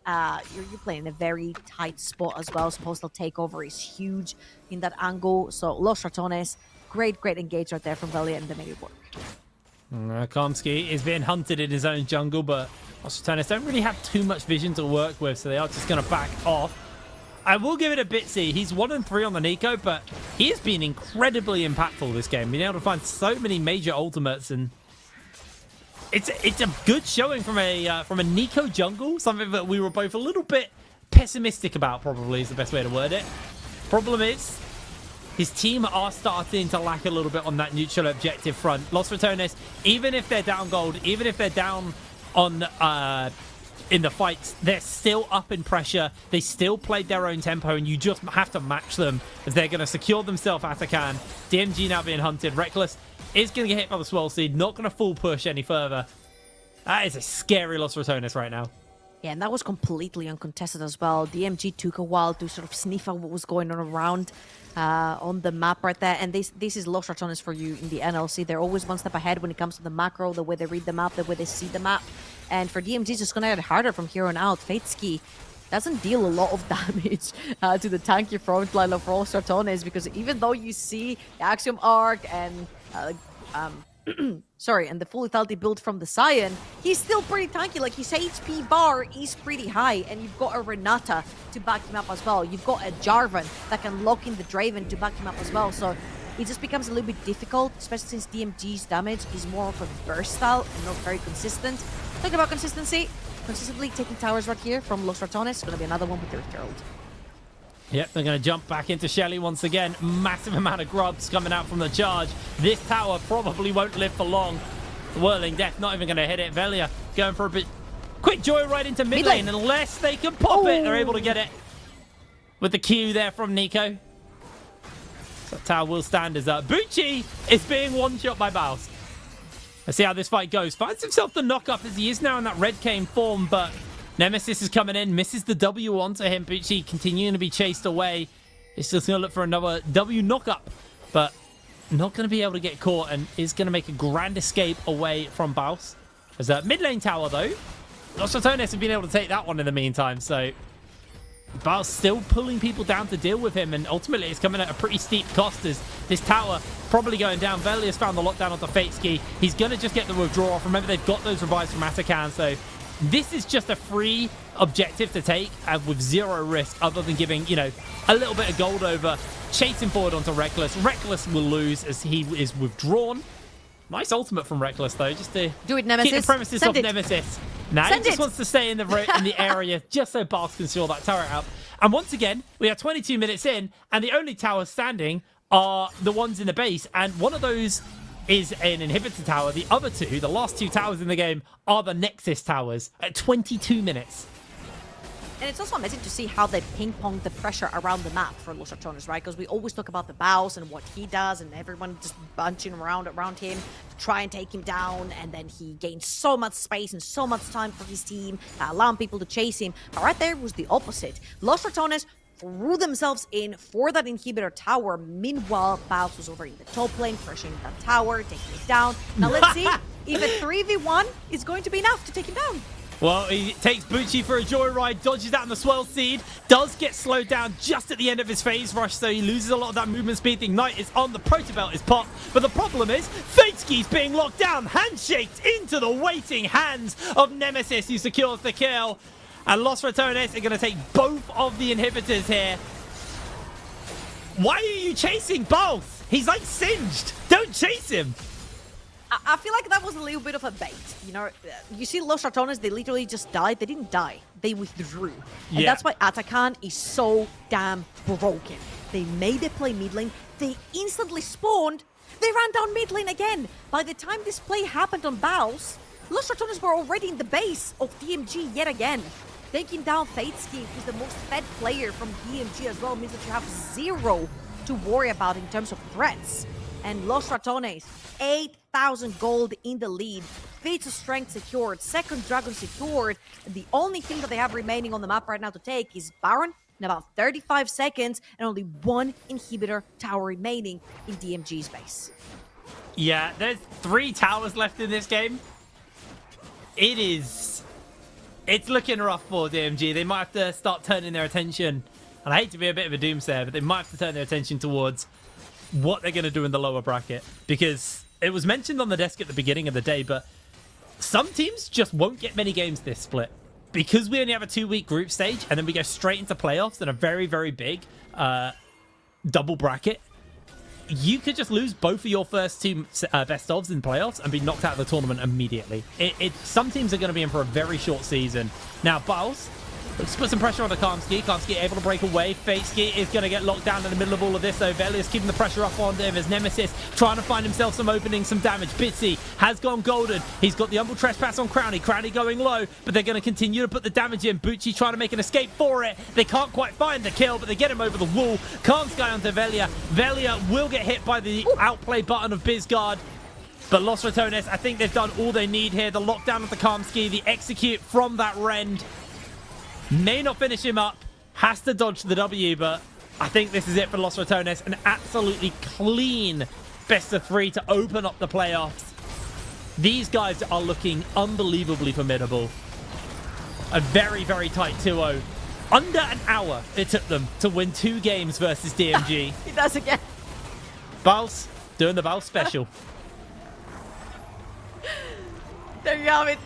you're playing in a very tight spot as well. So postal takeover is huge in that angle. So Los Ratones, great engage right there from Velia, and they made it work. Komsky is being hunted in his own jungle, but Los Ratones don't really have too much vision to work with, so they are just going to back off. I will give it a Bitsy. He's 1-3 on the Nico, but he has been incredibly impactful this game. Being able to find so many major ultimates, and it's a good showing from a Nico jungle. Something that we were both a little bit pessimistic about, probably is the best way to word it. Problem is, his team are starting to lack a little bit on that neutral objective front. Los Ratones, even if they're down gold, even if they're down on in the fights, they're still up in pressure. They still played their own tempo, and you just have to match them as they're going to secure themselves as they can. DMG now being hunted. Reckless is going to get hit by the Swell Seed. Not going to full push any further. That is a scary Los Ratones right now. Yeah, and that was completely uncontested as well. DMG took a while to sort of sniff out what was going on around on the map right there. And this is Los Ratones for you in the NLC. They're always one step ahead when it comes to the macro, the way they read the map, the way they see the map. And for DMG, it's just going to get harder from here on out. Fatesky doesn't deal a lot of damage to the tanky frontline of Los Ratones, because even though you see the Axiom Arc and and the full lethality build from the Scion, he's still pretty tanky. Like, his HP bar is pretty high, and you've got a Renata to back him up as well. You've got a Jarvan that can lock in the Draven to back him up as well. So it just becomes a little bit difficult, especially since DMG's damage is more of a burst style and not very consistent. Talking about consistency, consistently taking towers right here from Los Ratones. It's going to be another one with the Rift Herald. Yep, they're going to jump back into Shelly once again. Massive amount of grubs coming out from the charge. This tower probably won't live for long. Whirling Death not even going to hit it. Velia going for a bit. Quick joyride into mid lane. Unless they can pop it, they're able to get it. With the Q there from Nico. So tower will stand as Bucci is being one-shot by Baus. Let's see how this fight goes. Finds himself the knock-up as he is now in that red cane form, but Nemesis is coming in. Misses the W onto him. Bucci continuing to be chased away. He's just going to look for another W knock-up, but not going to be able to get caught and is going to make a grand escape away from Baus. There's a mid lane tower, though. Los Ratones have been able to take that one in the meantime, so Baus still pulling people down to deal with him, and ultimately it's coming at a pretty steep cost as this tower probably going down. Velia's found the lockdown onto Fateski. He's going to just get the withdrawal off. Remember, they've got those revives from Atakan, so this is just a free objective to take with zero risk other than giving, you know, a little bit of gold over. Chasing forward onto Reckless. Reckless will lose as he is withdrawn. Nice ultimate from Reckless, though, just to do it, Nemesis. Keep the premises Send off it. Nemesis. Now he just wants to stay in the area just so Baus can secure that turret up. And once again, we are 22 minutes in, and the only towers standing are the ones in the base, and one of those is an inhibitor tower. The other two, the last two towers in the game, are the Nexus towers at 22 minutes. And it's also amazing to see how they ping-pong the pressure around the map for Los Ratones, right? Because we always talk about the Baus and what he does, and everyone just bunching around him to try and take him down, and then he gains so much space and so much time for his team, allowing people to chase him. But right there was the opposite. Los Ratones threw themselves in for that inhibitor tower. Meanwhile, Baus was over in the top lane, pressuring that tower, taking it down. Now let's see if a 3v1 is going to be enough to take him down. Well, he takes Bucci for a joyride, dodges out on the swell seed, does get slowed down just at the end of his phase rush, so he loses a lot of that movement speed. The Ignite is on, the Protobelt is popped, but the problem is Fateski's being locked down, handshaked into the waiting hands of Nemesis, who secures the kill. And Los Ratones are going to take both of the inhibitors here. Why are you chasing both? He's like singed. Don't chase him. I feel like that was a little bit of a bait. You know, you see Los Ratones, they literally just died. They didn't die. They withdrew. And that's why Atakan is so damn broken. They made it play mid lane. They instantly spawned. They ran down mid lane again. By the time this play happened on Baus, Los Ratones were already in the base of DMG yet again. Taking down Fateski, who's the most fed player from DMG as well, means that you have zero to worry about in terms of threats. And Los Ratones, 8,000 gold in the lead. Feats of strength secured, second dragon secured. And the only thing that they have remaining on the map right now to take is Baron in about 35 seconds and only one inhibitor tower remaining in DMG's base. Yeah, there's 3 towers left in this game. It's looking rough for DMG. They might have to start turning their attention, and I hate to be a bit of a doomsayer, but they might have to turn their attention towards what they're going to do in the lower bracket, because it was mentioned on the desk at the beginning of the day, but some teams just won't get many games this split because we only have a 2-week group stage and then we go straight into playoffs and a very, very big double bracket. You could just lose both of your first 2 best ofs in playoffs and be knocked out of the tournament immediately. Some teams are going to be in for a very short season. Now, Baus, let's put some pressure on the Karmski. Karmski able to break away. Fateski is going to get locked down in the middle of all of this, though. Velia's keeping the pressure up on him as Nemesis trying to find himself some openings, some damage. Bitsy has gone golden. He's got the Humble Trespass on Crowny. Crowny going low, but they're going to continue to put the damage in. Bucci trying to make an escape for it. They can't quite find the kill, but they get him over the wall. Karmsky onto Velia. Velia will get hit by the outplay button of Bizguard. But Los Ratones, I think they've done all they need here. The lockdown of the Karmski, the execute from that Rend. May not finish him up, has to dodge the W, but I think this is it for Los Ratones. An absolutely clean best of 3 to open up the playoffs. These guys are looking unbelievably formidable. A very, very tight 2-0. Under an hour it took them to win 2 games versus DMG. He does again. Baus doing the Baus special. There you have it.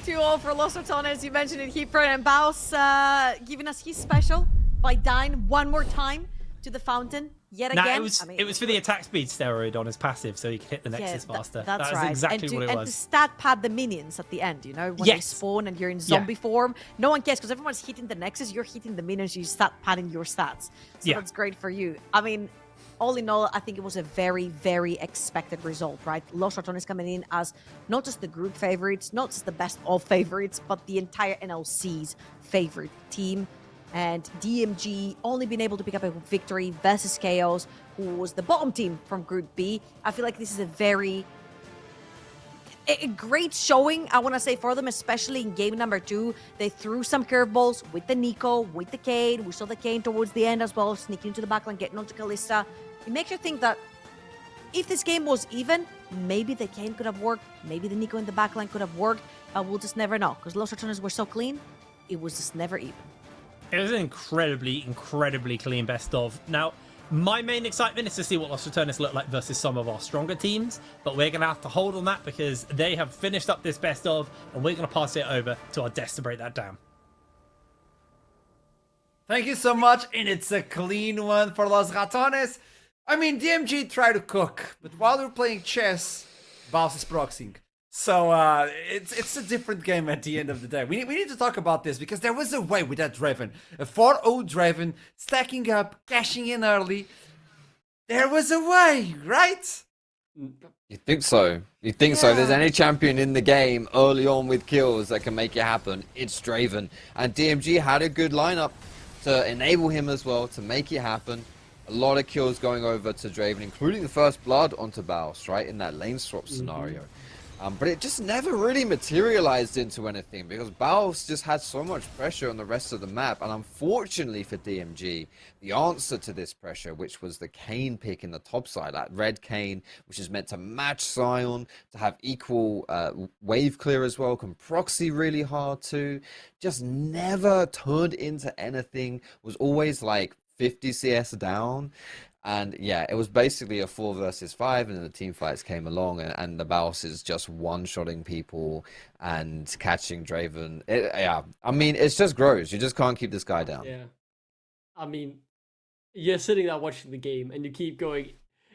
2-0 for Los Ratones. You mentioned it, Heapro, and Baus giving us his special by dying one more time to the fountain yet again. It was for the attack speed steroid on his passive, so he could hit the Nexus faster. That's that right. Exactly what it was. And to stat pad the minions at the end, you know, when they spawn and you're in zombie form. No one cares because everyone's hitting the Nexus. You're hitting the minions. You stat padding your stats. So that's great for you. I mean, all in all, I think it was a very, very expected result, right? Los Ratones coming in as not just the group favorites, not just the best of favorites, but the entire NLC's favorite team. And DMG only been able to pick up a victory versus Chaos, who was the bottom team from Group B. I feel like this is a great showing, I want to say, for them, especially in game number 2. They threw some curveballs with the Nico, with the Kane. We saw the Kane towards the end as well, sneaking into the backline, getting onto Kalista. It makes you think that if this game was even, maybe the Kane could have worked, maybe the Nico in the backline could have worked, but we'll just never know, because Los Ratones were so clean, it was just never even. It was an incredibly, incredibly clean best of. Now, my main excitement is to see what Los Ratones look like versus some of our stronger teams, but we're going to have to hold on that because they have finished up this best of, and we're going to pass it over to our desk to break that down. Thank you so much, and it's a clean one for Los Ratones. I mean, DMG tried to cook, but while they're playing chess, Baus is proxying. So it's a different game at the end of the day. We need to talk about this because there was a way with that Draven. A 4-0 Draven, stacking up, cashing in early. There was a way, right? You think so? You think so? If there's any champion in the game early on with kills that can make it happen, it's Draven. And DMG had a good lineup to enable him as well, to make it happen. A lot of kills going over to Draven, including the first blood onto Baus, right, in that lane swap scenario. But it just never really materialized into anything because Baus just had so much pressure on the rest of the map. And unfortunately for DMG, the answer to this pressure, which was the Kane pick in the top side, that red Kane, which is meant to match Sion, to have equal wave clear as well, can proxy really hard too, just never turned into anything, was always like 50 CS down. And yeah, it was basically a 4 versus 5, and then the team fights came along, and the Baus is just one-shotting people and catching Draven. Yeah, I mean, it's just gross. You just can't keep this guy down. Yeah. I mean, you're sitting there watching the game, and you keep going,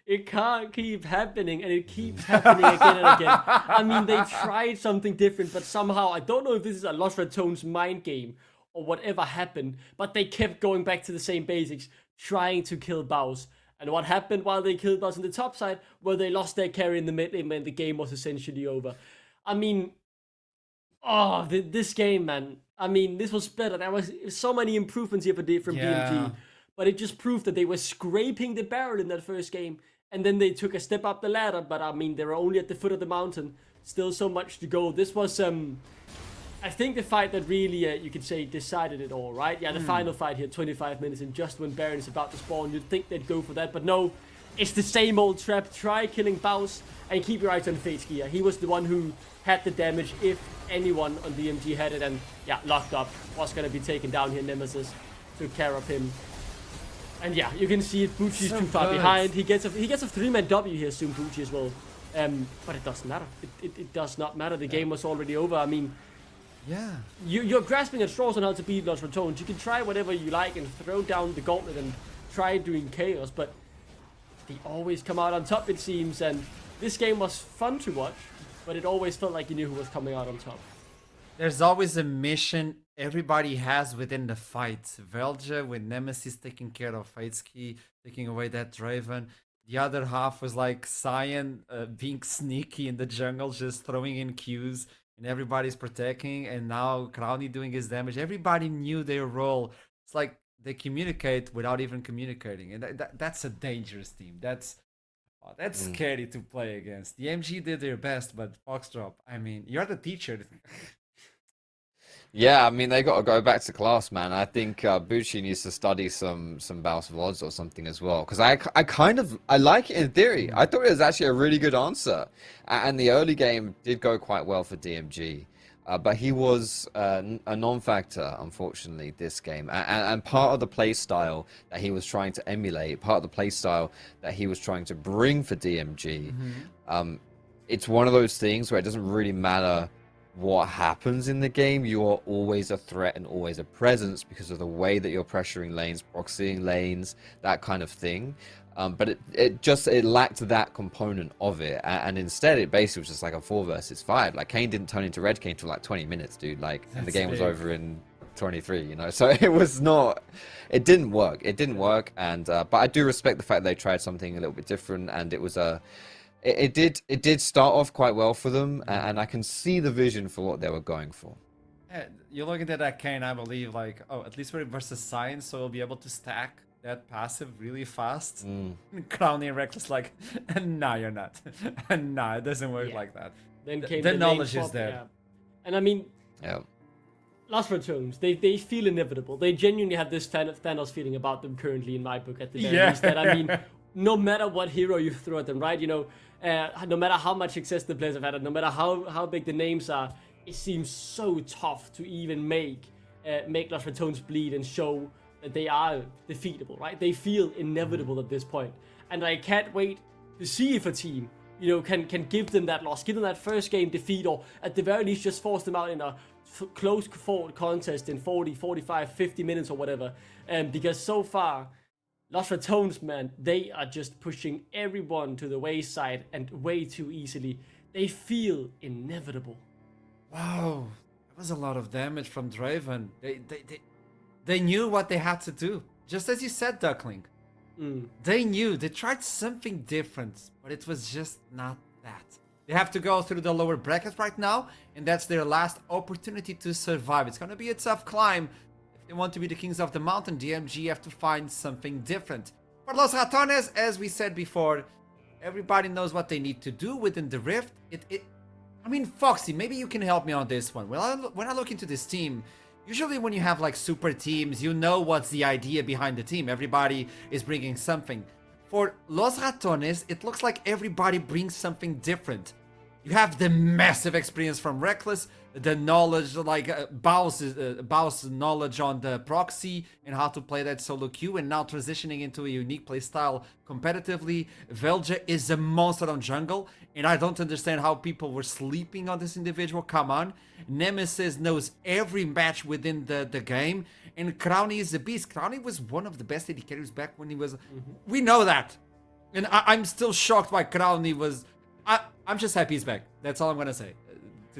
it can't keep happening, and it keeps happening again and again. I mean, they tried something different, but somehow, I don't know if this is a Los Ratones mind game or whatever happened, but they kept going back to the same basics, trying to kill Baus. And what happened while they killed Baus on the top side? Well, they lost their carry in the mid lane and the game was essentially over. I mean, this game, man. I mean, this was better. There was so many improvements here from DMG. But it just proved that they were scraping the barrel in that first game. And then they took a step up the ladder. But I mean, they were only at the foot of the mountain. Still so much to go. This was, I think, the fight that really, you could say, decided it all, right? Yeah, the final fight here, 25 minutes, and just when Baron is about to spawn, you'd think they'd go for that, but no, it's the same old trap. Try killing Baus, and keep your eyes on Fateskia. He was the one who had the damage, if anyone on DMG had it, and yeah, locked up. Was going to be taken down here, Nemesis took care of him. And yeah, you can see it, Bucci's too far behind. He gets a 3-man W here soon, Bucci as well. But it doesn't matter. It does not matter. The game was already over. I mean, yeah, you're grasping at straws on how to beat Los Ratones. You can try whatever you like and throw down the gauntlet and try doing chaos, but they always come out on top, it seems. And this game was fun to watch, but it always felt like you knew who was coming out on top. There's always a mission everybody has within the fight. Velja with Nemesis taking care of Fatesky, taking away that Draven. The other half was like Sion being sneaky in the jungle, just throwing in Qs. And everybody's protecting, and now Crowny doing his damage. Everybody knew their role. It's like they communicate without even communicating, and that's a dangerous team. That's scary to play against. The MG did their best, but Foxdrop, I mean, you're the teacher. Yeah, I mean, they got to go back to class, man. I think Bucci needs to study some Baus VODs or something as well. Because I like it in theory. I thought it was actually a really good answer. And the early game did go quite well for DMG. But he was a non-factor, unfortunately, this game. And part of the play style that he was trying to emulate, part of the play style that he was trying to bring for DMG, it's one of those things where it doesn't really matter what happens in the game. You are always a threat and always a presence because of the way that you're pressuring lanes, proxying lanes, that kind of thing. But it lacked that component of it, and instead it basically was just like a 4 versus 5. Like, Kane didn't turn into red Kane for like 20 minutes, dude. Like, and the game was over in 23, you know. So it didn't work. And but I do respect the fact they tried something a little bit different, and it was it did start off quite well for them, and I can see the vision for what they were going for. Yeah, you're looking at that Kane, I believe, like, oh, at least we're versus Science, so we'll be able to stack that passive really fast. Crowny and Reckless like, nah, you're not. Nah, it doesn't work like that. Then came The lane knowledge swap, is there. yeah. And I mean, Yeah. Lost Ratones, they feel inevitable. They genuinely have this Thanos feeling about them currently in my book at the very least. That I mean, no matter what hero you throw at them, right? You know, no matter how much success the players have had, no matter how big the names are, it seems so tough to even make Lost Ratones bleed and show that they are defeatable, right? They feel inevitable at this point. And I can't wait to see if a team, you know, can give them that loss, give them that first game defeat, or at the very least just force them out in a close fought contest in 40, 45, 50 minutes or whatever. Because so far, Lost Ratones, man, they are just pushing everyone to the wayside and way too easily. They feel inevitable. Wow, that was a lot of damage from Draven. They knew what they had to do. Just as you said, Duckling. They knew. They tried something different, but it was just not that. They have to go through the lower bracket right now, and that's their last opportunity to survive. It's going to be a tough climb. If they want to be the kings of the mountain, DMG have to find something different. For Los Ratones, as we said before, everybody knows what they need to do within the Rift. I mean, Foxy, maybe you can help me on this one. When I look into this team, usually when you have like super teams, you know what's the idea behind the team. Everybody is bringing something. For Los Ratones, it looks like everybody brings something different. You have the massive experience from Reckless, the knowledge, like Bao's knowledge on the proxy and how to play that solo queue, and now transitioning into a unique playstyle competitively. Velja is a monster on jungle, and I don't understand how people were sleeping on this individual. Come on. Nemesis knows every match within the game, and Crowny is a beast. Crowny was one of the best AD carries back when he was... We know that. And I'm still shocked why Crowny was... I'm just happy he's back. That's all I'm gonna say.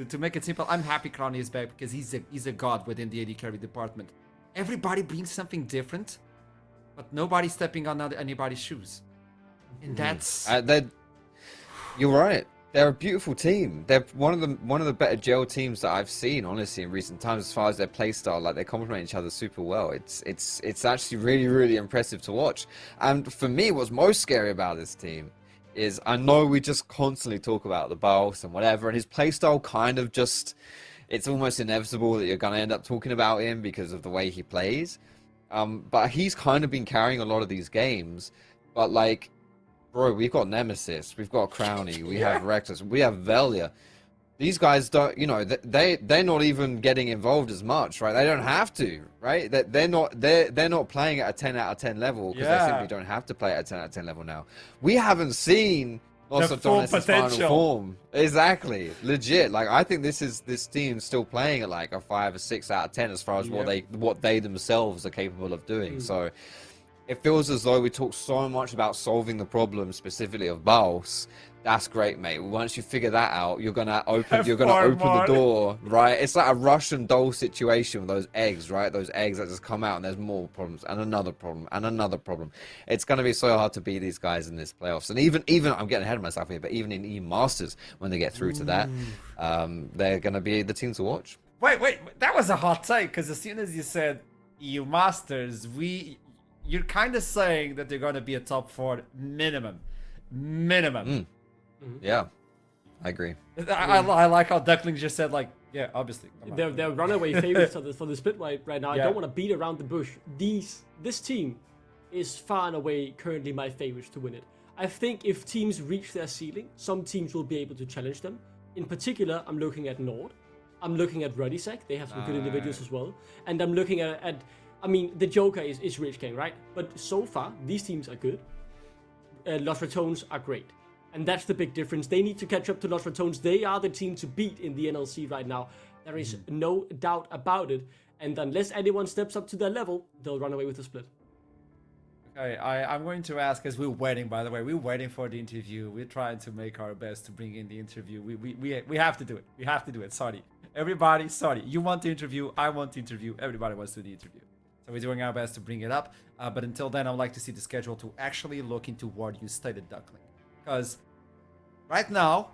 To make it simple, I'm happy Crowny is back because he's a god within the AD carry department. Everybody brings something different, but nobody's stepping on anybody's shoes. And that's... You're right. They're a beautiful team. They're one of the better gel teams that I've seen, honestly, in recent times. As far as their playstyle, like they complement each other super well. It's actually really, really impressive to watch. And for me, what's most scary about this team is I know we just constantly talk about the Baos and whatever, and his playstyle kind of just, it's almost inevitable that you're going to end up talking about him because of the way he plays. But he's kind of been carrying a lot of these games. But like, bro, we've got Nemesis, we've got Crowny, we have Reckless, we have Velia. These guys don't, you know, they're not even getting involved as much, right? They don't have to, right? They're not playing at a 10 out of 10 level because they simply don't have to play at a 10 out of 10 level now. We haven't seen Los Ratones' final form. Exactly, legit. Like I think this team's still playing at like a 5 or 6 out of 10 as far as what they themselves are capable of doing. So it feels as though we talk so much about solving the problem specifically of Baos. That's great, mate. Once you figure that out, you're gonna open the door, right? It's like a Russian doll situation with those eggs, right? Those eggs that just come out and there's more problems and another problem and another problem. It's gonna be so hard to beat these guys in this playoffs. And even I'm getting ahead of myself here, but even in E Masters, when they get through to that, they're gonna be the team to watch. Wait, that was a hot take, because as soon as you said EU Masters, you're kind of saying that they're gonna be a top 4 minimum. Yeah, I agree. I like how Duckling just said, like, yeah, obviously. They're runaway favorites for the split right now. I don't want to beat around the bush. This team is far and away currently my favorites to win it. I think if teams reach their ceiling, some teams will be able to challenge them. In particular, I'm looking at Nord. I'm looking at Rudisek. They have some good individuals as well. And I'm looking at I mean, the Joker is Rich King, right? But so far, these teams are good. Los Ratones are great. And that's the big difference. They need to catch up to Los Ratones. They are the team to beat in the NLC right now. There is no doubt about it. And unless anyone steps up to their level, they'll run away with the split. I'm going to ask, because we're waiting, by the way, we're waiting for the interview. We're trying to make our best to bring in the interview. We have to do it. We have to do it. Sorry. Everybody, sorry. You want the interview. I want the interview. Everybody wants to do the interview. So we're doing our best to bring it up. But until then, I would like to see the schedule to actually look into what you stated, Duckling. Because right now,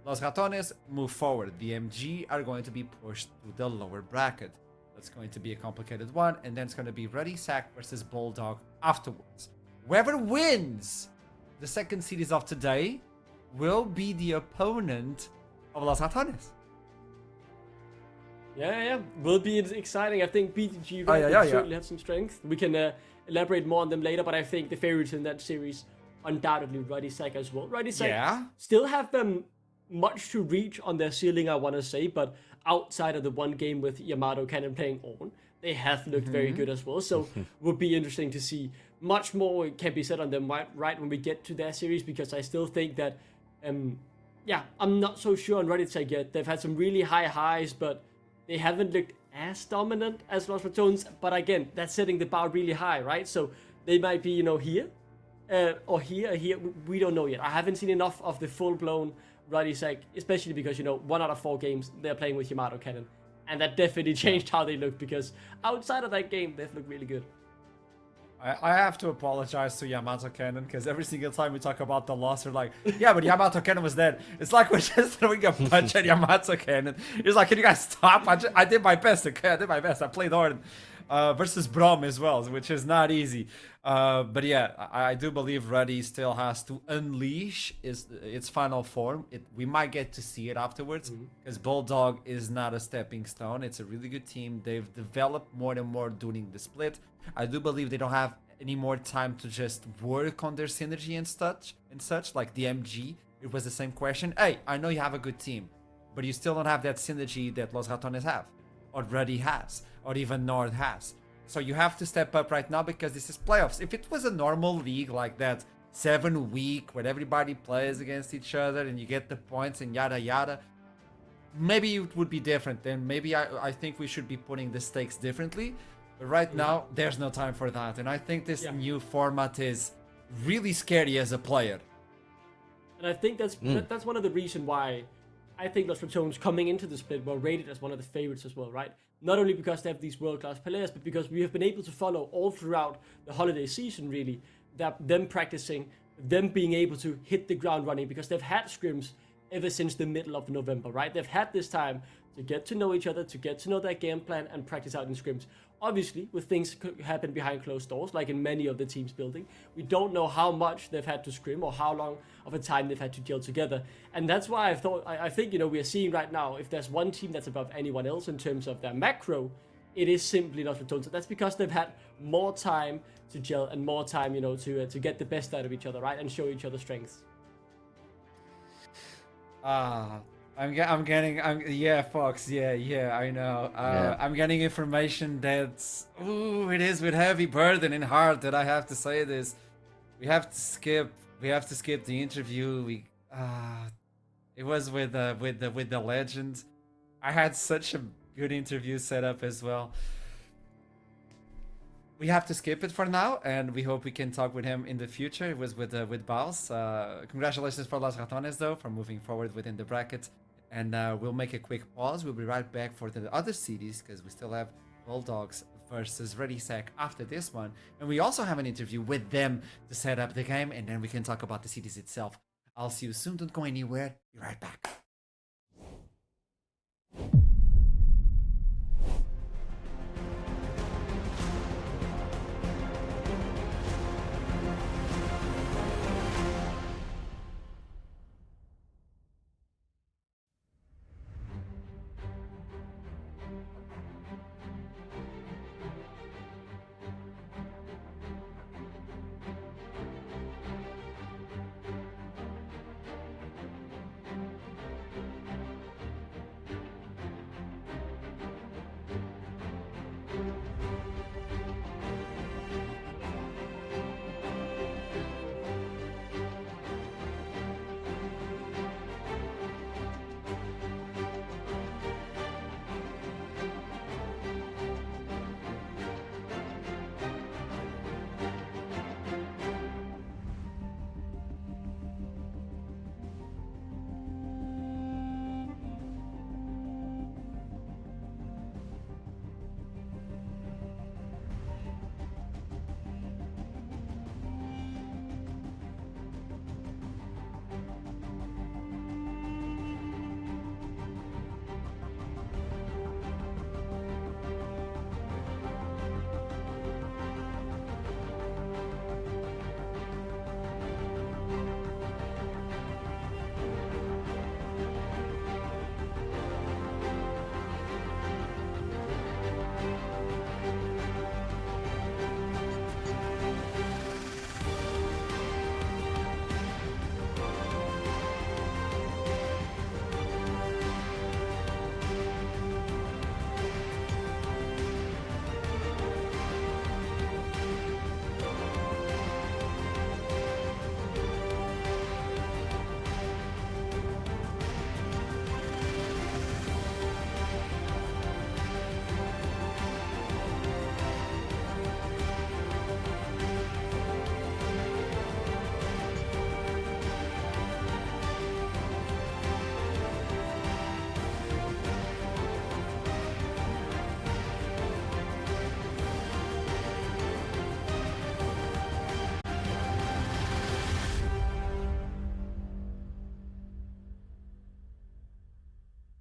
Los Ratones move forward. DMG are going to be pushed to the lower bracket. That's going to be a complicated one. And then it's going to be Ready Sack versus Bulldog afterwards. Whoever wins the second series of today will be the opponent of Los Ratones. Yeah. Will be exciting. I think BTG certainly have some strength. We can elaborate more on them later, but I think the favorites in that series undoubtedly Ready Sack as well. Ready Sack still have them much to reach on their ceiling, I want to say, but outside of the one game with Yamato Cannon playing on, they have looked very good as well. So would be interesting to see. Much more can be said on them right when we get to their series, because I still think that, I'm not so sure on Ready Sack yet. They've had some really high highs, but they haven't looked as dominant as Los Ratones. But again, that's setting the bar really high, right? So they might be, here, or here. We don't know yet. I haven't seen enough of the full-blown Ready Sack, especially because, 1 out of 4 games they're playing with Yamato Cannon. And that definitely changed how they look, because outside of that game, they've looked really good. I have to apologize to Yamato Cannon, because every single time we talk about the loss, we're like, yeah, but Yamato Cannon was dead. It's like we're just throwing a punch at Yamato Cannon. He's like, can you guys stop? I did my best, okay? I did my best. I played hard. Versus Brom as well, which is not easy. But yeah, I do believe Ready still has to unleash its final form. We might get to see it afterwards, because Bulldog is not a stepping stone. It's a really good team. They've developed more and more during the split. I do believe they don't have any more time to just work on their synergy and such. Like DMG, it was the same question. Hey, I know you have a good team, but you still don't have that synergy that Los Ratones have, or Ready has, or even Nord has. So you have to step up right now, because this is playoffs. If it was a normal league like that, 7 week where everybody plays against each other and you get the points and yada yada, maybe it would be different. Then maybe I think we should be putting the stakes differently. But right now, there's no time for that. And I think this new format is really scary as a player. And I think that's one of the reasons why I think Los Ratones coming into the split were rated as one of the favorites as well, right? Not only because they have these world-class players, but because we have been able to follow all throughout the holiday season, really, that them practicing, them being able to hit the ground running, because they've had scrims ever since the middle of November, right? They've had this time to get to know each other, to get to know their game plan and practice out in scrims. Obviously, with things could happen behind closed doors, like in many of the teams building, we don't know how much they've had to scrim or how long of a time they've had to gel together. And that's why I think, we are seeing right now, if there's one team that's above anyone else in terms of their macro, it is simply Los Ratones. That's because they've had more time to gel and more time, to get the best out of each other, right? And show each other strengths. Fox, I know. I'm getting information that's, it is with heavy burden and heart that I have to say this. We have to skip the interview. It was with the legend. I had such a good interview set up as well. We have to skip it for now, and we hope we can talk with him in the future. It was with Baus. Congratulations for Los Ratones, though, for moving forward within the bracket. And we'll make a quick pause. We'll be right back for the other series, because we still have Bulldogs versus Ready Sack after this one. And we also have an interview with them to set up the game, and then we can talk about the series itself. I'll see you soon. Don't go anywhere. Be right back.